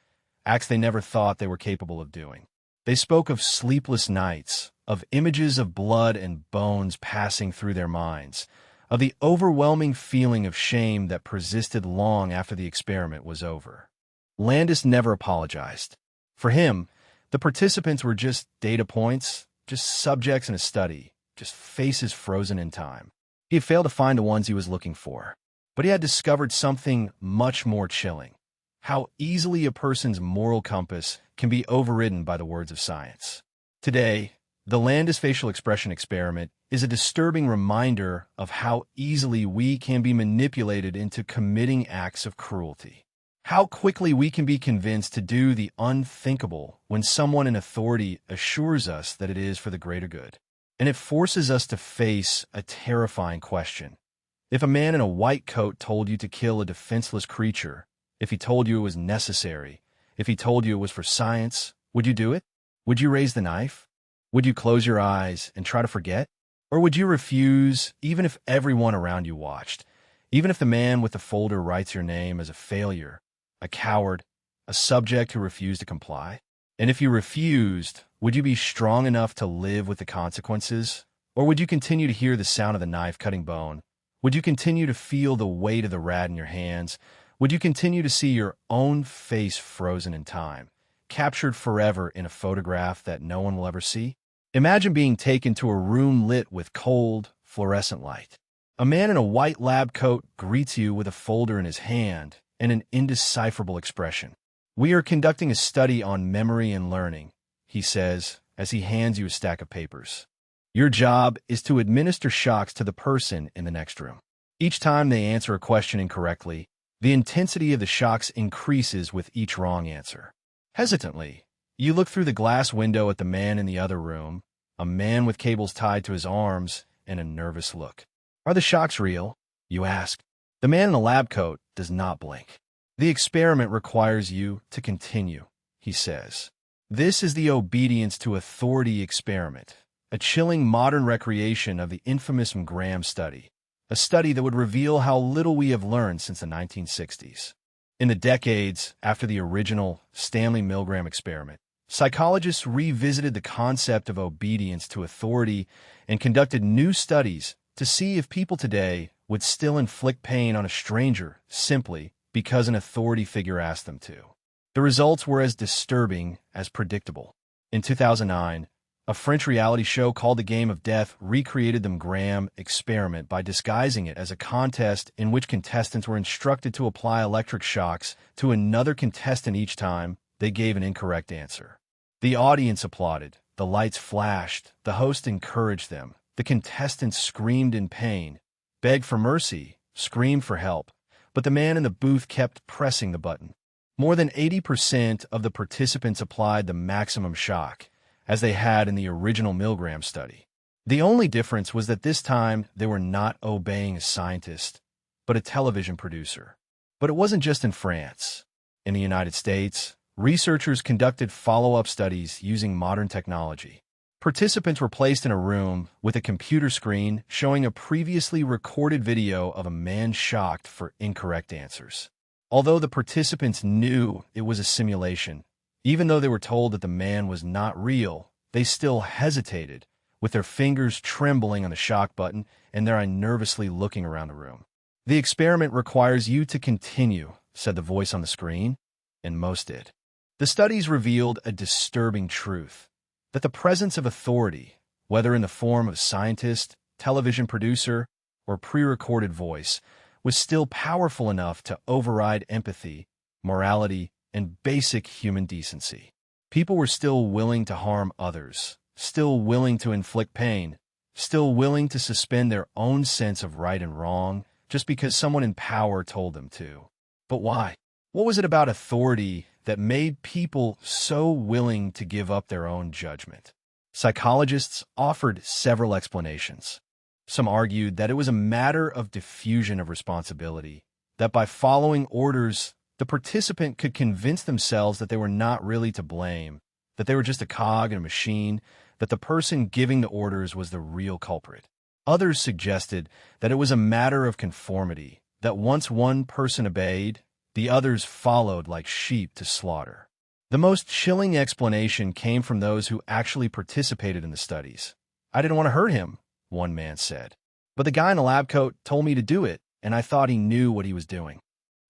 acts they never thought they were capable of doing. They spoke of sleepless nights, of images of blood and bones passing through their minds, of the overwhelming feeling of shame that persisted long after the experiment was over. Landis never apologized. For him, the participants were just data points, just subjects in a study, just faces frozen in time. He had failed to find the ones he was looking for, but he had discovered something much more chilling: how easily a person's moral compass can be overridden by the words of science. Today, the Landis facial expression experiment is a disturbing reminder of how easily we can be manipulated into committing acts of cruelty. How quickly we can be convinced to do the unthinkable when someone in authority assures us that it is for the greater good. And it forces us to face a terrifying question. If a man in a white coat told you to kill a defenseless creature, if he told you it was necessary, If he told you it was for science, would you do it? Would you raise the knife? Would you close your eyes and try to forget? Or would you refuse, even if everyone around you watched? Even if the man with the folder writes your name as a failure, a coward, a subject who refused to comply? And if you refused, would you be strong enough to live with the consequences? Or would you continue to hear the sound of the knife cutting bone? Would you continue to feel the weight of the rat in your hands? Would you continue to see your own face frozen in time, captured forever in a photograph that no one will ever see? Imagine being taken to a room lit with cold, fluorescent light. A man in a white lab coat greets you with a folder in his hand and an indecipherable expression. "We are conducting a study on memory and learning," he says as he hands you a stack of papers. "Your job is to administer shocks to the person in the next room. Each time they answer a question incorrectly, the intensity of the shocks increases with each wrong answer." Hesitantly, you look through the glass window at the man in the other room, a man with cables tied to his arms and a nervous look. "Are the shocks real?" you ask. The man in the lab coat does not blink. "The experiment requires you to continue," he says. This is the obedience to authority experiment, a chilling modern recreation of the infamous Milgram study, a study that would reveal how little we have learned since the 1960s. In the decades after the original Stanley Milgram experiment, psychologists revisited the concept of obedience to authority and conducted new studies to see if people today would still inflict pain on a stranger simply because an authority figure asked them to. The results were as disturbing as predictable. In 2009, a French reality show called The Game of Death recreated the Milgram experiment by disguising it as a contest in which contestants were instructed to apply electric shocks to another contestant each time they gave an incorrect answer. The audience applauded, the lights flashed, the host encouraged them, the contestants screamed in pain, begged for mercy, screamed for help, but the man in the booth kept pressing the button. More than 80% of the participants applied the maximum shock, as they had in the original Milgram study. The only difference was that this time they were not obeying a scientist, but a television producer. But it wasn't just in France. In the United States, researchers conducted follow-up studies using modern technology. Participants were placed in a room with a computer screen showing a previously recorded video of a man shocked for incorrect answers. Although the participants knew it was a simulation, even though they were told that the man was not real, they still hesitated, with their fingers trembling on the shock button and their eyes nervously looking around the room. "The experiment requires you to continue," said the voice on the screen, and most did. The studies revealed a disturbing truth, that the presence of authority, whether in the form of scientist, television producer, or pre-recorded voice, was still powerful enough to override empathy, morality, and basic human decency. People were still willing to harm others, still willing to inflict pain, still willing to suspend their own sense of right and wrong just because someone in power told them to. But why? What was it about authority that made people so willing to give up their own judgment? Psychologists offered several explanations. Some argued that it was a matter of diffusion of responsibility, that by following orders, the participant could convince themselves that they were not really to blame, that they were just a cog in a machine, that the person giving the orders was the real culprit. Others suggested that it was a matter of conformity, that once one person obeyed, the others followed like sheep to slaughter. The most chilling explanation came from those who actually participated in the studies. "I didn't want to hurt him," one man said. "But the guy in the lab coat told me to do it, and I thought he knew what he was doing."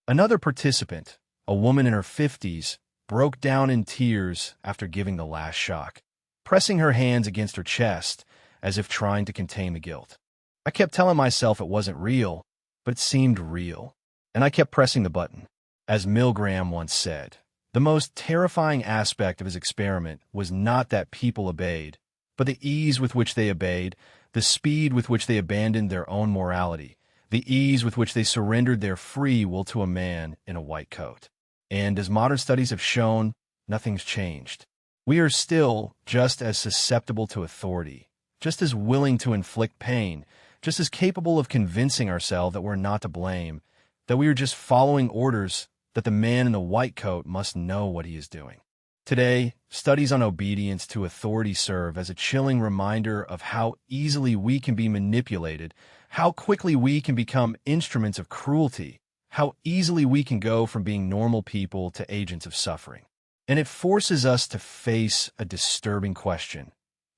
Another participant, a woman in her 50s, broke down in tears after giving the last shock, pressing her hands against her chest as if trying to contain the guilt. "I kept telling myself it wasn't real, but it seemed real, and I kept pressing the button." As Milgram once said, the most terrifying aspect of his experiment was not that people obeyed, but the ease with which they obeyed, the speed with which they abandoned their own morality, the ease with which they surrendered their free will to a man in a white coat. And as modern studies have shown, nothing's changed. We are still just as susceptible to authority, just as willing to inflict pain, just as capable of convincing ourselves that we're not to blame, that we are just following orders that the man in the white coat must know what he is doing. Today, studies on obedience to authority serve as a chilling reminder of how easily we can be manipulated, how quickly we can become instruments of cruelty, how easily we can go from being normal people to agents of suffering. And it forces us to face a disturbing question.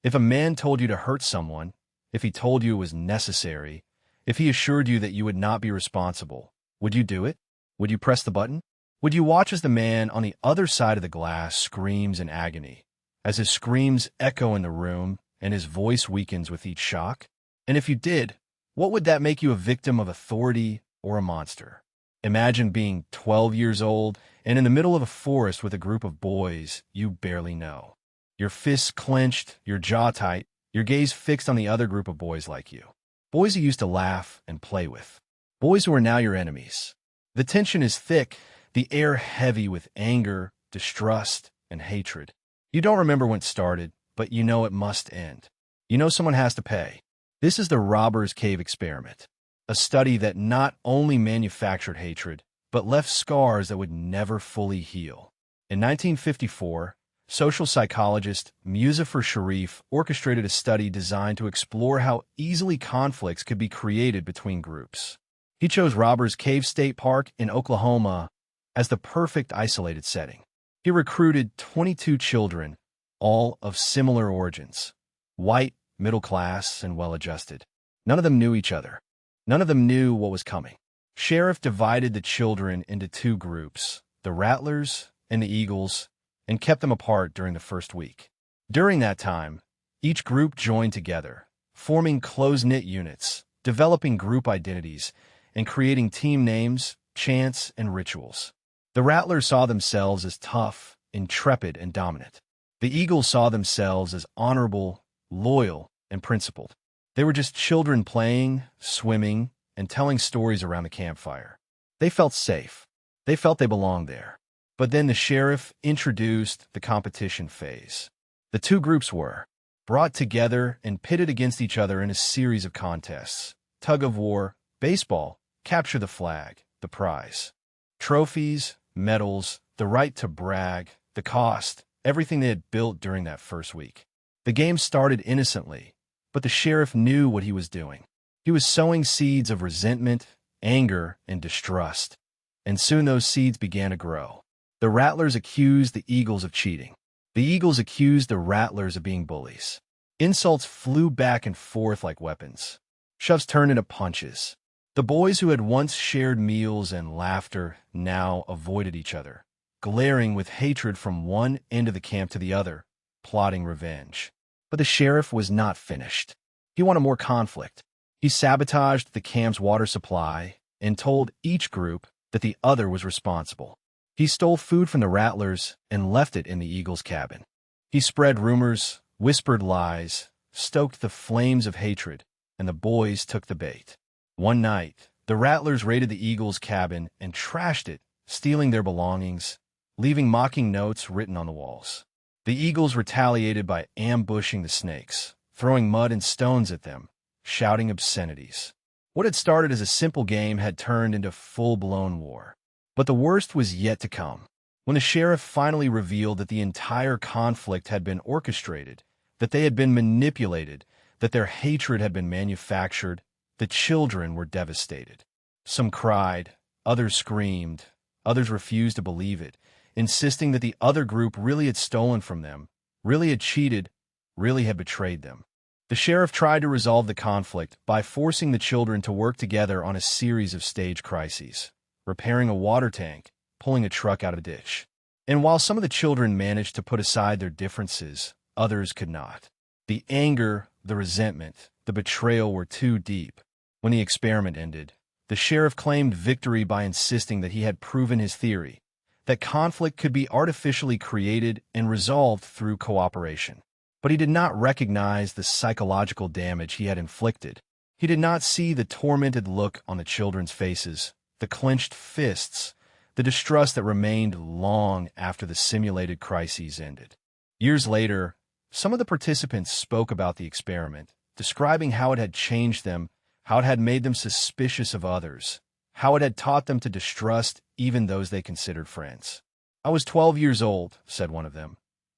If a man told you to hurt someone, if he told you it was necessary, if he assured you that you would not be responsible, would you do it? Would you press the button? Would you watch as the man on the other side of the glass screams in agony, as his screams echo in the room and his voice weakens with each shock? And if you did, what would that make you, a victim of authority or a monster? Imagine being 12 years old and in the middle of a forest with a group of boys you barely know. Your fists clenched, your jaw tight, your gaze fixed on the other group of boys like you. Boys you used to laugh and play with. Boys who are now your enemies. The tension is thick, the air heavy with anger, distrust, and hatred. You don't remember when it started, but you know it must end. You know someone has to pay. This is the Robbers Cave experiment, a study that not only manufactured hatred, but left scars that would never fully heal. In 1954, social psychologist Muzaffar Sharif orchestrated a study designed to explore how easily conflicts could be created between groups. He chose Robbers Cave State Park in Oklahoma as the perfect isolated setting. He recruited 22 children, all of similar origins, white, middle class, and well-adjusted. None of them knew each other. None of them knew what was coming. Sheriff divided the children into two groups, the Rattlers and the Eagles, and kept them apart during the first week. During that time, each group joined together, forming close-knit units, developing group identities, and creating team names, chants, and rituals. The Rattlers saw themselves as tough, intrepid, and dominant. The Eagles saw themselves as honorable, loyal, and principled. They were just children playing, swimming, and telling stories around the campfire. They felt safe. They felt they belonged there. But then the sheriff introduced the competition phase. The two groups were brought together and pitted against each other in a series of contests. Tug-of-war, baseball, capture the flag, the prize. Trophies, medals, the right to brag, the cost, everything they had built during that first week. The game started innocently, but the sheriff knew what he was doing. He was sowing seeds of resentment, anger, and distrust. And soon those seeds began to grow. The Rattlers accused the Eagles of cheating. The Eagles accused the Rattlers of being bullies. Insults flew back and forth like weapons. Shoves turned into punches. The boys who had once shared meals and laughter now avoided each other, glaring with hatred from one end of the camp to the other, plotting revenge. But the sheriff was not finished. He wanted more conflict. He sabotaged the camp's water supply and told each group that the other was responsible. He stole food from the Rattlers and left it in the Eagles' cabin. He spread rumors, whispered lies, stoked the flames of hatred, and the boys took the bait. One night, the Rattlers raided the Eagles' cabin and trashed it, stealing their belongings, leaving mocking notes written on the walls. The Eagles retaliated by ambushing the snakes, throwing mud and stones at them, shouting obscenities. What had started as a simple game had turned into full-blown war. But the worst was yet to come. When the sheriff finally revealed that the entire conflict had been orchestrated, that they had been manipulated, that their hatred had been manufactured, the children were devastated. Some cried, others screamed, others refused to believe it, insisting that the other group really had stolen from them, really had cheated, really had betrayed them. The sheriff tried to resolve the conflict by forcing the children to work together on a series of stage crises, repairing a water tank, pulling a truck out of a ditch. And while some of the children managed to put aside their differences, others could not. The anger, the resentment, the betrayal were too deep. When the experiment ended, the sheriff claimed victory by insisting that he had proven his theory, that conflict could be artificially created and resolved through cooperation. But he did not recognize the psychological damage he had inflicted. He did not see the tormented look on the children's faces, the clenched fists, the distrust that remained long after the simulated crises ended. Years later, some of the participants spoke about the experiment, describing how it had changed them, how it had made them suspicious of others, how it had taught them to distrust even those they considered friends. "I was 12 years old," said one of them.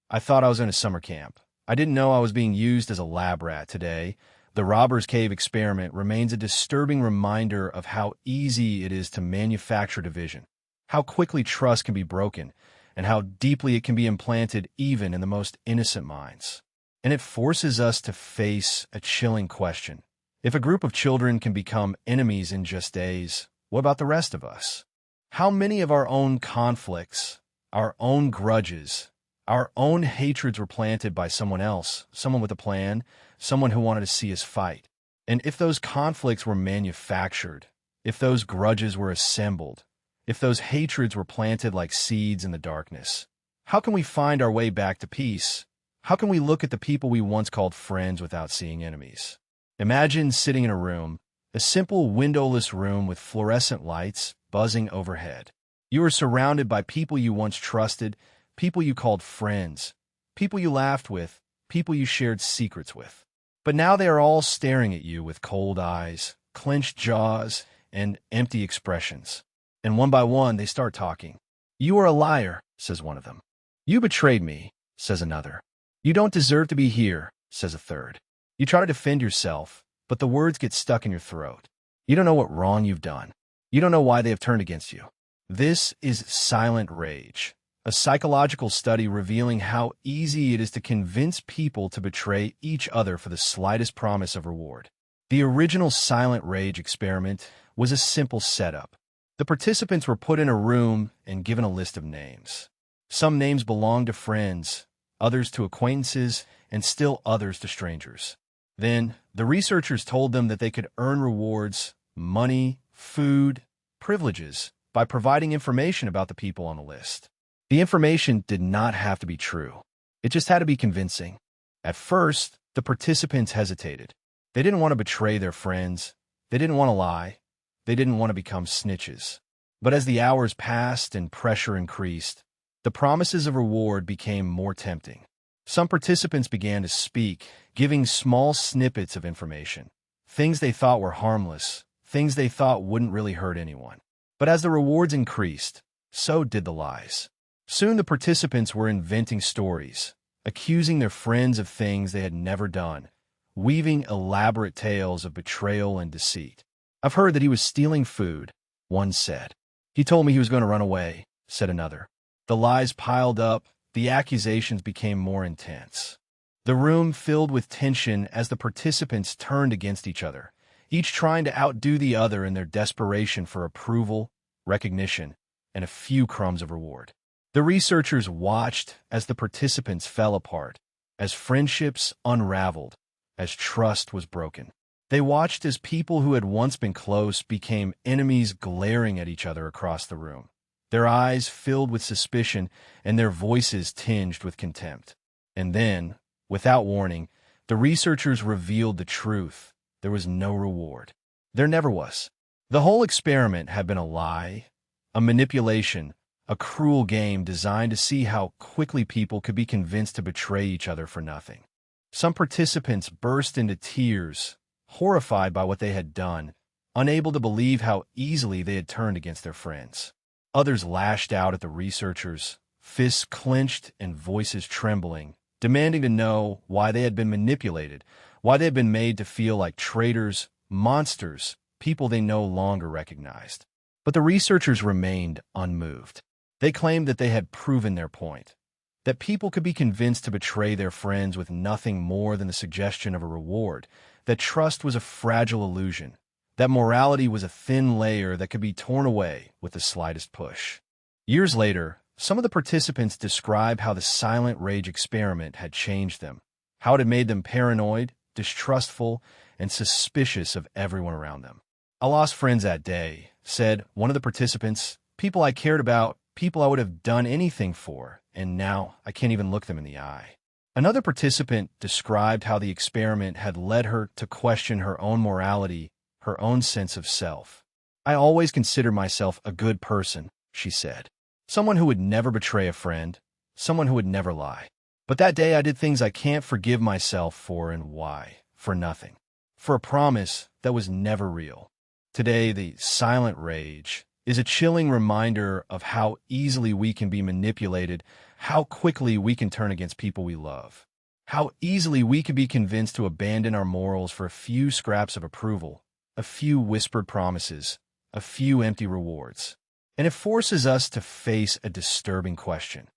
"I thought I was in a summer camp. I didn't know I was being used as a lab rat. Today, the Robbers Cave experiment remains a disturbing reminder of how easy it is to manufacture division, how quickly trust can be broken, and how deeply it can be implanted even in the most innocent minds. And it forces us to face a chilling question. If a group of children can become enemies in just days, what about the rest of us? How many of our own conflicts, our own grudges, our own hatreds were planted by someone else, someone with a plan, someone who wanted to see us fight? And if those conflicts were manufactured, if those grudges were assembled, if those hatreds were planted like seeds in the darkness, how can we find our way back to peace? How can we look at the people we once called friends without seeing enemies? Imagine sitting in a room, a simple windowless room with fluorescent lights buzzing overhead. You are surrounded by people you once trusted, people you called friends, people you laughed with, people you shared secrets with. But now they are all staring at you with cold eyes, clenched jaws, and empty expressions. And one by one, they start talking. "You are a liar," says one of them. "You betrayed me," says another. "You don't deserve to be here," says a third. You try to defend yourself, but the words get stuck in your throat. You don't know what wrong you've done. You don't know why they have turned against you. This is silent rage, a psychological study revealing how easy it is to convince people to betray each other for the slightest promise of reward. The original silent rage experiment was a simple setup. The participants were put in a room and given a list of names. Some names belonged to friends, others to acquaintances, and still others to strangers. Then, the researchers told them that they could earn rewards, money, food, privileges, by providing information about the people on the list. The information did not have to be true. It just had to be convincing. At first, the participants hesitated. They didn't want to betray their friends. They didn't want to lie. They didn't want to become snitches. But as the hours passed and pressure increased, the promises of reward became more tempting. Some participants began to speak, giving small snippets of information, things they thought were harmless, things they thought wouldn't really hurt anyone. But as the rewards increased, so did the lies. Soon the participants were inventing stories, accusing their friends of things they had never done, weaving elaborate tales of betrayal and deceit. "I've heard that he was stealing food," one said. "He told me he was going to run away," said another. The lies piled up, the accusations became more intense. The room filled with tension as the participants turned against each other, each trying to outdo the other in their desperation for approval, recognition, and a few crumbs of reward. The researchers watched as the participants fell apart, as friendships unraveled, as trust was broken. They watched as people who had once been close became enemies, glaring at each other across the room, their eyes filled with suspicion and their voices tinged with contempt. And then, without warning, the researchers revealed the truth. There was no reward. There never was. The whole experiment had been a lie, a manipulation, a cruel game designed to see how quickly people could be convinced to betray each other for nothing. Some participants burst into tears, horrified by what they had done, unable to believe how easily they had turned against their friends. Others lashed out at the researchers, fists clenched and voices trembling, demanding to know why they had been manipulated, why they had been made to feel like traitors, monsters, people they no longer recognized. But the researchers remained unmoved. They claimed that they had proven their point, that people could be convinced to betray their friends with nothing more than the suggestion of a reward, that trust was a fragile illusion, that morality was a thin layer that could be torn away with the slightest push. Years later, some of the participants described how the silent rage experiment had changed them, how it had made them paranoid, distrustful, and suspicious of everyone around them. "I lost friends that day," said one of the participants, "people I cared about, people I would have done anything for, and now I can't even look them in the eye." Another participant described how the experiment had led her to question her own morality, her own sense of self. "I always considered myself a good person," she said. "Someone who would never betray a friend, someone who would never lie. But that day I did things I can't forgive myself for, and why? For nothing. For a promise that was never real." Today, the silent rage is a chilling reminder of how easily we can be manipulated, how quickly we can turn against people we love, how easily we can be convinced to abandon our morals for a few scraps of approval, a few whispered promises, a few empty rewards. And it forces us to face a disturbing question.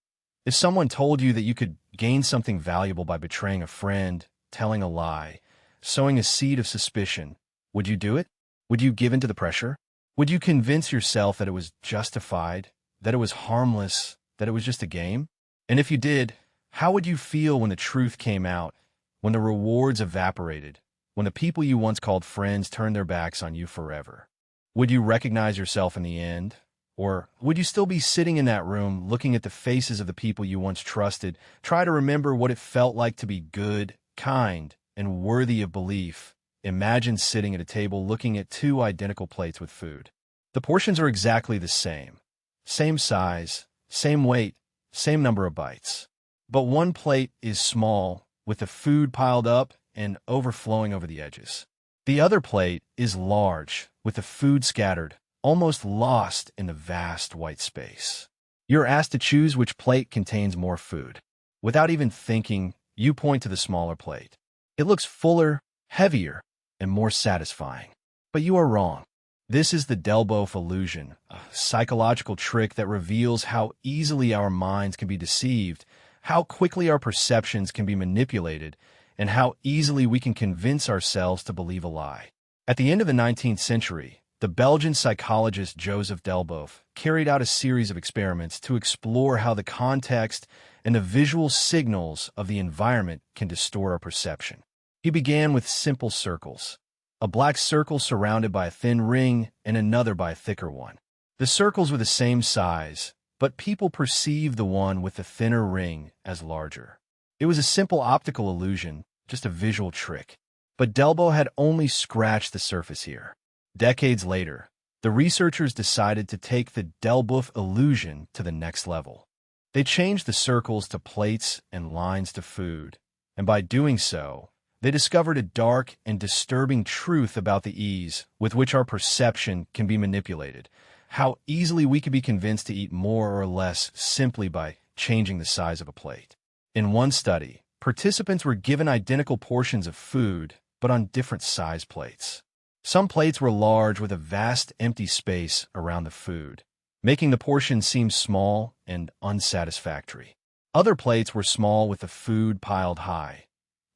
If someone told you that you could gain something valuable by betraying a friend, telling a lie, sowing a seed of suspicion, would you do it? Would you give in to the pressure? Would you convince yourself that it was justified, that it was harmless, that it was just a game? And if you did, how would you feel when the truth came out, when the rewards evaporated, when the people you once called friends turned their backs on you forever? Would you recognize yourself in the end? Or would you still be sitting in that room, looking at the faces of the people you once trusted, try to remember what it felt like to be good, kind, and worthy of belief? Imagine sitting at a table looking at two identical plates with food. The portions are exactly the same. Same size, same weight, same number of bites. But one plate is small, with the food piled up and overflowing over the edges. The other plate is large, with the food scattered, almost lost in the vast white space. You're asked to choose which plate contains more food. Without even thinking, you point to the smaller plate. It looks fuller, heavier, and more satisfying. But you are wrong. This is the Delboeuf illusion, a psychological trick that reveals how easily our minds can be deceived, how quickly our perceptions can be manipulated, and how easily we can convince ourselves to believe a lie. At the end of the 19th century, the Belgian psychologist Joseph Delboeuf carried out a series of experiments to explore how the context and the visual signals of the environment can distort our perception. He began with simple circles, a black circle surrounded by a thin ring and another by a thicker one. The circles were the same size, but people perceived the one with the thinner ring as larger. It was a simple optical illusion, just a visual trick. But Delboeuf had only scratched the surface here. Decades later, the researchers decided to take the Delboeuf illusion to the next level. They changed the circles to plates and lines to food, and by doing so, they discovered a dark and disturbing truth about the ease with which our perception can be manipulated, how easily we can be convinced to eat more or less simply by changing the size of a plate. In one study, participants were given identical portions of food, but on different size plates. Some plates were large with a vast empty space around the food, making the portions seem small and unsatisfactory. Other plates were small with the food piled high,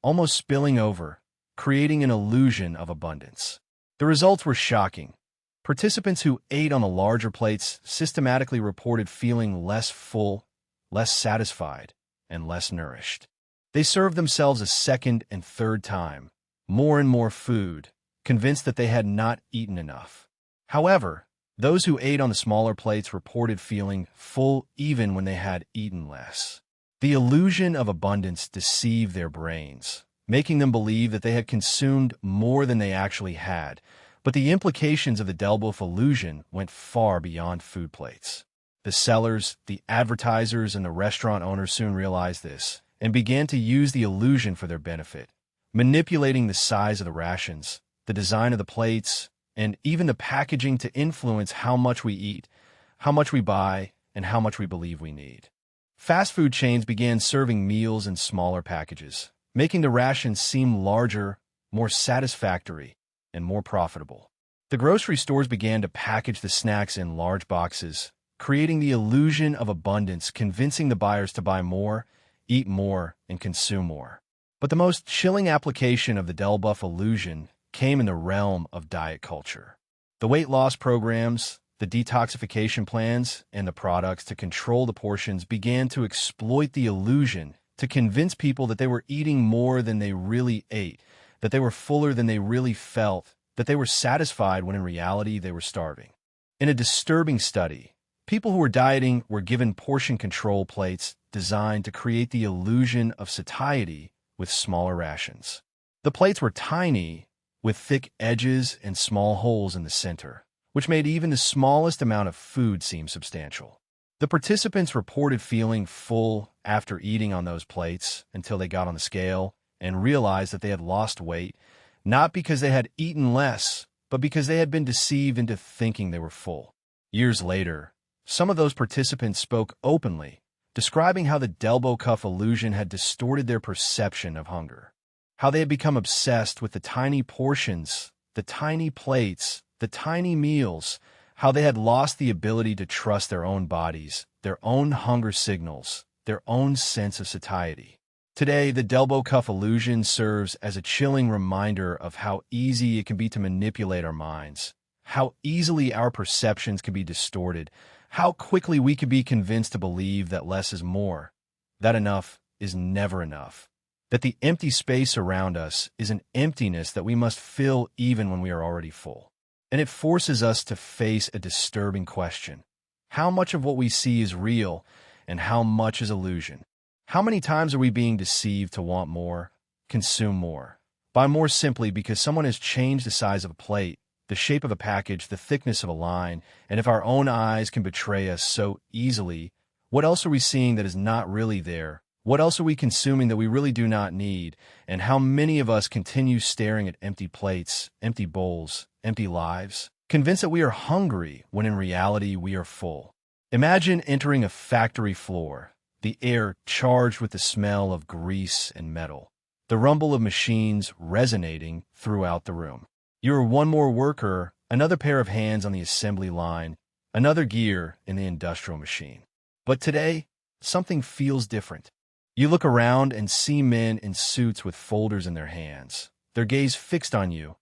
almost spilling over, creating an illusion of abundance. The results were shocking. Participants who ate on the larger plates systematically reported feeling less full, less satisfied, and less nourished. They served themselves a second and third time, more and more food, convinced that they had not eaten enough. However, those who ate on the smaller plates reported feeling full even when they had eaten less. The illusion of abundance deceived their brains, making them believe that they had consumed more than they actually had, but the implications of the Delboeuf illusion went far beyond food plates. The sellers, the advertisers, and the restaurant owners soon realized this and began to use the illusion for their benefit, manipulating the size of the rations, the design of the plates, and even the packaging to influence how much we eat, how much we buy, and how much we believe we need. Fast food chains began serving meals in smaller packages, making the rations seem larger, more satisfactory, and more profitable. The grocery stores began to package the snacks in large boxes, creating the illusion of abundance, convincing the buyers to buy more, eat more, and consume more. But the most chilling application of the Delboeuf illusion came in the realm of diet culture. The weight loss programs, the detoxification plans, and the products to control the portions began to exploit the illusion to convince people that they were eating more than they really ate, that they were fuller than they really felt, that they were satisfied when in reality they were starving. In a disturbing study, people who were dieting were given portion control plates designed to create the illusion of satiety with smaller rations. The plates were tiny, with thick edges and small holes in the center, which made even the smallest amount of food seem substantial. The participants reported feeling full after eating on those plates until they got on the scale and realized that they had lost weight, not because they had eaten less, but because they had been deceived into thinking they were full. Years later, some of those participants spoke openly, describing how the Delbo cuff illusion had distorted their perception of hunger, how they had become obsessed with the tiny portions, the tiny plates, the tiny meals, how they had lost the ability to trust their own bodies, their own hunger signals, their own sense of satiety. Today, the Delbo cuff illusion serves as a chilling reminder of how easy it can be to manipulate our minds, how easily our perceptions can be distorted, how quickly we can be convinced to believe that less is more, that enough is never enough, that the empty space around us is an emptiness that we must fill even when we are already full. And it forces us to face a disturbing question. How much of what we see is real, and how much is illusion? How many times are we being deceived to want more, consume more, buy more simply because someone has changed the size of a plate, the shape of a package, the thickness of a line, and if our own eyes can betray us so easily, what else are we seeing that is not really there? What else are we consuming that we really do not need? And how many of us continue staring at empty plates, empty bowls, empty lives, convinced that we are hungry when in reality we are full? Imagine entering a factory floor, the air charged with the smell of grease and metal, the rumble of machines resonating throughout the room. You are one more worker, another pair of hands on the assembly line, another gear in the industrial machine. But today, something feels different. You look around and see men in suits with folders in their hands, their gaze fixed on you,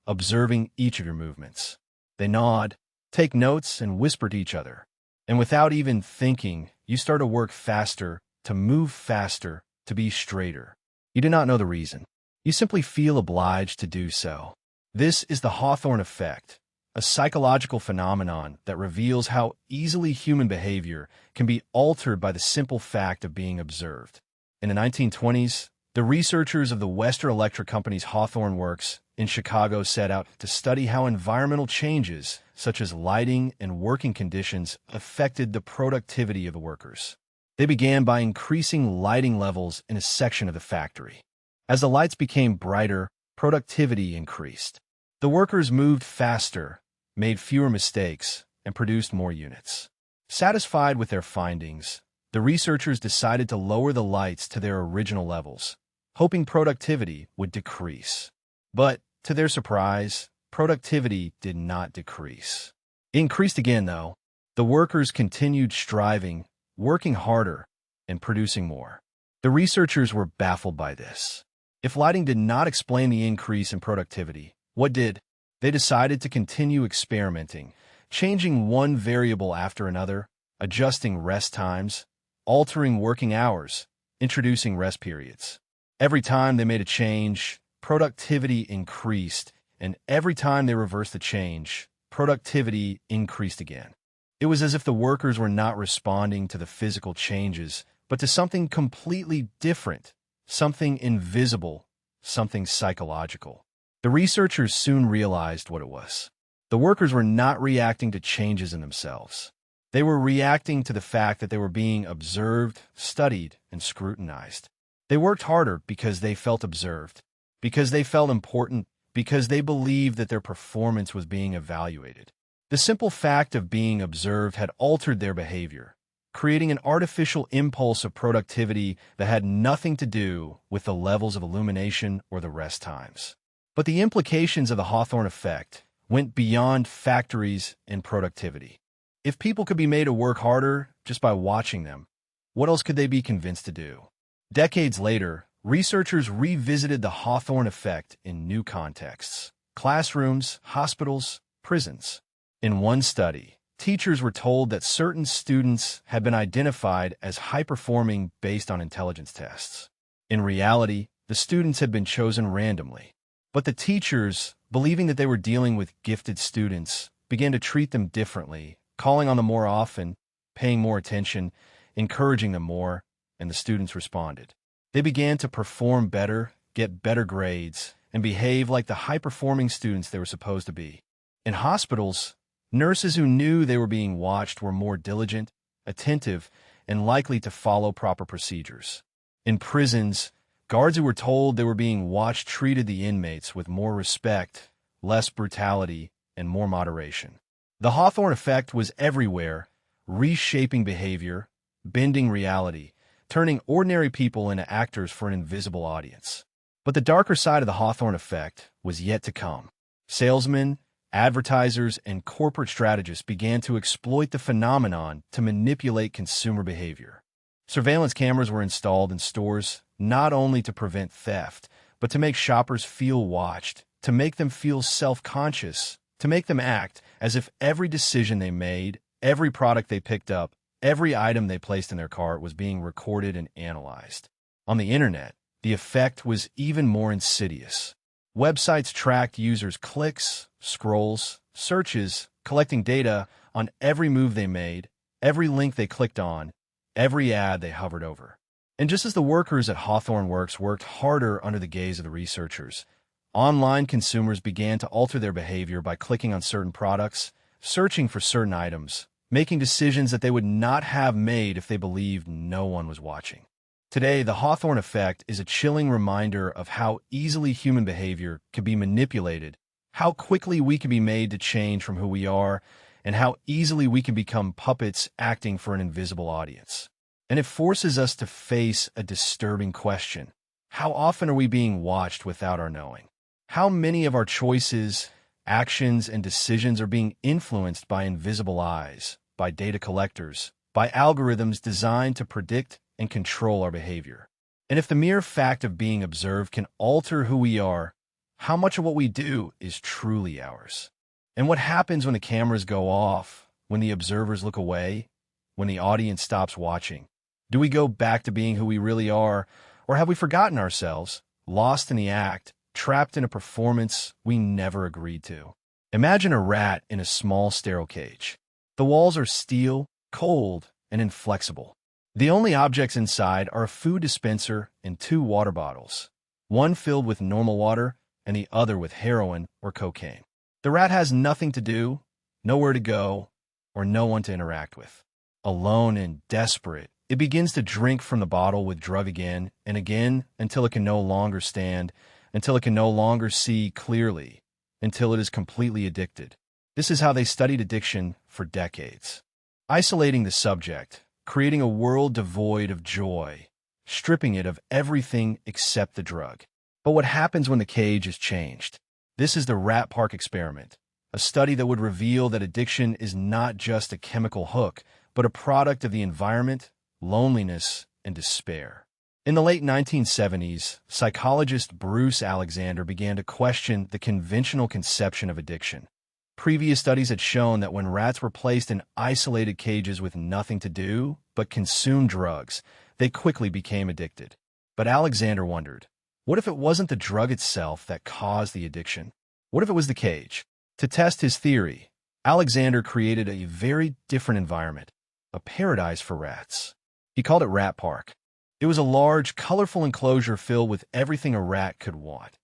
observing each of your movements. They nod, take notes, and whisper to each other. And without even thinking, you start to work faster, to move faster, to be straighter. You do not know the reason. You simply feel obliged to do so. This is the Hawthorne effect, a psychological phenomenon that reveals how easily human behavior can be altered by the simple fact of being observed. In the 1920s, the researchers of the Western Electric Company's Hawthorne Works in Chicago set out to study how environmental changes, such as lighting and working conditions, affected the productivity of the workers. They began by increasing lighting levels in a section of the factory. As the lights became brighter, productivity increased. The workers moved faster, made fewer mistakes, and produced more units. Satisfied with their findings, the researchers decided to lower the lights to their original levels, hoping productivity would decrease. But, to their surprise, productivity did not decrease. It increased again, though. The workers continued striving, working harder, and producing more. The researchers were baffled by this. If lighting did not explain the increase in productivity, what did? They decided to continue experimenting, changing one variable after another, adjusting rest times, altering working hours, introducing rest periods. Every time they made a change, productivity increased, and every time they reversed the change, productivity increased again. It was as if the workers were not responding to the physical changes, but to something completely different, something invisible, something psychological. The researchers soon realized what it was. The workers were not reacting to changes in themselves. They were reacting to the fact that they were being observed, studied, and scrutinized. They worked harder because they felt observed, because they felt important, because they believed that their performance was being evaluated. The simple fact of being observed had altered their behavior, creating an artificial impulse of productivity that had nothing to do with the levels of illumination or the rest times. But the implications of the Hawthorne effect went beyond factories and productivity. If people could be made to work harder just by watching them, what else could they be convinced to do? Decades later, researchers revisited the Hawthorne effect in new contexts: classrooms, hospitals, prisons. In one study, teachers were told that certain students had been identified as high-performing based on intelligence tests. In reality, the students had been chosen randomly. But the teachers, believing that they were dealing with gifted students, began to treat them differently, calling on them more often, paying more attention, encouraging them more, and the students responded. They began to perform better, get better grades, and behave like the high-performing students they were supposed to be. In hospitals, nurses who knew they were being watched were more diligent, attentive, and likely to follow proper procedures. In prisons, guards who were told they were being watched treated the inmates with more respect, less brutality, and more moderation. The Hawthorne effect was everywhere, reshaping behavior, bending reality, turning ordinary people into actors for an invisible audience. But the darker side of the Hawthorne effect was yet to come. Salesmen, advertisers, and corporate strategists began to exploit the phenomenon to manipulate consumer behavior. Surveillance cameras were installed in stores not only to prevent theft, but to make shoppers feel watched, to make them feel self-conscious, to make them act as if every decision they made, every product they picked up, every item they placed in their cart was being recorded and analyzed. On the internet, the effect was even more insidious. Websites tracked users' clicks, scrolls, searches, collecting data on every move they made, every link they clicked on, every ad they hovered over. And just as the workers at Hawthorne Works worked harder under the gaze of the researchers, online consumers began to alter their behavior by clicking on certain products, searching for certain items, making decisions that they would not have made if they believed no one was watching. Today, the Hawthorne effect is a chilling reminder of how easily human behavior can be manipulated, how quickly we can be made to change from who we are, and how easily we can become puppets acting for an invisible audience. And it forces us to face a disturbing question. How often are we being watched without our knowing? How many of our choices, actions, and decisions are being influenced by invisible eyes, by data collectors, by algorithms designed to predict and control our behavior? And if the mere fact of being observed can alter who we are, how much of what we do is truly ours? And what happens when the cameras go off, when the observers look away, when the audience stops watching? Do we go back to being who we really are, or have we forgotten ourselves, lost in the act, trapped in a performance we never agreed to? Imagine a rat in a small sterile cage. The walls are steel, cold, and inflexible. The only objects inside are a food dispenser and 2 water bottles, one filled with normal water and the other with heroin or cocaine. The rat has nothing to do, nowhere to go, or no one to interact with. Alone and desperate, it begins to drink from the bottle with drug again and again until it can no longer stand, until it can no longer see clearly, until it is completely addicted. This is how they studied addiction for decades. Isolating the subject, creating a world devoid of joy, stripping it of everything except the drug. But what happens when the cage is changed? This is the Rat Park experiment, a study that would reveal that addiction is not just a chemical hook, but a product of the environment, loneliness, and despair. In the late 1970s, psychologist Bruce Alexander began to question the conventional conception of addiction. Previous studies had shown that when rats were placed in isolated cages with nothing to do but consume drugs, they quickly became addicted. But Alexander wondered, what if it wasn't the drug itself that caused the addiction? What if it was the cage? To test his theory, Alexander created a very different environment, a paradise for rats. He called it Rat Park. It was a large, colorful enclosure filled with everything a rat could want.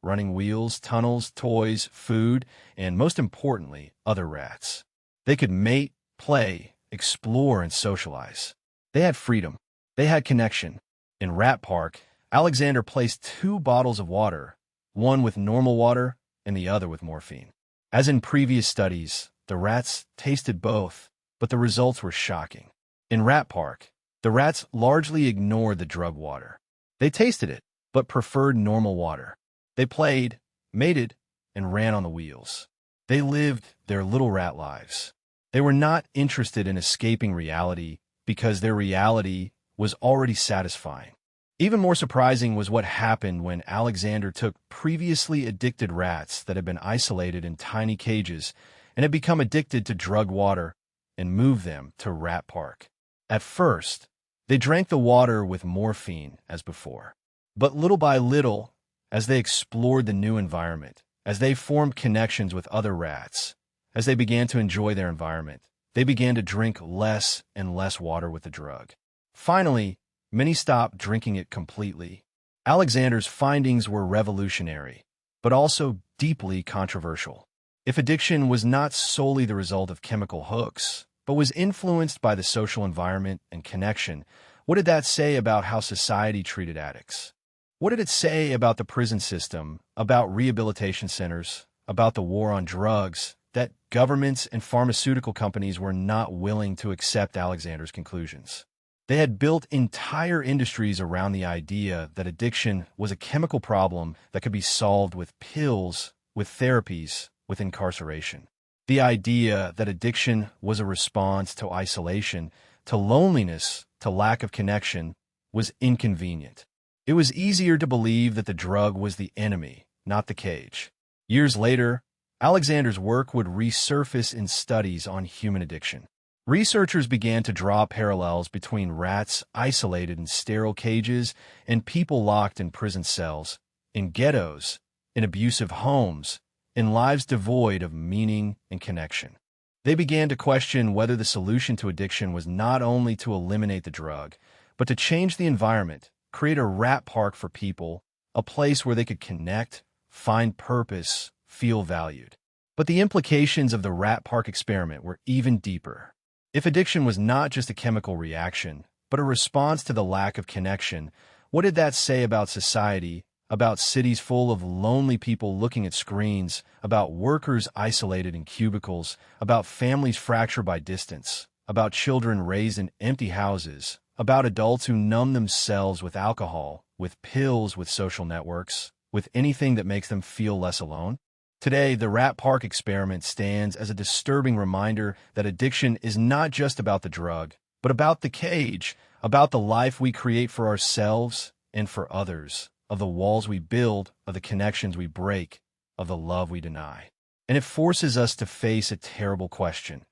Running wheels, tunnels, toys, food, and most importantly, other rats. They could mate, play, explore, and socialize. They had freedom. They had connection. In Rat Park, Alexander placed 2 bottles of water, one with normal water and the other with morphine. As in previous studies, the rats tasted both, but the results were shocking. In Rat Park, the rats largely ignored the drug water. They tasted it, but preferred normal water. They played, mated, and ran on the wheels. They lived their little rat lives. They were not interested in escaping reality because their reality was already satisfying. Even more surprising was what happened when Alexander took previously addicted rats that had been isolated in tiny cages and had become addicted to drug water and moved them to Rat Park. At first, they drank the water with morphine as before. But little by little, as they explored the new environment, as they formed connections with other rats, as they began to enjoy their environment, they began to drink less and less water with the drug. Finally, many stopped drinking it completely. Alexander's findings were revolutionary, but also deeply controversial. If addiction was not solely the result of chemical hooks, but was influenced by the social environment and connection, what did that say about how society treated addicts? What did it say about the prison system, about rehabilitation centers, about the war on drugs that governments and pharmaceutical companies were not willing to accept Alexander's conclusions. They had built entire industries around the idea that addiction was a chemical problem that could be solved with pills, with therapies, with incarceration. The idea that addiction was a response to isolation, to loneliness, to lack of connection, was inconvenient. It was easier to believe that the drug was the enemy, not the cage. Years later, Alexander's work would resurface in studies on human addiction. Researchers began to draw parallels between rats isolated in sterile cages and people locked in prison cells, in ghettos, in abusive homes, in lives devoid of meaning and connection. They began to question whether the solution to addiction was not only to eliminate the drug, but to change the environment, create a rat park for people, a place where they could connect, find purpose, feel valued. But the implications of the rat park experiment were even deeper. If addiction was not just a chemical reaction, but a response to the lack of connection, what did that say about society, about cities full of lonely people looking at screens, about workers isolated in cubicles, about families fractured by distance, about children raised in empty houses, about adults who numb themselves with alcohol, with pills, with social networks, with anything that makes them feel less alone? Today, the Rat Park experiment stands as a disturbing reminder that addiction is not just about the drug, but about the cage, about the life we create for ourselves and for others, of the walls we build, of the connections we break, of the love we deny. And it forces us to face a terrible question.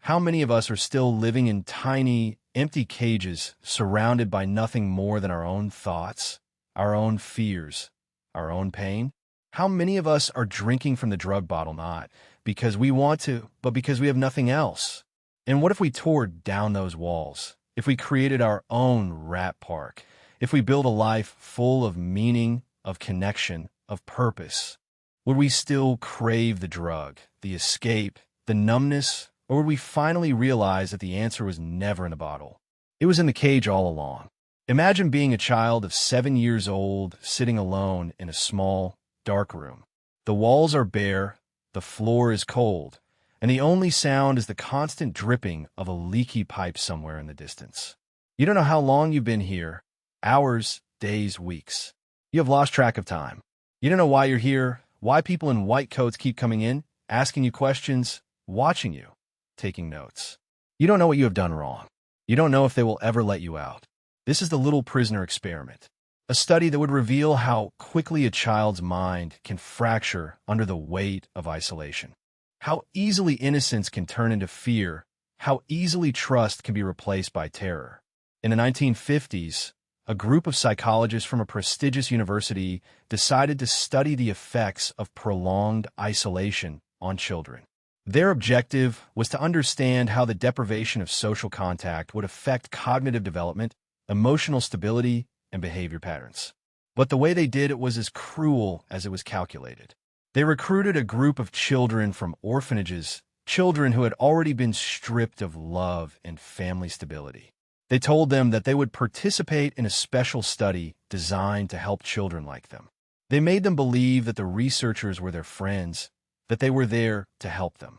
How many of us are still living in tiny, empty cages, surrounded by nothing more than our own thoughts, our own fears, our own pain? How many of us are drinking from the drug bottle not because we want to, but because we have nothing else? And what if we tore down those walls? If we created our own rat park? If we built a life full of meaning, of connection, of purpose? Would we still crave the drug, the escape, the numbness, or would we finally realize that the answer was never in the bottle? It was in the cage all along. Imagine being a child of 7 years old, sitting alone in a small, dark room. The walls are bare, the floor is cold, and the only sound is the constant dripping of a leaky pipe somewhere in the distance. You don't know how long you've been here, hours, days, weeks. You have lost track of time. You don't know why you're here, why people in white coats keep coming in, asking you questions, watching you, taking notes. You don't know what you have done wrong. You don't know if they will ever let you out. This is the Little Prisoner Experiment. A study that would reveal how quickly a child's mind can fracture under the weight of isolation. How easily innocence can turn into fear. How easily trust can be replaced by terror. In the 1950s, a group of psychologists from a prestigious university decided to study the effects of prolonged isolation on children. Their objective was to understand how the deprivation of social contact would affect cognitive development, emotional stability, and behavior patterns. But the way they did it was as cruel as it was calculated. They recruited a group of children from orphanages, children who had already been stripped of love and family stability. They told them that they would participate in a special study designed to help children like them. They made them believe that the researchers were their friends, that they were there to help them.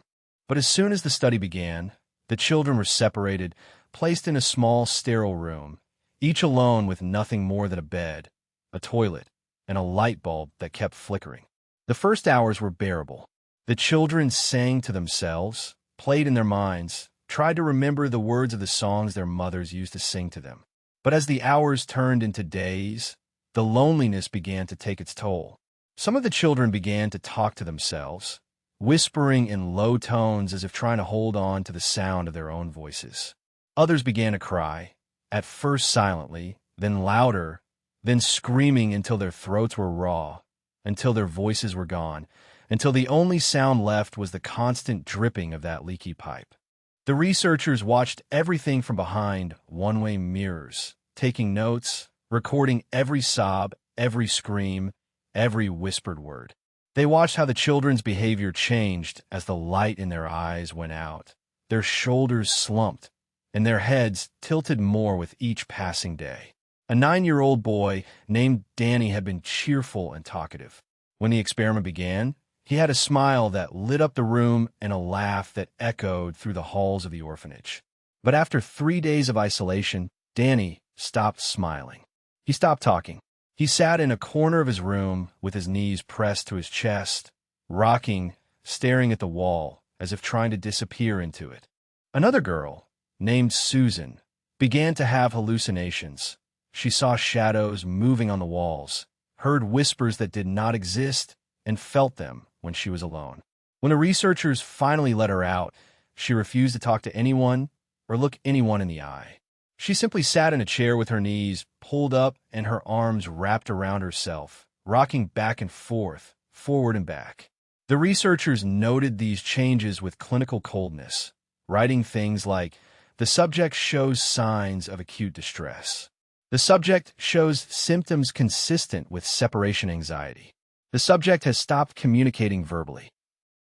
But as soon as the study began, the children were separated, placed in a small, sterile room, each alone with nothing more than a bed, a toilet, and a light bulb that kept flickering. The first hours were bearable. The children sang to themselves, played in their minds, tried to remember the words of the songs their mothers used to sing to them. But as the hours turned into days, the loneliness began to take its toll. Some of the children began to talk to themselves, whispering in low tones as if trying to hold on to the sound of their own voices. Others began to cry, at first silently, then louder, then screaming until their throats were raw, until their voices were gone, until the only sound left was the constant dripping of that leaky pipe. The researchers watched everything from behind one-way mirrors, taking notes, recording every sob, every scream, every whispered word. They watched how the children's behavior changed as the light in their eyes went out. Their shoulders slumped, and their heads tilted more with each passing day. A 9-year-old boy named Danny had been cheerful and talkative. When the experiment began, He had a smile that lit up the room and a laugh that echoed through the halls of the orphanage. But after 3 days of isolation, Danny stopped smiling. He stopped talking. He sat in a corner of his room with his knees pressed to his chest, rocking, staring at the wall as if trying to disappear into it. Another girl, named Susan, began to have hallucinations. She saw shadows moving on the walls, heard whispers that did not exist, and felt them when she was alone. When the researchers finally let her out, she refused to talk to anyone or look anyone in the eye. She simply sat in a chair with her knees pulled up and her arms wrapped around herself, rocking back and forth, forward and back. The researchers noted these changes with clinical coldness, writing things like, "The subject shows signs of acute distress. The subject shows symptoms consistent with separation anxiety. The subject has stopped communicating verbally."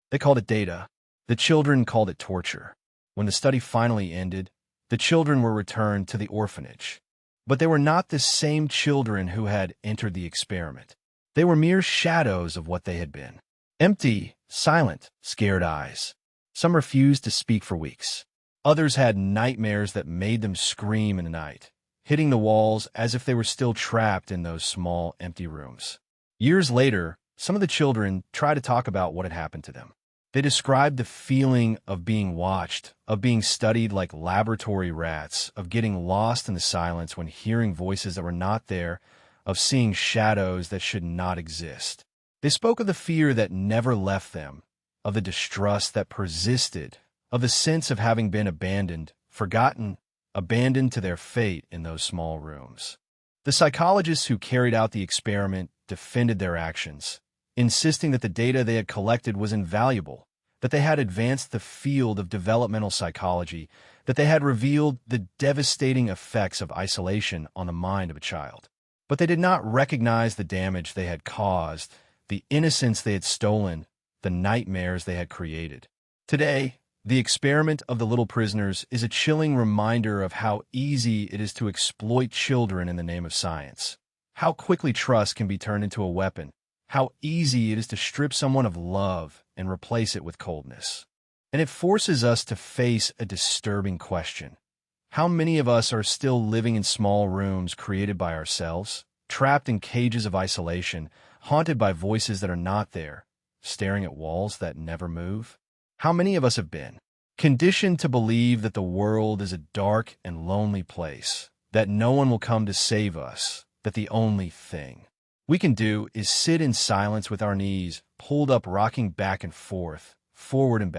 They called it data. The children called it torture. When the study finally ended, the children were returned to the orphanage. But they were not the same children who had entered the experiment. They were mere shadows of what they had been. Empty, silent, scared eyes. Some refused to speak for weeks. Others had nightmares that made them scream in the night, hitting the walls as if they were still trapped in those small, empty rooms. Years later, some of the children tried to talk about what had happened to them. They described the feeling of being watched, of being studied like laboratory rats, of getting lost in the silence when hearing voices that were not there, of seeing shadows that should not exist. They spoke of the fear that never left them, of the distrust that persisted, of the sense of having been abandoned, forgotten, abandoned to their fate in those small rooms. The psychologists who carried out the experiment defended their actions, insisting that the data they had collected was invaluable, that they had advanced the field of developmental psychology, that they had revealed the devastating effects of isolation on the mind of a child. But they did not recognize the damage they had caused, the innocence they had stolen, the nightmares they had created. Today, the experiment of the little prisoners is a chilling reminder of how easy it is to exploit children in the name of science, how quickly trust can be turned into a weapon, how easy it is to strip someone of love and replace it with coldness. And it forces us to face a disturbing question. How many of us are still living in small rooms created by ourselves, trapped in cages of isolation, haunted by voices that are not there, staring at walls that never move? How many of us have been conditioned to believe that the world is a dark and lonely place, that no one will come to save us, that the only thing we can do is sit in silence with our knees pulled up, rocking back and forth, forward and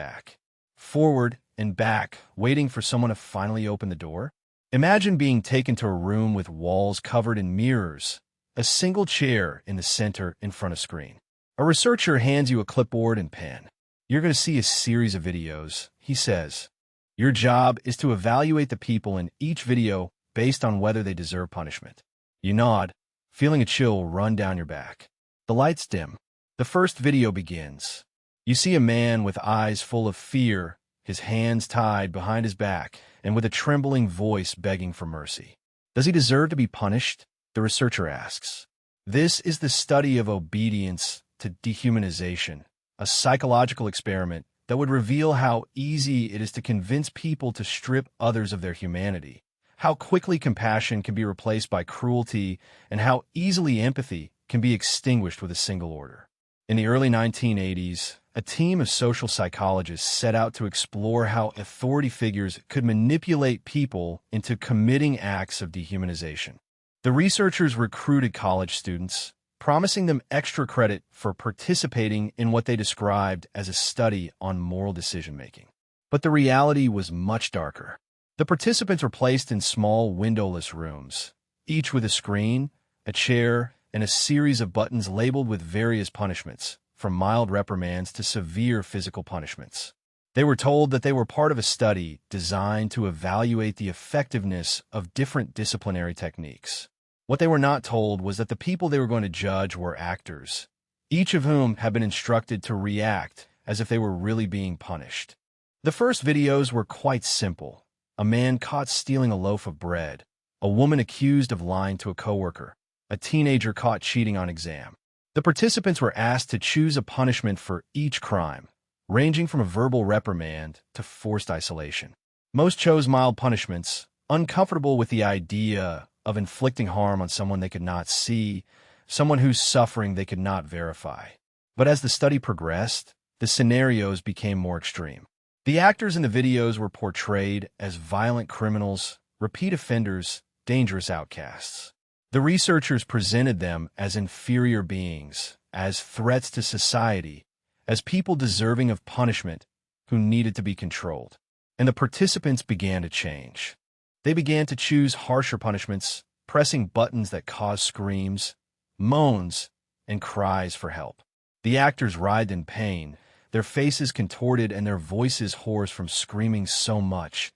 back, waiting for someone to finally open the door? Imagine being taken to a room with walls covered in mirrors, a single chair in the center in front of screen. A researcher hands you a clipboard and pen. You're going to see a series of videos, he says. Your job is to evaluate the people in each video based on whether they deserve punishment. You nod, feeling a chill run down your back. The lights dim. The first video begins. You see a man with eyes full of fear, his hands tied behind his back, and with a trembling voice begging for mercy. Does he deserve to be punished? The researcher asks. This is the study of obedience to dehumanization, a psychological experiment that would reveal how easy it is to convince people to strip others of their humanity, how quickly compassion can be replaced by cruelty, and how easily empathy can be extinguished with a single order. In the early 1980s, a team of social psychologists set out to explore how authority figures could manipulate people into committing acts of dehumanization. The researchers recruited college students, promising them extra credit for participating in what they described as a study on moral decision-making. But the reality was much darker. The participants were placed in small windowless rooms, each with a screen, a chair, and a series of buttons labeled with various punishments, from mild reprimands to severe physical punishments. They were told that they were part of a study designed to evaluate the effectiveness of different disciplinary techniques. What they were not told was that the people they were going to judge were actors, each of whom had been instructed to react as if they were really being punished. The first videos were quite simple. A man caught stealing a loaf of bread, a woman accused of lying to a coworker, a teenager caught cheating on exam. The participants were asked to choose a punishment for each crime, ranging from a verbal reprimand to forced isolation. Most chose mild punishments, uncomfortable with the idea of inflicting harm on someone they could not see, someone whose suffering they could not verify. But as the study progressed, the scenarios became more extreme. The actors in the videos were portrayed as violent criminals, repeat offenders, dangerous outcasts. The researchers presented them as inferior beings, as threats to society, as people deserving of punishment who needed to be controlled. And the participants began to change. They began to choose harsher punishments, pressing buttons that caused screams, moans, and cries for help. The actors writhed in pain, their faces contorted and their voices hoarse from screaming so much.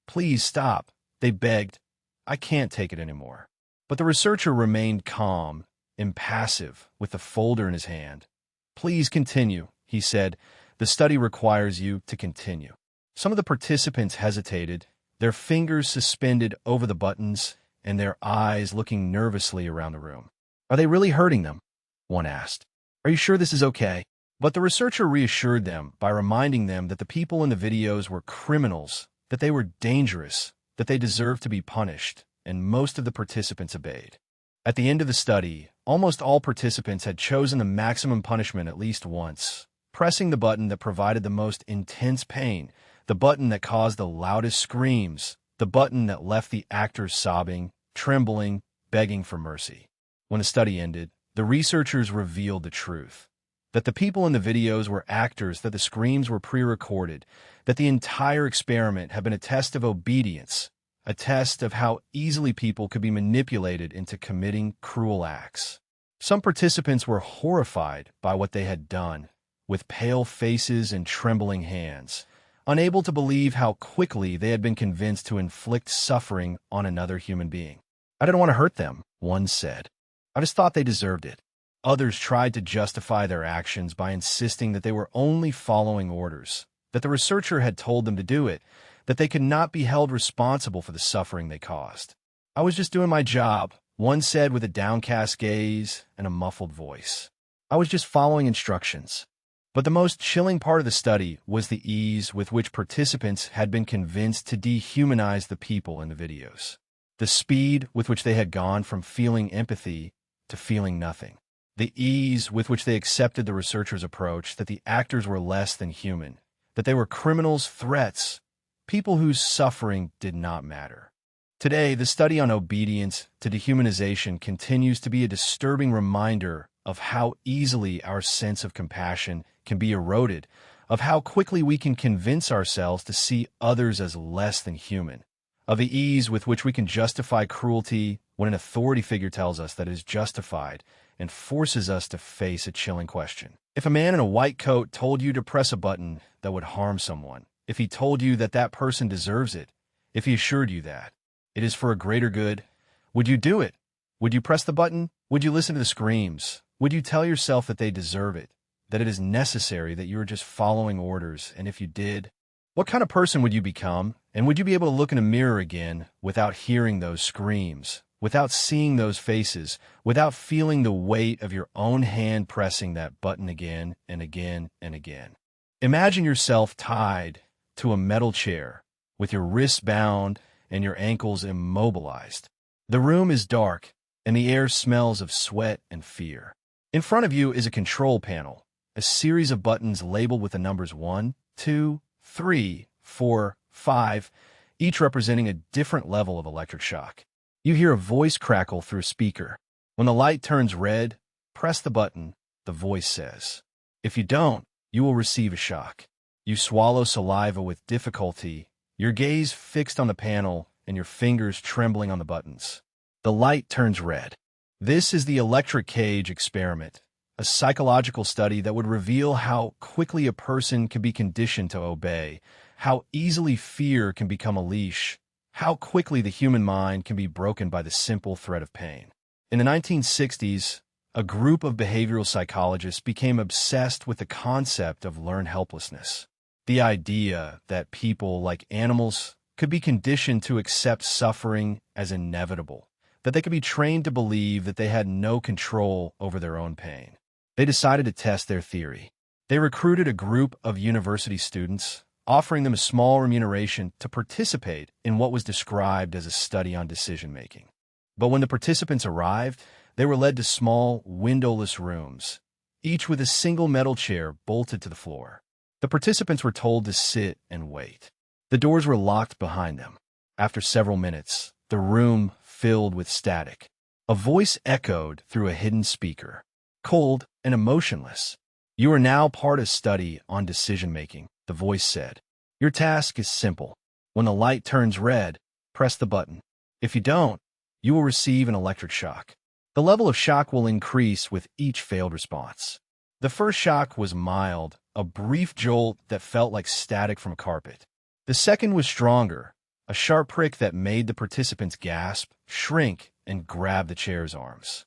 "Please stop," they begged. "I can't take it anymore." But the researcher remained calm, impassive, with the folder in his hand. "Please continue," he said. "The study requires you to continue." Some of the participants hesitated, their fingers suspended over the buttons and their eyes looking nervously around the room. "Are they really hurting them?" one asked. "Are you sure this is okay?" But the researcher reassured them by reminding them that the people in the videos were criminals, that they were dangerous, that they deserved to be punished, and most of the participants obeyed. At the end of the study, almost all participants had chosen the maximum punishment at least once, pressing the button that provided the most intense pain, the button that caused the loudest screams, the button that left the actors sobbing, trembling, begging for mercy. When the study ended, the researchers revealed the truth. That the people in the videos were actors, that the screams were pre-recorded, that the entire experiment had been a test of obedience, a test of how easily people could be manipulated into committing cruel acts. Some participants were horrified by what they had done, with pale faces and trembling hands, unable to believe how quickly they had been convinced to inflict suffering on another human being. "I didn't want to hurt them," one said. "I just thought they deserved it." Others tried to justify their actions by insisting that they were only following orders, that the researcher had told them to do it, that they could not be held responsible for the suffering they caused. "I was just doing my job," one said with a downcast gaze and a muffled voice. "I was just following instructions." But the most chilling part of the study was the ease with which participants had been convinced to dehumanize the people in the videos. The speed with which they had gone from feeling empathy to feeling nothing. The ease with which they accepted the researchers' approach that the actors were less than human, that they were criminals, threats, people whose suffering did not matter. Today, the study on obedience to dehumanization continues to be a disturbing reminder of how easily our sense of compassion can be eroded, of how quickly we can convince ourselves to see others as less than human, of the ease with which we can justify cruelty when an authority figure tells us that it is justified and forces us to face a chilling question. If a man in a white coat told you to press a button that would harm someone, if he told you that that person deserves it, if he assured you that it is for a greater good, would you do it? Would you press the button? Would you listen to the screams? Would you tell yourself that they deserve it, that it is necessary, that you are just following orders? And if you did, what kind of person would you become? And would you be able to look in a mirror again without hearing those screams, without seeing those faces, without feeling the weight of your own hand pressing that button again and again and again? Imagine yourself tied to a metal chair with your wrists bound and your ankles immobilized. The room is dark and the air smells of sweat and fear. In front of you is a control panel, a series of buttons labeled with the numbers 1, 2, 3, 4, 5, each representing a different level of electric shock. You hear a voice crackle through a speaker. When the light turns red, press the button, the voice says. If you don't, you will receive a shock. You swallow saliva with difficulty, your gaze fixed on the panel and your fingers trembling on the buttons. The light turns red. This is the electric cage experiment, a psychological study that would reveal how quickly a person can be conditioned to obey, how easily fear can become a leash, how quickly the human mind can be broken by the simple threat of pain. In the 1960s, a group of behavioral psychologists became obsessed with the concept of learned helplessness, the idea that people, like animals, could be conditioned to accept suffering as inevitable, that they could be trained to believe that they had no control over their own pain. They decided to test their theory. They recruited a group of university students, offering them a small remuneration to participate in what was described as a study on decision-making. But when the participants arrived, they were led to small, windowless rooms, each with a single metal chair bolted to the floor. The participants were told to sit and wait. The doors were locked behind them. After several minutes, the room filled with static. A voice echoed through a hidden speaker, cold and emotionless. "You are now part of a study on decision-making," the voice said. "Your task is simple. When the light turns red, press the button. If you don't, you will receive an electric shock. The level of shock will increase with each failed response." The first shock was mild, a brief jolt that felt like static from a carpet. The second was stronger, a sharp prick that made the participants gasp, shrink, and grab the chair's arms.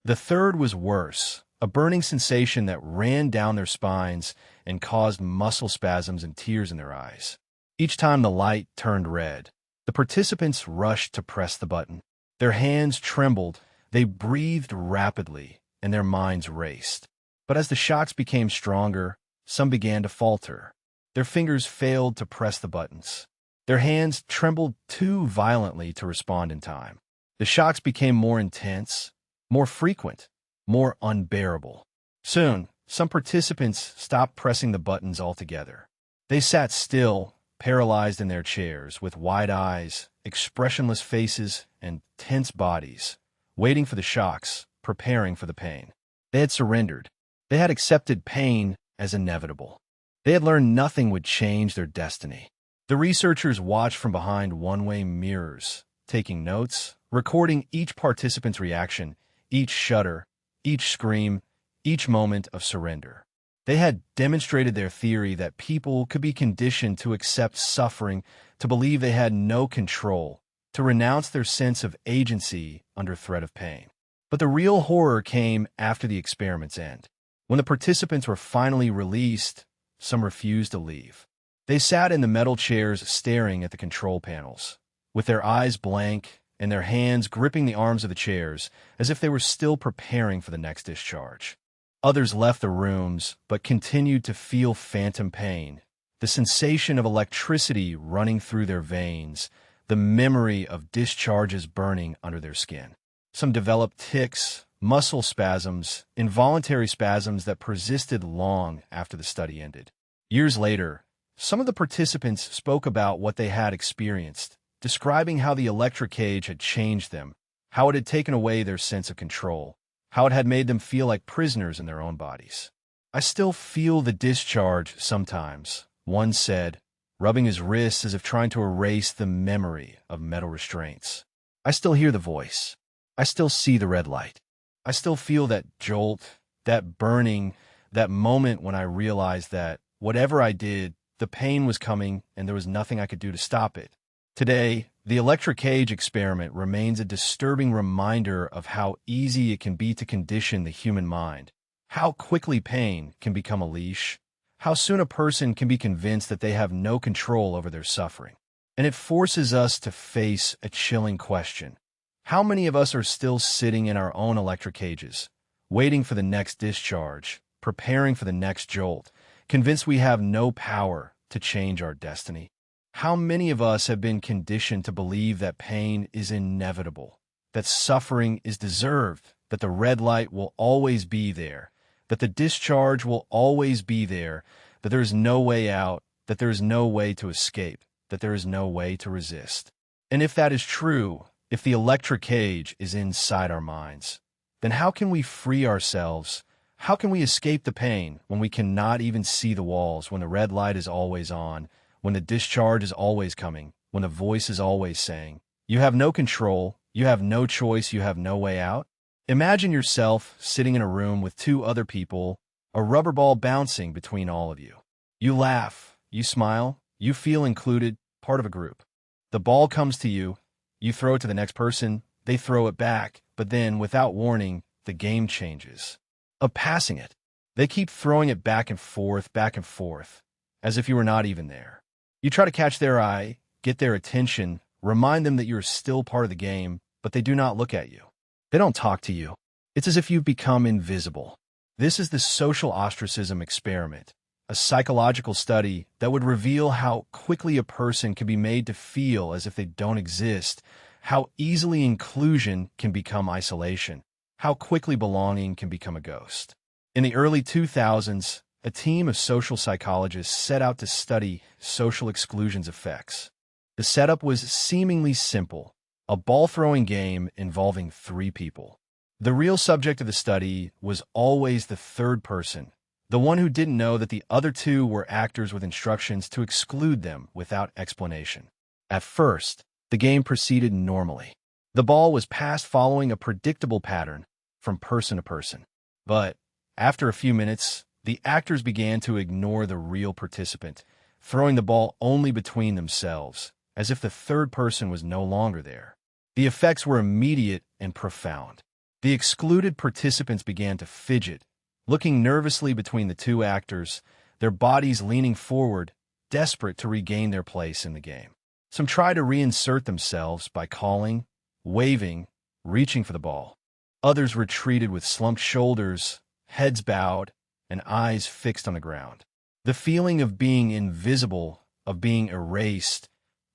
The third was worse, a burning sensation that ran down their spines and caused muscle spasms and tears in their eyes. Each time the light turned red, the participants rushed to press the button. Their hands trembled, they breathed rapidly, and their minds raced. But as the shocks became stronger, some began to falter. Their fingers failed to press the buttons. Their hands trembled too violently to respond in time. The shocks became more intense, more frequent, more unbearable. Soon, some participants stopped pressing the buttons altogether. They sat still, paralyzed in their chairs, with wide eyes, expressionless faces, and tense bodies, waiting for the shocks, preparing for the pain. They had surrendered. They had accepted pain as inevitable. They had learned nothing would change their destiny. The researchers watched from behind one-way mirrors, taking notes, recording each participant's reaction, each shudder, each scream, each moment of surrender. They had demonstrated their theory that people could be conditioned to accept suffering, to believe they had no control, to renounce their sense of agency under threat of pain. But the real horror came after the experiment's end. When the participants were finally released, some refused to leave. They sat in the metal chairs staring at the control panels, with their eyes blank and their hands gripping the arms of the chairs as if they were still preparing for the next discharge. Others left the rooms but continued to feel phantom pain, the sensation of electricity running through their veins, the memory of discharges burning under their skin. Some developed tics, muscle spasms, involuntary spasms that persisted long after the study ended. Years later, some of the participants spoke about what they had experienced, describing how the electric cage had changed them, how it had taken away their sense of control, how it had made them feel like prisoners in their own bodies. "I still feel the discharge sometimes," one said, rubbing his wrists as if trying to erase the memory of metal restraints. "I still hear the voice. I still see the red light. I still feel that jolt, that burning, that moment when I realized that whatever I did, the pain was coming and there was nothing I could do to stop it." Today, the electric cage experiment remains a disturbing reminder of how easy it can be to condition the human mind, how quickly pain can become a leash, how soon a person can be convinced that they have no control over their suffering. And it forces us to face a chilling question. How many of us are still sitting in our own electric cages, waiting for the next discharge, preparing for the next jolt, convinced we have no power to change our destiny? How many of us have been conditioned to believe that pain is inevitable, that suffering is deserved, that the red light will always be there, that the discharge will always be there, that there is no way out, that there is no way to escape, that there is no way to resist? And if that is true, if the electric cage is inside our minds, then how can we free ourselves? How can we escape the pain when we cannot even see the walls, when the red light is always on, when the discharge is always coming, when the voice is always saying, "You have no control, you have no choice, you have no way out"? Imagine yourself sitting in a room with two other people, a rubber ball bouncing between all of you. You laugh, you smile, you feel included, part of a group. The ball comes to you, you throw it to the next person, they throw it back, but then, without warning, the game changes. Of passing it. They keep throwing it back and forth, as if you were not even there. You try to catch their eye, get their attention, remind them that you are still part of the game, but they do not look at you. They don't talk to you. It's as if you've become invisible. This is the social ostracism experiment, a psychological study that would reveal how quickly a person can be made to feel as if they don't exist, how easily inclusion can become isolation, how quickly belonging can become a ghost. In the early 2000s, a team of social psychologists set out to study social exclusion's effects. The setup was seemingly simple, a ball-throwing game involving 3 people. The real subject of the study was always the third person, the one who didn't know that the other 2 were actors with instructions to exclude them without explanation. At first, the game proceeded normally. The ball was passed following a predictable pattern from person to person. But after a few minutes, the actors began to ignore the real participant, throwing the ball only between themselves, as if the third person was no longer there. The effects were immediate and profound. The excluded participants began to fidget, looking nervously between the 2 actors, their bodies leaning forward, desperate to regain their place in the game. Some tried to reinsert themselves by calling, waving, reaching for the ball. Others retreated with slumped shoulders, heads bowed, and eyes fixed on the ground. The feeling of being invisible, of being erased,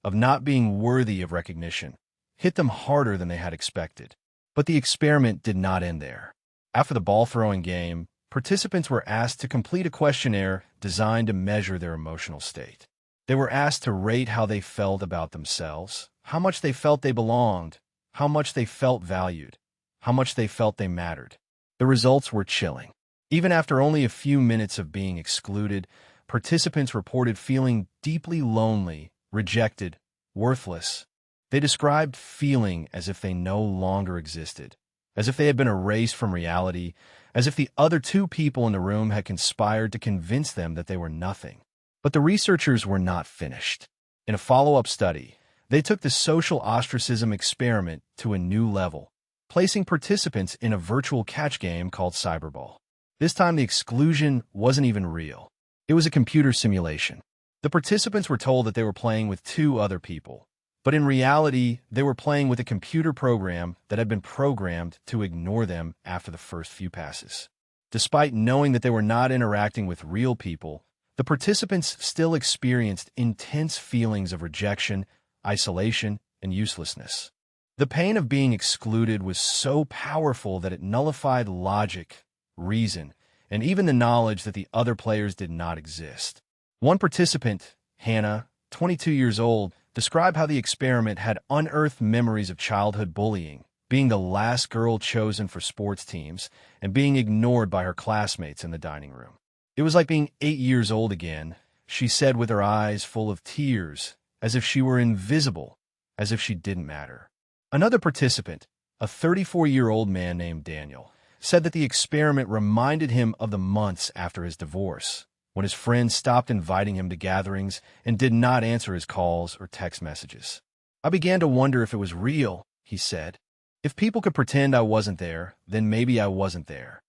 of not being worthy of recognition, hit them harder than they had expected. But the experiment did not end there. After the ball-throwing game, participants were asked to complete a questionnaire designed to measure their emotional state. They were asked to rate how they felt about themselves, how much they felt they belonged, how much they felt valued, how much they felt they mattered. The results were chilling. Even after only a few minutes of being excluded, participants reported feeling deeply lonely, rejected, worthless. They described feeling as if they no longer existed, as if they had been erased from reality, as if the other 2 people in the room had conspired to convince them that they were nothing. But the researchers were not finished. In a follow-up study, they took the social ostracism experiment to a new level, placing participants in a virtual catch game called Cyberball. This time the exclusion wasn't even real. It was a computer simulation. The participants were told that they were playing with 2 other people, but in reality, they were playing with a computer program that had been programmed to ignore them after the first few passes. Despite knowing that they were not interacting with real people, the participants still experienced intense feelings of rejection, isolation, and uselessness. The pain of being excluded was so powerful that it nullified logic, reason, and even the knowledge that the other players did not exist. One participant, Hannah, 22 years old, described how the experiment had unearthed memories of childhood bullying, being the last girl chosen for sports teams, and being ignored by her classmates in the dining room. It was like being 8 years old again, she said with her eyes full of tears, as if she were invisible, as if she didn't matter. Another participant, a 34-year-old man named Daniel, said that the experiment reminded him of the months after his divorce, when his friends stopped inviting him to gatherings and did not answer his calls or text messages. I began to wonder if it was real, he said. If people could pretend I wasn't there, then maybe I wasn't there.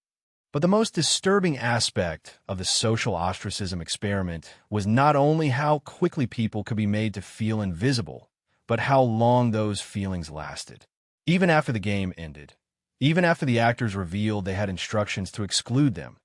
But the most disturbing aspect of the social ostracism experiment was not only how quickly people could be made to feel invisible, but how long those feelings lasted. Even after the game ended, even after the actors revealed they had instructions to exclude them,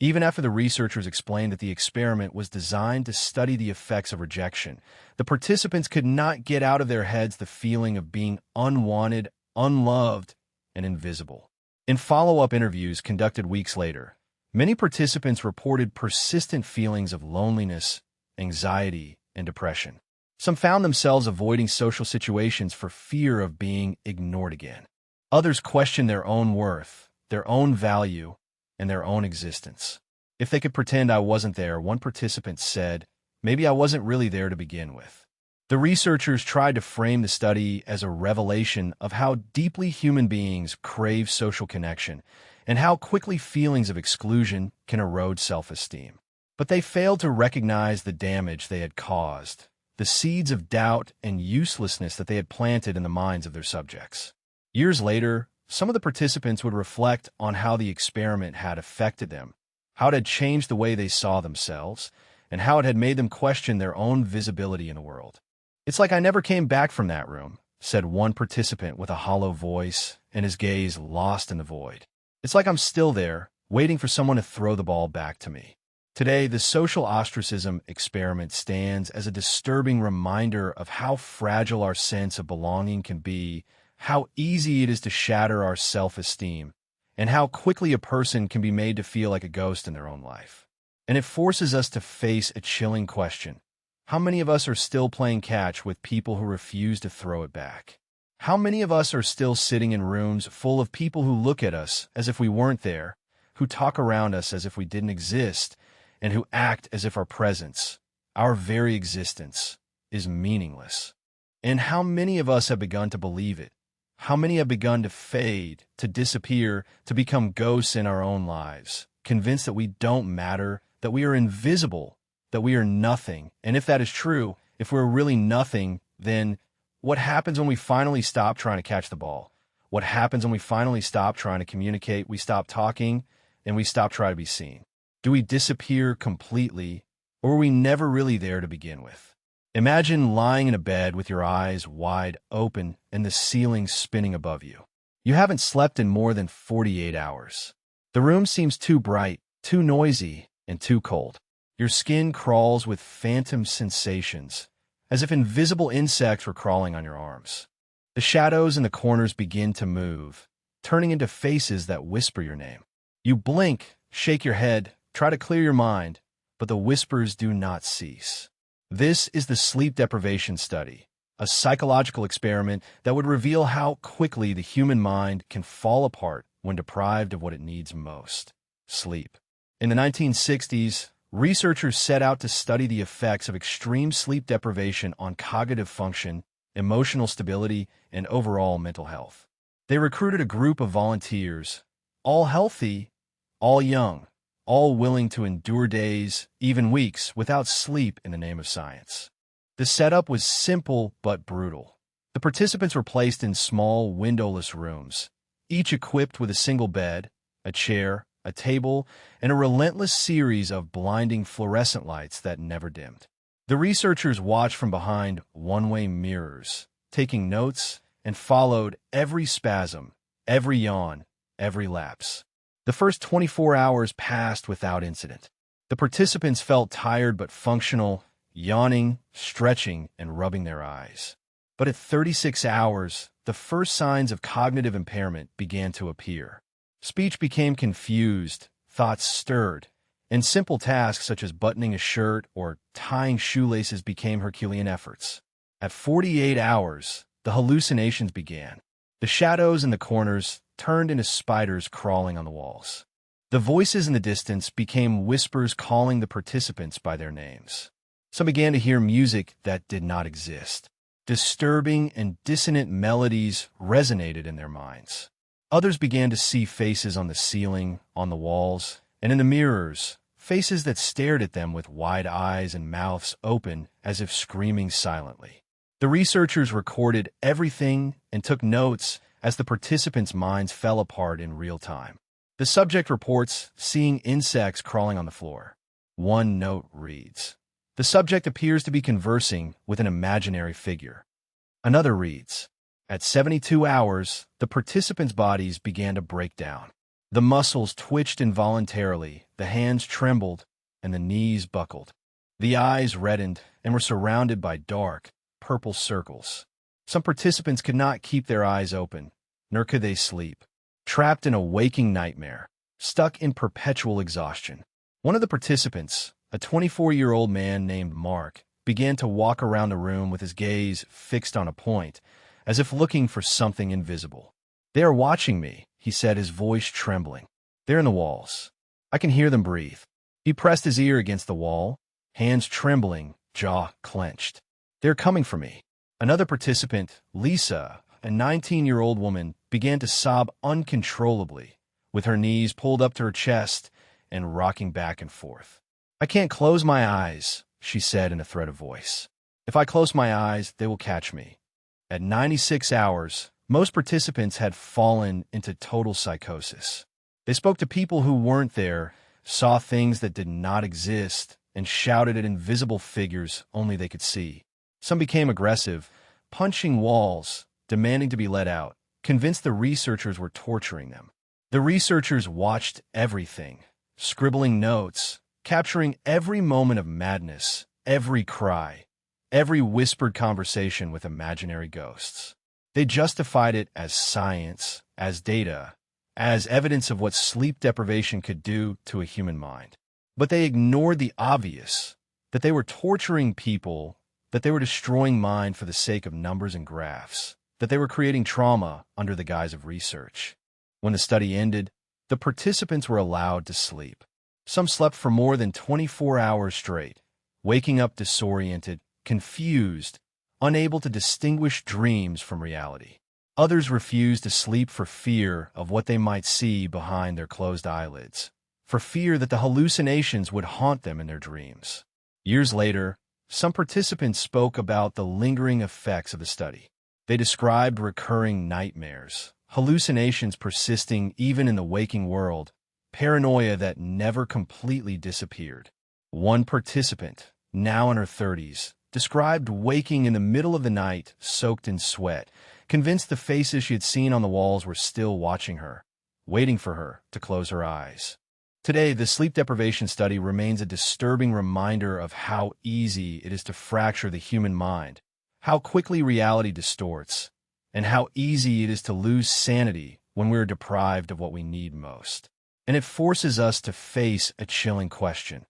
even after the researchers explained that the experiment was designed to study the effects of rejection, the participants could not get out of their heads the feeling of being unwanted, unloved, and invisible. In follow-up interviews conducted weeks later, many participants reported persistent feelings of loneliness, anxiety, and depression. Some found themselves avoiding social situations for fear of being ignored again. Others questioned their own worth, their own value, and their own existence. If they could pretend I wasn't there, one participant said, maybe I wasn't really there to begin with. The researchers tried to frame the study as a revelation of how deeply human beings crave social connection and how quickly feelings of exclusion can erode self-esteem. But they failed to recognize the damage they had caused, the seeds of doubt and uselessness that they had planted in the minds of their subjects. Years later, some of the participants would reflect on how the experiment had affected them, how it had changed the way they saw themselves, and how it had made them question their own visibility in the world. It's like I never came back from that room, said one participant with a hollow voice and his gaze lost in the void. It's like I'm still there, waiting for someone to throw the ball back to me. Today, the social ostracism experiment stands as a disturbing reminder of how fragile our sense of belonging can be, how easy it is to shatter our self-esteem, and how quickly a person can be made to feel like a ghost in their own life. And it forces us to face a chilling question. How many of us are still playing catch with people who refuse to throw it back? How many of us are still sitting in rooms full of people who look at us as if we weren't there, who talk around us as if we didn't exist, and who act as if our presence, our very existence, is meaningless? And how many of us have begun to believe it? How many have begun to fade, to disappear, to become ghosts in our own lives, convinced that we don't matter, that we are invisible, that we are nothing? And if that is true, if we're really nothing, then what happens when we finally stop trying to catch the ball? What happens when we finally stop trying to communicate, we stop talking, and we stop trying to be seen? Do we disappear completely, or are we never really there to begin with? Imagine lying in a bed with your eyes wide open and the ceiling spinning above you. You haven't slept in more than 48 hours. The room seems too bright, too noisy, and too cold. Your skin crawls with phantom sensations, as if invisible insects were crawling on your arms. The shadows in the corners begin to move, turning into faces that whisper your name. You blink, shake your head, try to clear your mind, but the whispers do not cease. This is the sleep deprivation study, a psychological experiment that would reveal how quickly the human mind can fall apart when deprived of what it needs most: sleep. In the 1960s, researchers set out to study the effects of extreme sleep deprivation on cognitive function, emotional stability, and overall mental health. They recruited a group of volunteers, all healthy, all young, all willing to endure days, even weeks, without sleep in the name of science. The setup was simple but brutal. The participants were placed in small, windowless rooms, each equipped with a single bed, a chair, a table, and a relentless series of blinding fluorescent lights that never dimmed. The researchers watched from behind one-way mirrors, taking notes, and followed every spasm, every yawn, every lapse. The first 24 hours passed without incident. The participants felt tired but functional, yawning, stretching, and rubbing their eyes. But at 36 hours, the first signs of cognitive impairment began to appear. Speech became confused, thoughts stirred, and simple tasks such as buttoning a shirt or tying shoelaces became Herculean efforts. At 48 hours, the hallucinations began. The shadows in the corners turned into spiders crawling on the walls. The voices in the distance became whispers calling the participants by their names. Some began to hear music that did not exist. Disturbing and dissonant melodies resonated in their minds. Others began to see faces on the ceiling, on the walls, and in the mirrors, faces that stared at them with wide eyes and mouths open as if screaming silently. The researchers recorded everything and took notes as the participants' minds fell apart in real time. The subject reports seeing insects crawling on the floor. One note reads, "The subject appears to be conversing with an imaginary figure." Another reads, "At 72 hours, the participants' bodies began to break down. The muscles twitched involuntarily, the hands trembled, and the knees buckled. The eyes reddened and were surrounded by dark, purple circles. Some participants could not keep their eyes open, nor could they sleep, trapped in a waking nightmare, stuck in perpetual exhaustion." One of the participants, a 24-year-old man named Mark, began to walk around the room with his gaze fixed on a point, as if looking for something invisible. "They are watching me," he said, his voice trembling. "They're in the walls. I can hear them breathe." He pressed his ear against the wall, hands trembling, jaw clenched. "They're coming for me." Another participant, Lisa, a 19-year-old woman, began to sob uncontrollably, with her knees pulled up to her chest and rocking back and forth. "I can't close my eyes," she said in a threatened voice. "If I close my eyes, they will catch me." At 96 hours, most participants had fallen into total psychosis. They spoke to people who weren't there, saw things that did not exist, and shouted at invisible figures only they could see. Some became aggressive, punching walls, demanding to be let out, convinced the researchers were torturing them. The researchers watched everything, scribbling notes, capturing every moment of madness, every cry, every whispered conversation with imaginary ghosts. They justified it as science, as data, as evidence of what sleep deprivation could do to a human mind. But they ignored the obvious, that they were torturing people, that they were destroying mind for the sake of numbers and graphs, that they were creating trauma under the guise of research. When the study ended, the participants were allowed to sleep. Some slept for more than 24 hours straight, waking up disoriented, confused, unable to distinguish dreams from reality. Others refused to sleep for fear of what they might see behind their closed eyelids, for fear that the hallucinations would haunt them in their dreams. Years later, some participants spoke about the lingering effects of the study. They described recurring nightmares, hallucinations persisting even in the waking world, paranoia that never completely disappeared. One participant, now in her 30s, described waking in the middle of the night, soaked in sweat, convinced the faces she had seen on the walls were still watching her, waiting for her to close her eyes. Today, the sleep deprivation study remains a disturbing reminder of how easy it is to fracture the human mind, how quickly reality distorts, and how easy it is to lose sanity when we are deprived of what we need most. And it forces us to face a chilling question.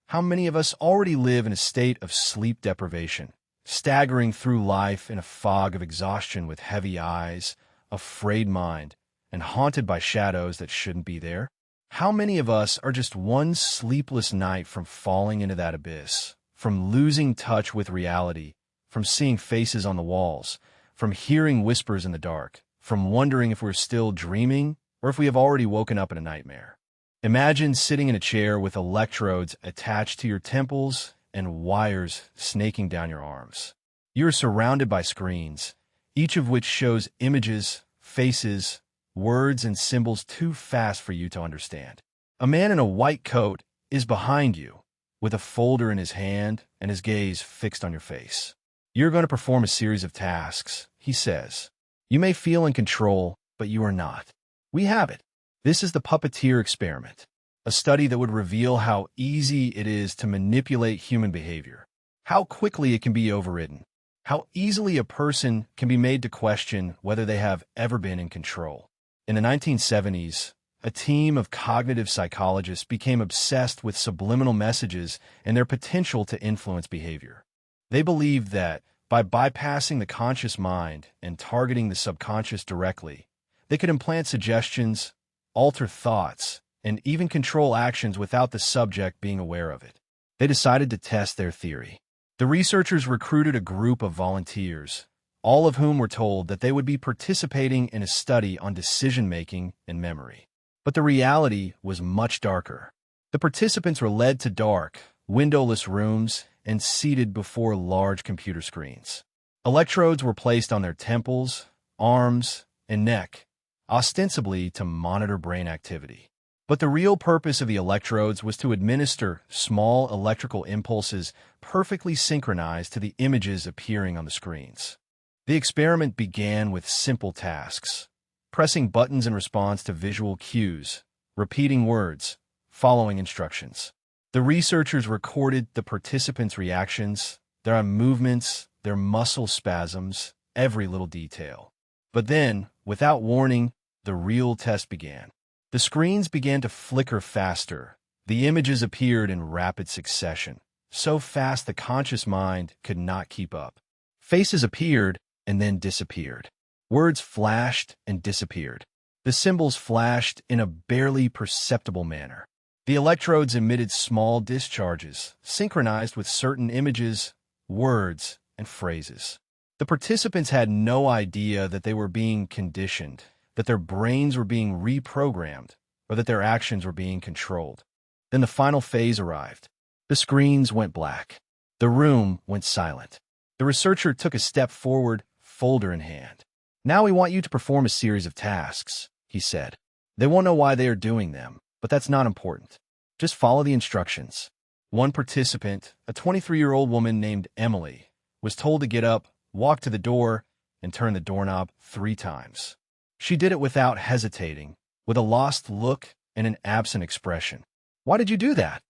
How many of us already live in a state of sleep deprivation, staggering through life in a fog of exhaustion with heavy eyes, a frayed mind, and haunted by shadows that shouldn't be there? How many of us are just one sleepless night from falling into that abyss, from losing touch with reality, from seeing faces on the walls, from hearing whispers in the dark, from wondering if we're still dreaming or if we have already woken up in a nightmare? Imagine sitting in a chair with electrodes attached to your temples and wires snaking down your arms. You're surrounded by screens, each of which shows images, faces, words, and symbols too fast for you to understand. A man in a white coat is behind you, with a folder in his hand and his gaze fixed on your face. You're going to perform a series of tasks, he says. You may feel in control, but you are not. We have it. This is the puppeteer experiment, a study that would reveal how easy it is to manipulate human behavior, how quickly it can be overridden, how easily a person can be made to question whether they have ever been in control. In the 1970s, a team of cognitive psychologists became obsessed with subliminal messages and their potential to influence behavior. They believed that, by bypassing the conscious mind and targeting the subconscious directly, they could implant suggestions, alter thoughts, and even control actions without the subject being aware of it. They decided to test their theory. The researchers recruited a group of volunteers, all of whom were told that they would be participating in a study on decision-making and memory. But the reality was much darker. The participants were led to dark, windowless rooms and seated before large computer screens. Electrodes were placed on their temples, arms, and neck, ostensibly to monitor brain activity. But the real purpose of the electrodes was to administer small electrical impulses perfectly synchronized to the images appearing on the screens. The experiment began with simple tasks, pressing buttons in response to visual cues, repeating words, following instructions. The researchers recorded the participants' reactions, their movements, their muscle spasms, every little detail. But then, without warning, the real test began. The screens began to flicker faster. The images appeared in rapid succession, so fast the conscious mind could not keep up. Faces appeared and then disappeared. Words flashed and disappeared. The symbols flashed in a barely perceptible manner. The electrodes emitted small discharges, synchronized with certain images, words, and phrases. The participants had no idea that they were being conditioned, that their brains were being reprogrammed, or that their actions were being controlled. Then the final phase arrived. The screens went black. The room went silent. The researcher took a step forward, folder in hand. "Now we want you to perform a series of tasks," he said. "They won't know why they are doing them, but that's not important. Just follow the instructions." One participant, a 23-year-old woman named Emily, was told to get up, walk to the door, and turn the doorknob 3 times. She did it without hesitating, with a lost look and an absent expression. "Why did you do that?"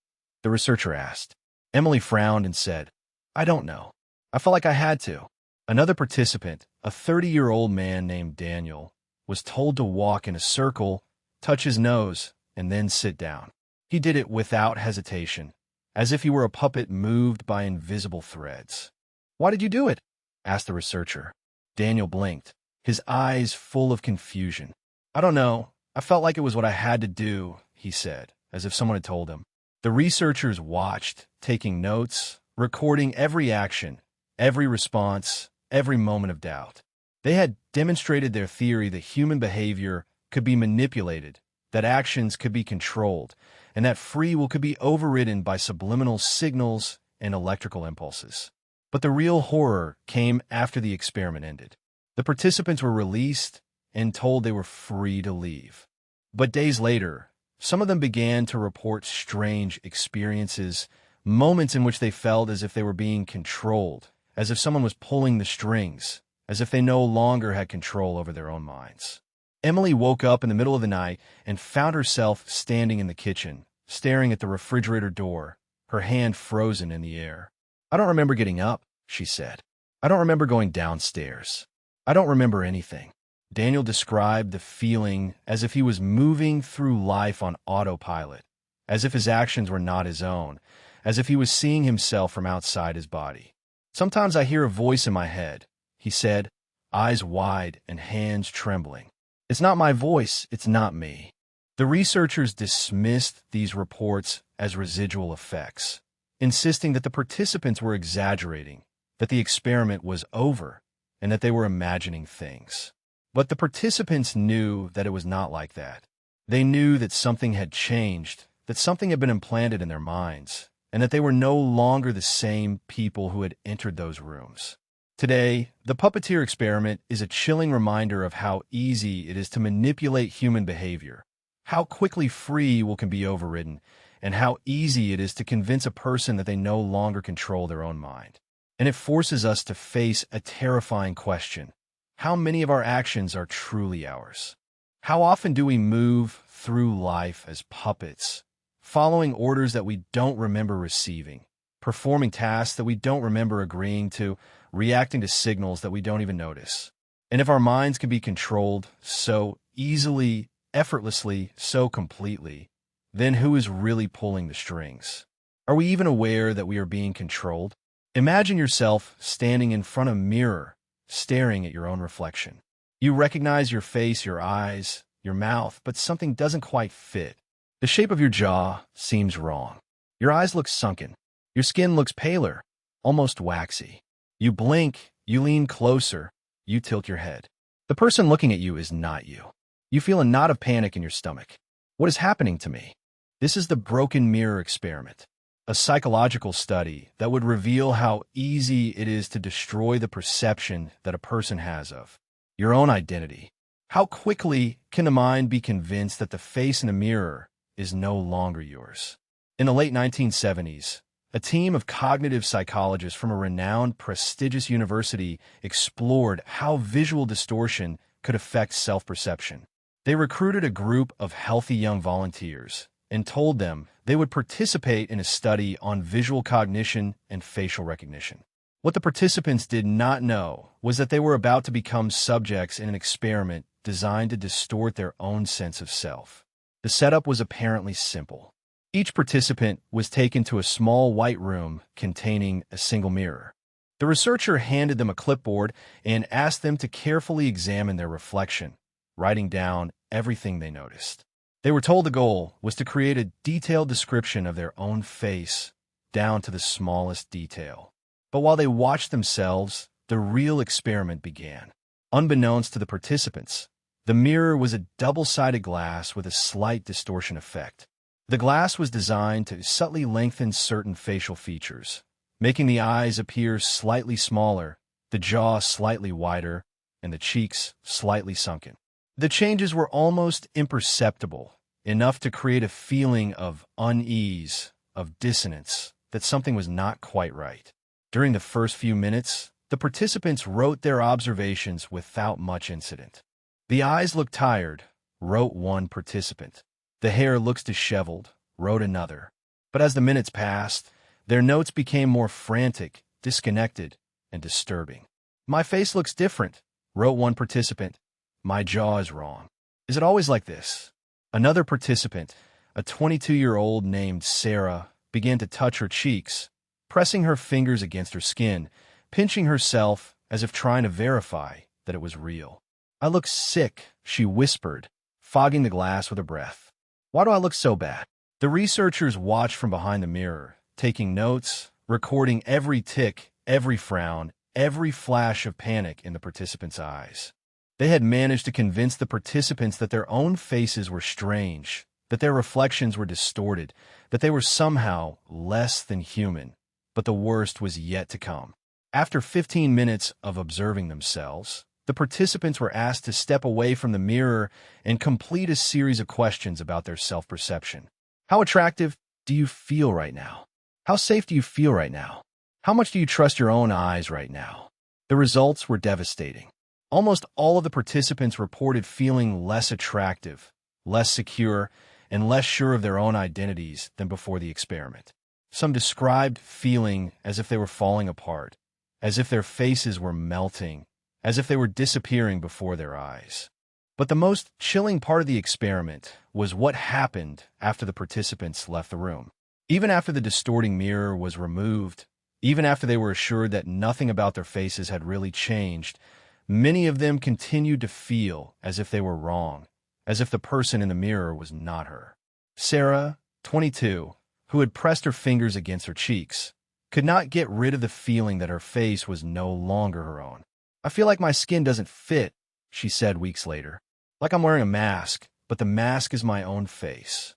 the researcher asked. Emily frowned and said, "I don't know. I felt like I had to." Another participant, a 30-year-old man named Daniel, was told to walk in a circle, touch his nose, and then sit down. He did it without hesitation, as if he were a puppet moved by invisible threads. "Why did you do it?" asked the researcher. Daniel blinked, his eyes full of confusion. "I don't know. I felt like it was what I had to do," he said, as if someone had told him. The researchers watched, taking notes, recording every action, every response, every moment of doubt. They had demonstrated their theory that human behavior could be manipulated, that actions could be controlled, and that free will could be overridden by subliminal signals and electrical impulses. But the real horror came after the experiment ended. The participants were released and told they were free to leave. But days later, some of them began to report strange experiences, moments in which they felt as if they were being controlled, as if someone was pulling the strings, as if they no longer had control over their own minds. Emily woke up in the middle of the night and found herself standing in the kitchen, staring at the refrigerator door, her hand frozen in the air. "I don't remember getting up," she said. "I don't remember going downstairs. I don't remember anything." Daniel described the feeling as if he was moving through life on autopilot, as if his actions were not his own, as if he was seeing himself from outside his body. "Sometimes I hear a voice in my head," he said, eyes wide and hands trembling. "It's not my voice, it's not me." The researchers dismissed these reports as residual effects, insisting that the participants were exaggerating, that the experiment was over, and that they were imagining things. But the participants knew that it was not like that. They knew that something had changed, that something had been implanted in their minds, and that they were no longer the same people who had entered those rooms. Today, the puppeteer experiment is a chilling reminder of how easy it is to manipulate human behavior, how quickly free will can be overridden, and how easy it is to convince a person that they no longer control their own mind. And it forces us to face a terrifying question. How many of our actions are truly ours? How often do we move through life as puppets, following orders that we don't remember receiving, performing tasks that we don't remember agreeing to, reacting to signals that we don't even notice? And if our minds can be controlled so easily, effortlessly, so completely, then who is really pulling the strings? Are we even aware that we are being controlled? Imagine yourself standing in front of a mirror, staring at your own reflection. You recognize your face, your eyes, your mouth, but something doesn't quite fit. The shape of your jaw seems wrong. Your eyes look sunken. Your skin looks paler, almost waxy. You blink, you lean closer, you tilt your head. The person looking at you is not you. You feel a knot of panic in your stomach. What is happening to me? This is the broken mirror experiment, a psychological study that would reveal how easy it is to destroy the perception that a person has of your own identity. How quickly can the mind be convinced that the face in a mirror is no longer yours? In the late 1970s, a team of cognitive psychologists from a renowned, prestigious university explored how visual distortion could affect self-perception. They recruited a group of healthy young volunteers and told them they would participate in a study on visual cognition and facial recognition. What the participants did not know was that they were about to become subjects in an experiment designed to distort their own sense of self. The setup was apparently simple. Each participant was taken to a small white room containing a single mirror. The researcher handed them a clipboard and asked them to carefully examine their reflection, writing down everything they noticed. They were told the goal was to create a detailed description of their own face, down to the smallest detail. But while they watched themselves, the real experiment began. Unbeknownst to the participants, the mirror was a double-sided glass with a slight distortion effect. The glass was designed to subtly lengthen certain facial features, making the eyes appear slightly smaller, the jaw slightly wider, and the cheeks slightly sunken. The changes were almost imperceptible, enough to create a feeling of unease, of dissonance, that something was not quite right. During the first few minutes, the participants wrote their observations without much incident. The eyes looked tired, wrote one participant. The hair looks disheveled, wrote another. But as the minutes passed, their notes became more frantic, disconnected, and disturbing. My face looks different, wrote one participant. My jaw is wrong. Is it always like this? Another participant, a 22-year-old named Sarah, began to touch her cheeks, pressing her fingers against her skin, pinching herself as if trying to verify that it was real. I look sick, she whispered, fogging the glass with her breath. Why do I look so bad? The researchers watched from behind the mirror, taking notes, recording every tick, every frown, every flash of panic in the participants' eyes. They had managed to convince the participants that their own faces were strange, that their reflections were distorted, that they were somehow less than human. But the worst was yet to come. After 15 minutes of observing themselves, the participants were asked to step away from the mirror and complete a series of questions about their self-perception. How attractive do you feel right now? How safe do you feel right now? How much do you trust your own eyes right now? The results were devastating. Almost all of the participants reported feeling less attractive, less secure, and less sure of their own identities than before the experiment. Some described feeling as if they were falling apart, as if their faces were melting, as if they were disappearing before their eyes. But the most chilling part of the experiment was what happened after the participants left the room. Even after the distorting mirror was removed, even after they were assured that nothing about their faces had really changed, many of them continued to feel as if they were wrong, as if the person in the mirror was not her. Sarah, 22, who had pressed her fingers against her cheeks, could not get rid of the feeling that her face was no longer her own. I feel like my skin doesn't fit, she said weeks later. Like I'm wearing a mask, but the mask is my own face.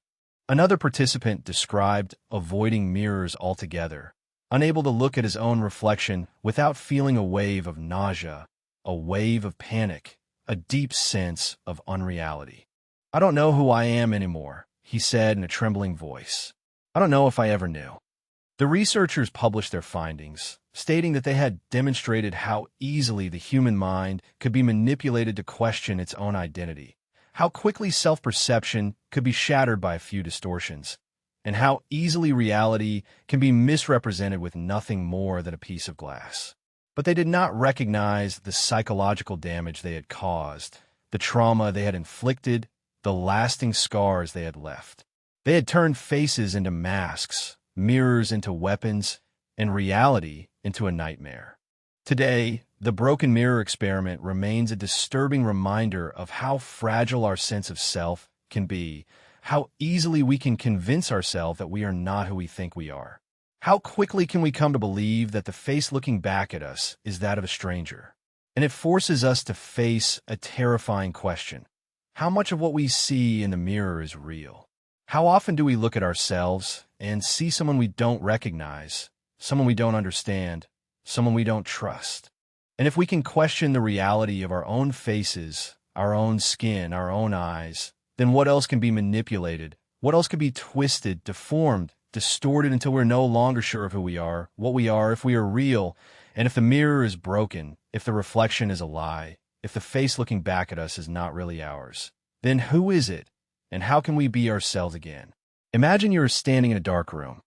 Another participant described avoiding mirrors altogether, unable to look at his own reflection without feeling a wave of nausea, a wave of panic, a deep sense of unreality. I don't know who I am anymore, he said in a trembling voice. I don't know if I ever knew. The researchers published their findings, stating that they had demonstrated how easily the human mind could be manipulated to question its own identity, how quickly self-perception could be shattered by a few distortions, and how easily reality can be misrepresented with nothing more than a piece of glass. But they did not recognize the psychological damage they had caused, the trauma they had inflicted, the lasting scars they had left. They had turned faces into masks, mirrors into weapons, and reality into a nightmare. Today, the broken mirror experiment remains a disturbing reminder of how fragile our sense of self can be, how easily we can convince ourselves that we are not who we think we are. How quickly can we come to believe that the face looking back at us is that of a stranger? And it forces us to face a terrifying question. How much of what we see in the mirror is real? How often do we look at ourselves and see someone we don't recognize, someone we don't understand, someone we don't trust? And if we can question the reality of our own faces, our own skin, our own eyes, then what else can be manipulated? What else can be twisted, deformed, distorted until we're no longer sure of who we are, what we are, if we are real, and if the mirror is broken, if the reflection is a lie, if the face looking back at us is not really ours? Then who is it? And how can we be ourselves again? Imagine you are standing in a dark room.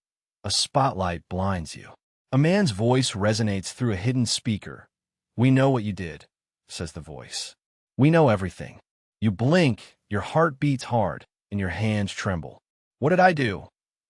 A spotlight blinds you. A man's voice resonates through a hidden speaker. We know what you did, says the voice. We know everything. You blink, your heart beats hard, and your hands tremble. What did I do?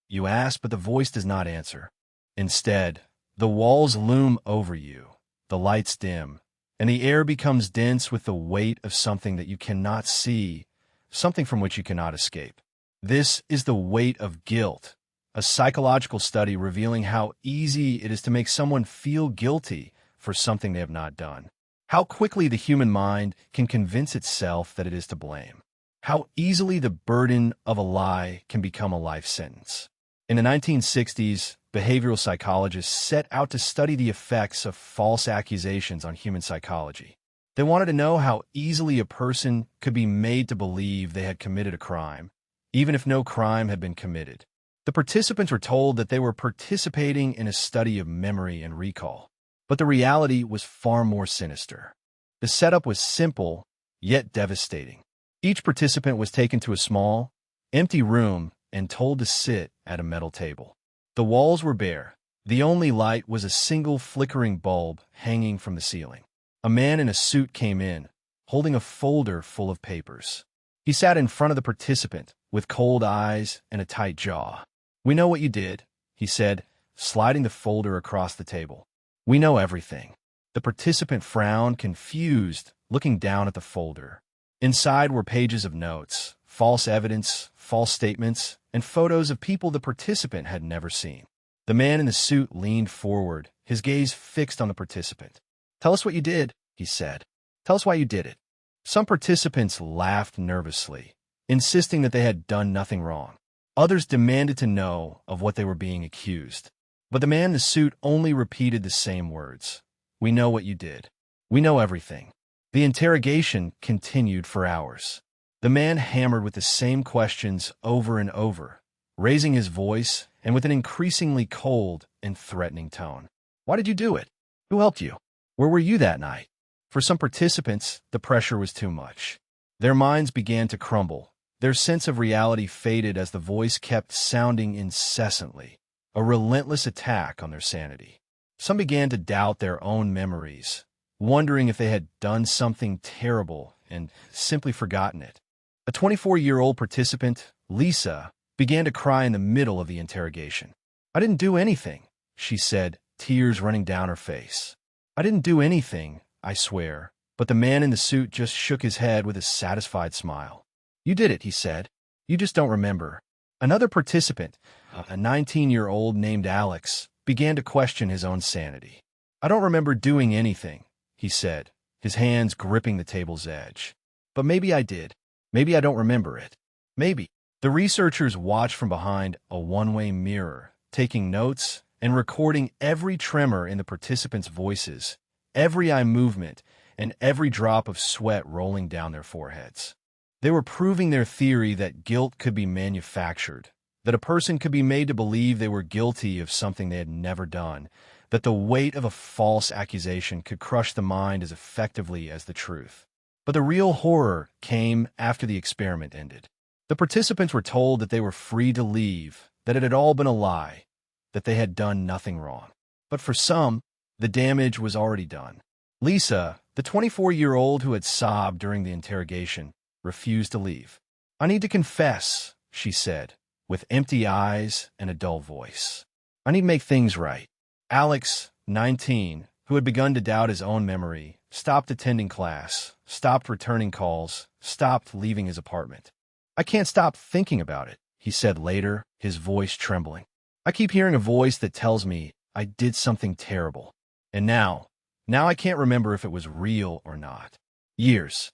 You ask, but the voice does not answer. Instead, the walls loom over you, the lights dim, and the air becomes dense with the weight of something that you cannot see, something from which you cannot escape. This is the weight of guilt, a psychological study revealing how easy it is to make someone feel guilty for something they have not done. How quickly the human mind can convince itself that it is to blame. How easily the burden of a lie can become a life sentence. In the 1960s, behavioral psychologists set out to study the effects of false accusations on human psychology. They wanted to know how easily a person could be made to believe they had committed a crime, even if no crime had been committed. The participants were told that they were participating in a study of memory and recall, but the reality was far more sinister. The setup was simple, yet devastating. Each participant was taken to a small, empty room and told to sit at a metal table. The walls were bare. The only light was a single flickering bulb hanging from the ceiling. A man in a suit came in, holding a folder full of papers. He sat in front of the participant with cold eyes and a tight jaw. "We know what you did," he said, sliding the folder across the table. "We know everything." The participant frowned, confused, looking down at the folder. Inside were pages of notes, false evidence, false statements, and photos of people the participant had never seen. The man in the suit leaned forward, his gaze fixed on the participant. "Tell us what you did," he said. "Tell us why you did it." Some participants laughed nervously, insisting that they had done nothing wrong. Others demanded to know of what they were being accused. But the man in the suit only repeated the same words. "We know what you did. We know everything." The interrogation continued for hours. The man hammered with the same questions over and over, raising his voice and with an increasingly cold and threatening tone. "Why did you do it? Who helped you? Where were you that night?" For some participants, the pressure was too much. Their minds began to crumble. Their sense of reality faded as the voice kept sounding incessantly, a relentless attack on their sanity. Some began to doubt their own memories, wondering if they had done something terrible and simply forgotten it. A 24-year-old participant, Lisa, began to cry in the middle of the interrogation. "I didn't do anything," she said, tears running down her face. "I didn't do anything, I swear." But the man in the suit just shook his head with a satisfied smile. "You did it," he said. "You just don't remember." Another participant, a 19-year-old named Alex, began to question his own sanity. "I don't remember doing anything," he said, his hands gripping the table's edge. "But maybe I did. Maybe I don't remember it. Maybe." The researchers watched from behind a one-way mirror, taking notes and recording every tremor in the participants' voices, every eye movement, and every drop of sweat rolling down their foreheads. They were proving their theory that guilt could be manufactured, that a person could be made to believe they were guilty of something they had never done, that the weight of a false accusation could crush the mind as effectively as the truth. But the real horror came after the experiment ended. The participants were told that they were free to leave, that it had all been a lie, that they had done nothing wrong. But for some, the damage was already done. Lisa, the 24-year-old who had sobbed during the interrogation, refused to leave. "I need to confess," she said, with empty eyes and a dull voice. "I need to make things right." Alex, 19, who had begun to doubt his own memory, stopped attending class, stopped returning calls, stopped leaving his apartment. "I can't stop thinking about it," he said later, his voice trembling. "I keep hearing a voice that tells me I did something terrible. And now I can't remember if it was real or not." Years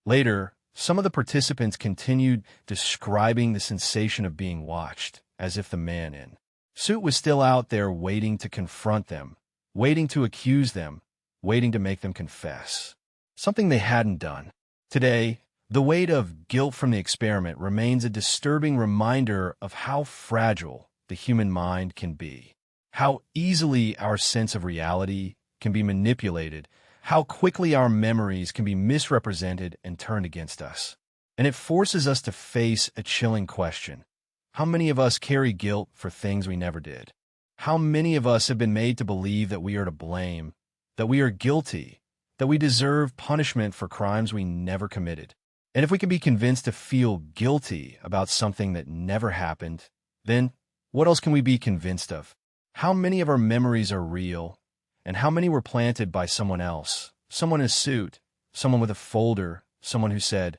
later, some of the participants continued describing the sensation of being watched, as if the man in suit was still out there waiting to confront them, waiting to accuse them, waiting to make them confess something they hadn't done. Today, the weight of guilt from the experiment remains a disturbing reminder of how fragile the human mind can be, how easily our sense of reality can be manipulated, how quickly our memories can be misrepresented and turned against us. And it forces us to face a chilling question. How many of us carry guilt for things we never did? How many of us have been made to believe that we are to blame, that we are guilty, that we deserve punishment for crimes we never committed? And if we can be convinced to feel guilty about something that never happened, then what else can we be convinced of? How many of our memories are real, and how many were planted by someone else, someone in a suit, someone with a folder, someone who said,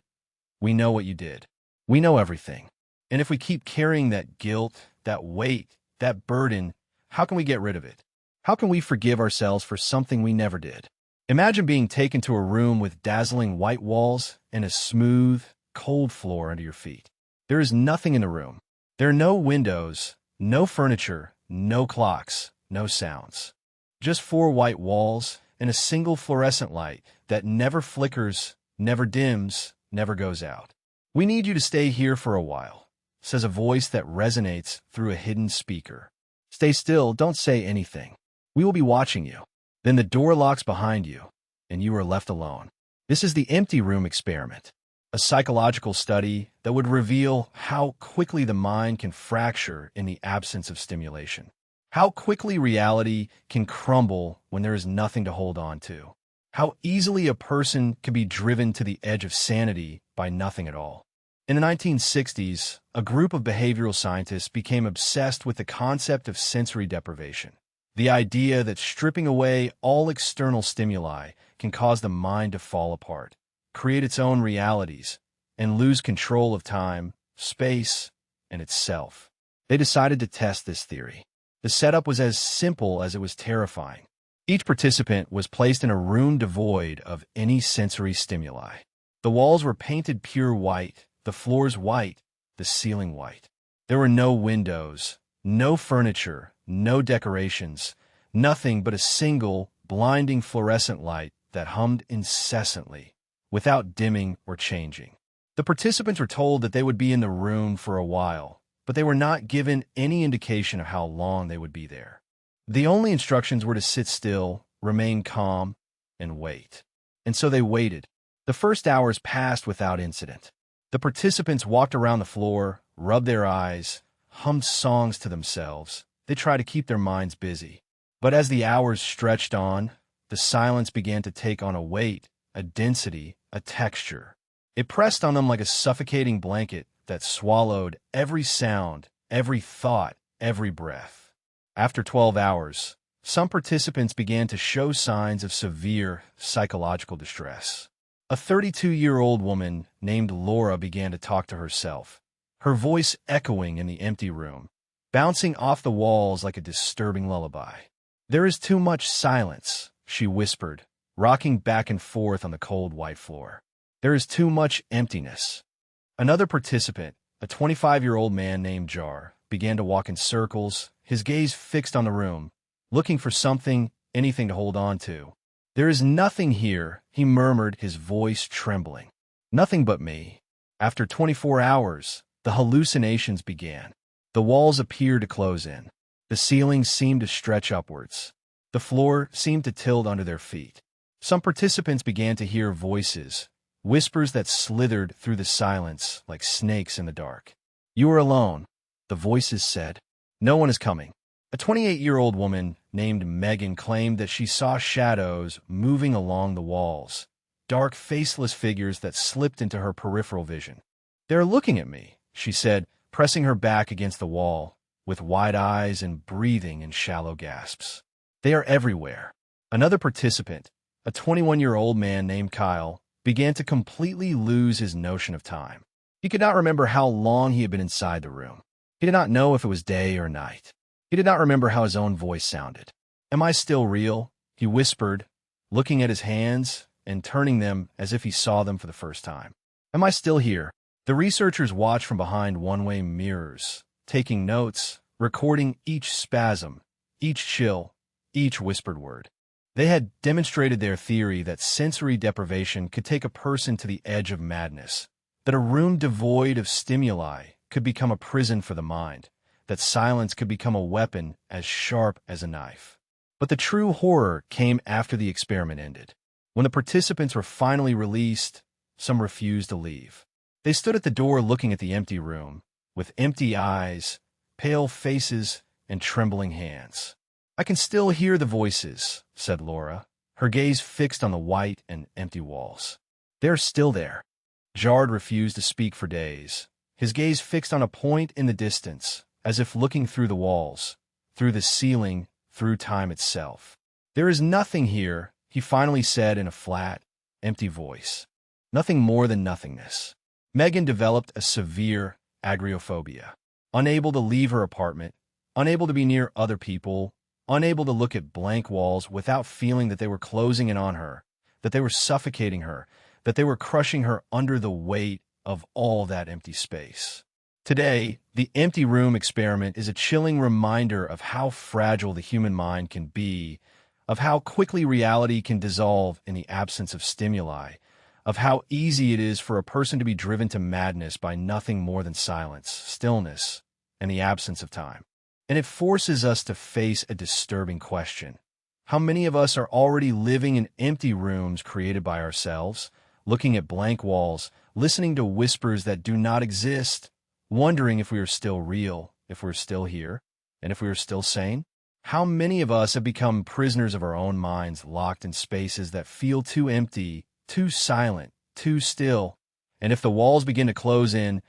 "We know what you did. We know everything." And if we keep carrying that guilt, that weight, that burden, how can we get rid of it? How can we forgive ourselves for something we never did? Imagine being taken to a room with dazzling white walls and a smooth, cold floor under your feet. There is nothing in the room. There are no windows, no furniture, no clocks, no sounds. Just 4 white walls and a single fluorescent light that never flickers, never dims, never goes out. "We need you to stay here for a while," says a voice that resonates through a hidden speaker. "Stay still, don't say anything. We will be watching you." Then the door locks behind you, and you are left alone. This is the empty room experiment. a psychological study that would reveal how quickly the mind can fracture in the absence of stimulation, how quickly reality can crumble when there is nothing to hold on to, how easily a person can be driven to the edge of sanity by nothing at all. In the 1960s, a group of behavioral scientists became obsessed with the concept of sensory deprivation, the idea that stripping away all external stimuli can cause the mind to fall apart, create its own realities, and lose control of time, space, and itself. They decided to test this theory. The setup was as simple as it was terrifying. Each participant was placed in a room devoid of any sensory stimuli. The walls were painted pure white, the floors white, the ceiling white. There were no windows, no furniture, no decorations, nothing but a single, blinding fluorescent light that hummed incessantly, without dimming or changing. The participants were told that they would be in the room for a while, but they were not given any indication of how long they would be there. The only instructions were to sit still, remain calm, and wait. And so they waited. The first hours passed without incident. The participants walked around the floor, rubbed their eyes, hummed songs to themselves. They tried to keep their minds busy. But as the hours stretched on, the silence began to take on a weight, a density, a texture. It pressed on them like a suffocating blanket that swallowed every sound, every thought, every breath. After 12 hours, some participants began to show signs of severe psychological distress. A 32-year-old woman named Laura began to talk to herself, her voice echoing in the empty room, bouncing off the walls like a disturbing lullaby. "There is too much silence," she whispered, rocking back and forth on the cold white floor. "There is too much emptiness." Another participant, a 25-year-old man named Jar, began to walk in circles, his gaze fixed on the room, looking for something, anything to hold on to. "There is nothing here," he murmured, his voice trembling. "Nothing but me." After 24 hours, the hallucinations began. The walls appeared to close in. The ceiling seemed to stretch upwards. The floor seemed to tilt under their feet. Some participants began to hear voices, whispers that slithered through the silence like snakes in the dark. "You are alone," the voices said. "No one is coming." A 28-year-old woman named Megan claimed that she saw shadows moving along the walls, dark, faceless figures that slipped into her peripheral vision. "They are looking at me," she said, pressing her back against the wall, with wide eyes and breathing in shallow gasps. "They are everywhere." Another participant, a 21-year-old man named Kyle, began to completely lose his notion of time. He could not remember how long he had been inside the room. He did not know if it was day or night. He did not remember how his own voice sounded. "Am I still real?" he whispered, looking at his hands and turning them as if he saw them for the first time. "Am I still here?" The researchers watched from behind one-way mirrors, taking notes, recording each spasm, each chill, each whispered word. They had demonstrated their theory that sensory deprivation could take a person to the edge of madness, that a room devoid of stimuli could become a prison for the mind, that silence could become a weapon as sharp as a knife. But the true horror came after the experiment ended. When the participants were finally released, some refused to leave. They stood at the door looking at the empty room, with empty eyes, pale faces, and trembling hands. "I can still hear the voices," said Laura, her gaze fixed on the white and empty walls. "They're still there." Jard refused to speak for days, his gaze fixed on a point in the distance, as if looking through the walls, through the ceiling, through time itself. "There is nothing here," he finally said in a flat, empty voice. "Nothing more than nothingness." Megan developed a severe agoraphobia. Unable to leave her apartment, unable to be near other people, unable to look at blank walls without feeling that they were closing in on her, that they were suffocating her, that they were crushing her under the weight of all that empty space. Today, the empty room experiment is a chilling reminder of how fragile the human mind can be, of how quickly reality can dissolve in the absence of stimuli, of how easy it is for a person to be driven to madness by nothing more than silence, stillness, and the absence of time. And it forces us to face a disturbing question. How many of us are already living in empty rooms created by ourselves, looking at blank walls, listening to whispers that do not exist, wondering if we are still real, if we're still here, and if we are still sane? How many of us have become prisoners of our own minds, locked in spaces that feel too empty, too silent, too still? And if the walls begin to close in,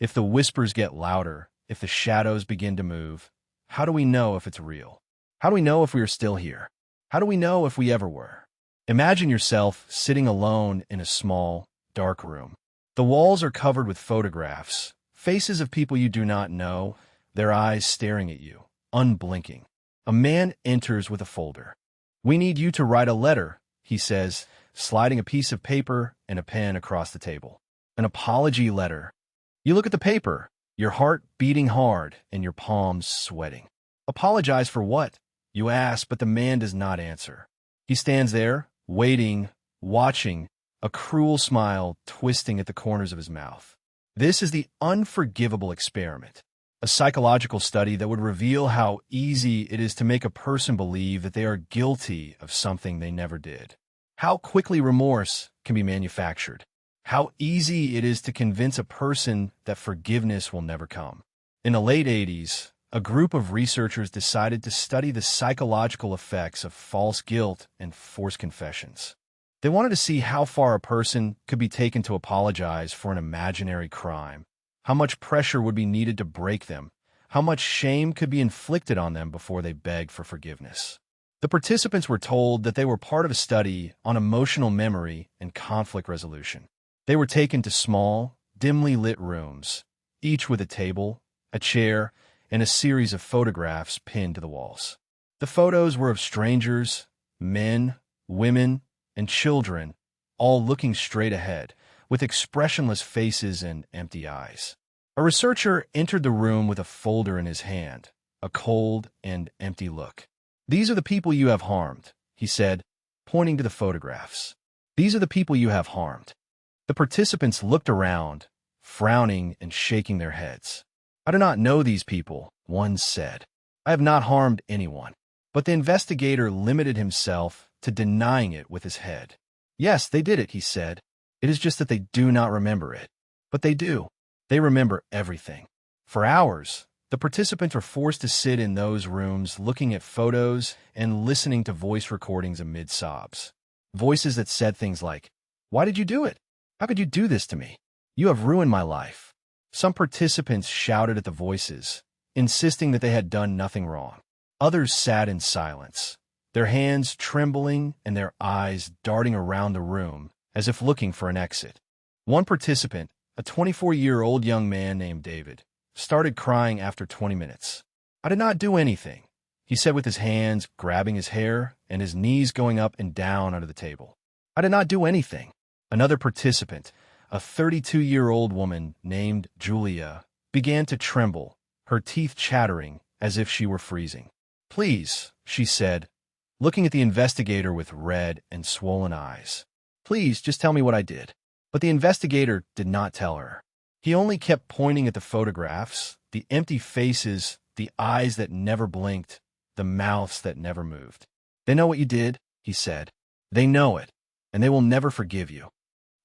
if the whispers get louder, if the shadows begin to move, how do we know if it's real? How do we know if we are still here? How do we know if we ever were? Imagine yourself sitting alone in a small, dark room. The walls are covered with photographs, faces of people you do not know, their eyes staring at you, unblinking. A man enters with a folder. "We need you to write a letter," he says, sliding a piece of paper and a pen across the table. An apology letter. You look at the paper, your heart beating hard and your palms sweating. Apologize for what? You ask, but the man does not answer. He stands there, waiting, watching, a cruel smile twisting at the corners of his mouth. This is the unforgivable experiment, a psychological study that would reveal how easy it is to make a person believe that they are guilty of something they never did. How quickly remorse can be manufactured. How easy it is to convince a person that forgiveness will never come. In the late 80s, a group of researchers decided to study the psychological effects of false guilt and forced confessions. They wanted to see how far a person could be taken to apologize for an imaginary crime, how much pressure would be needed to break them, how much shame could be inflicted on them before they begged for forgiveness. The participants were told that they were part of a study on emotional memory and conflict resolution. They were taken to small, dimly lit rooms, each with a table, a chair, and a series of photographs pinned to the walls. The photos were of strangers, men, women, and children, all looking straight ahead, with expressionless faces and empty eyes. A researcher entered the room with a folder in his hand, a cold and empty look. "These are the people you have harmed," he said, pointing to the photographs. "These are the people you have harmed." The participants looked around, frowning and shaking their heads. "I do not know these people," one said. "I have not harmed anyone." But the investigator limited himself to denying it with his head. "Yes, they did it," he said. "It is just that they do not remember it." But they do. They remember everything. For hours, the participants were forced to sit in those rooms looking at photos and listening to voice recordings amid sobs. Voices that said things like, "Why did you do it? How could you do this to me? You have ruined my life." Some participants shouted at the voices, insisting that they had done nothing wrong. Others sat in silence, their hands trembling and their eyes darting around the room as if looking for an exit. One participant, a 24-year-old young man named David, started crying after 20 minutes. "I did not do anything," he said with his hands grabbing his hair and his knees going up and down under the table. "I did not do anything." Another participant, a 32-year-old woman named Julia, began to tremble, her teeth chattering as if she were freezing. "Please," she said, looking at the investigator with red and swollen eyes. "Please, just tell me what I did." But the investigator did not tell her. He only kept pointing at the photographs, the empty faces, the eyes that never blinked, the mouths that never moved. "They know what you did," he said. "They know it, and they will never forgive you."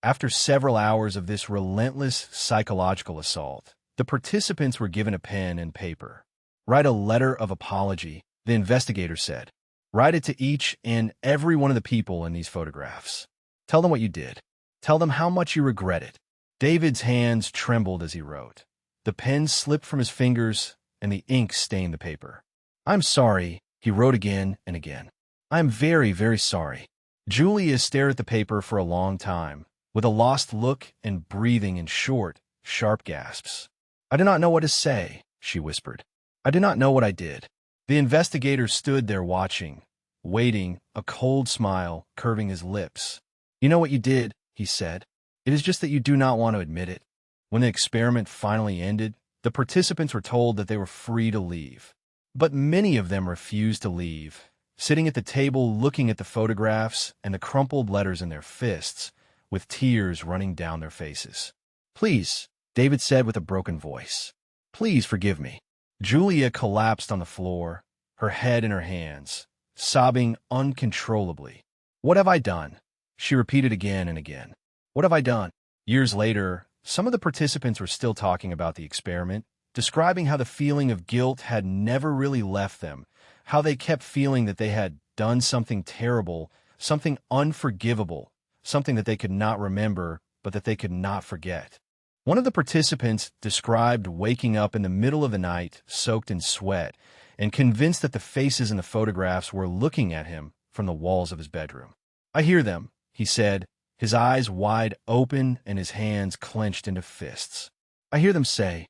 After several hours of this relentless psychological assault, the participants were given a pen and paper. "Write a letter of apology," the investigator said. "Write it to each and every one of the people in these photographs. Tell them what you did. Tell them how much you regret it." David's hands trembled as he wrote. The pen slipped from his fingers, and the ink stained the paper. "I'm sorry," he wrote again and again. "I am very, very sorry." Julia stared at the paper for a long time, with a lost look and breathing in short, sharp gasps. "I do not know what to say," she whispered. "I do not know what I did." The investigator stood there watching, waiting, a cold smile curving his lips. "You know what you did," he said. "It is just that you do not want to admit it." When the experiment finally ended, the participants were told that they were free to leave. But many of them refused to leave, sitting at the table looking at the photographs and the crumpled letters in their fists, with tears running down their faces. "Please," David said with a broken voice. "Please forgive me." Julia collapsed on the floor, her head in her hands, sobbing uncontrollably. "What have I done?" she repeated again and again. "What have I done?" Years later, some of the participants were still talking about the experiment, describing how the feeling of guilt had never really left them, how they kept feeling that they had done something terrible, something unforgivable, something that they could not remember, but that they could not forget. One of the participants described waking up in the middle of the night, soaked in sweat, and convinced that the faces in the photographs were looking at him from the walls of his bedroom. "I hear them," he said, his eyes wide open and his hands clenched into fists. "I hear them say,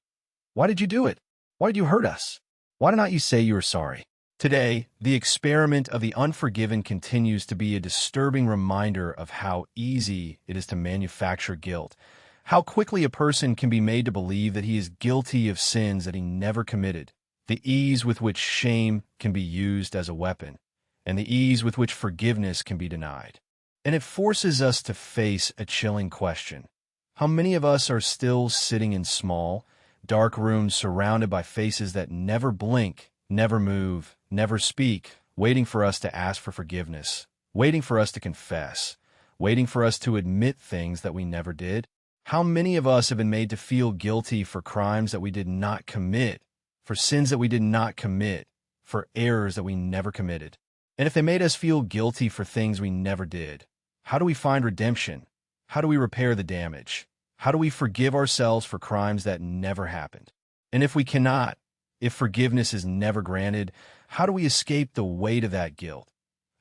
'Why did you do it? Why did you hurt us? Why did not you say you were sorry?'" Today, the experiment of the unforgiven continues to be a disturbing reminder of how easy it is to manufacture guilt, how quickly a person can be made to believe that he is guilty of sins that he never committed, the ease with which shame can be used as a weapon, and the ease with which forgiveness can be denied. And it forces us to face a chilling question. How many of us are still sitting in small, dark rooms surrounded by faces that never blink, never move, never speak, waiting for us to ask for forgiveness, waiting for us to confess, waiting for us to admit things that we never did? How many of us have been made to feel guilty for crimes that we did not commit, for sins that we did not commit, for errors that we never committed? And if they made us feel guilty for things we never did, how do we find redemption? How do we repair the damage? How do we forgive ourselves for crimes that never happened? And if we cannot, if forgiveness is never granted, how do we escape the weight of that guilt?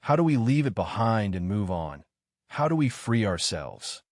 How do we leave it behind and move on? How do we free ourselves?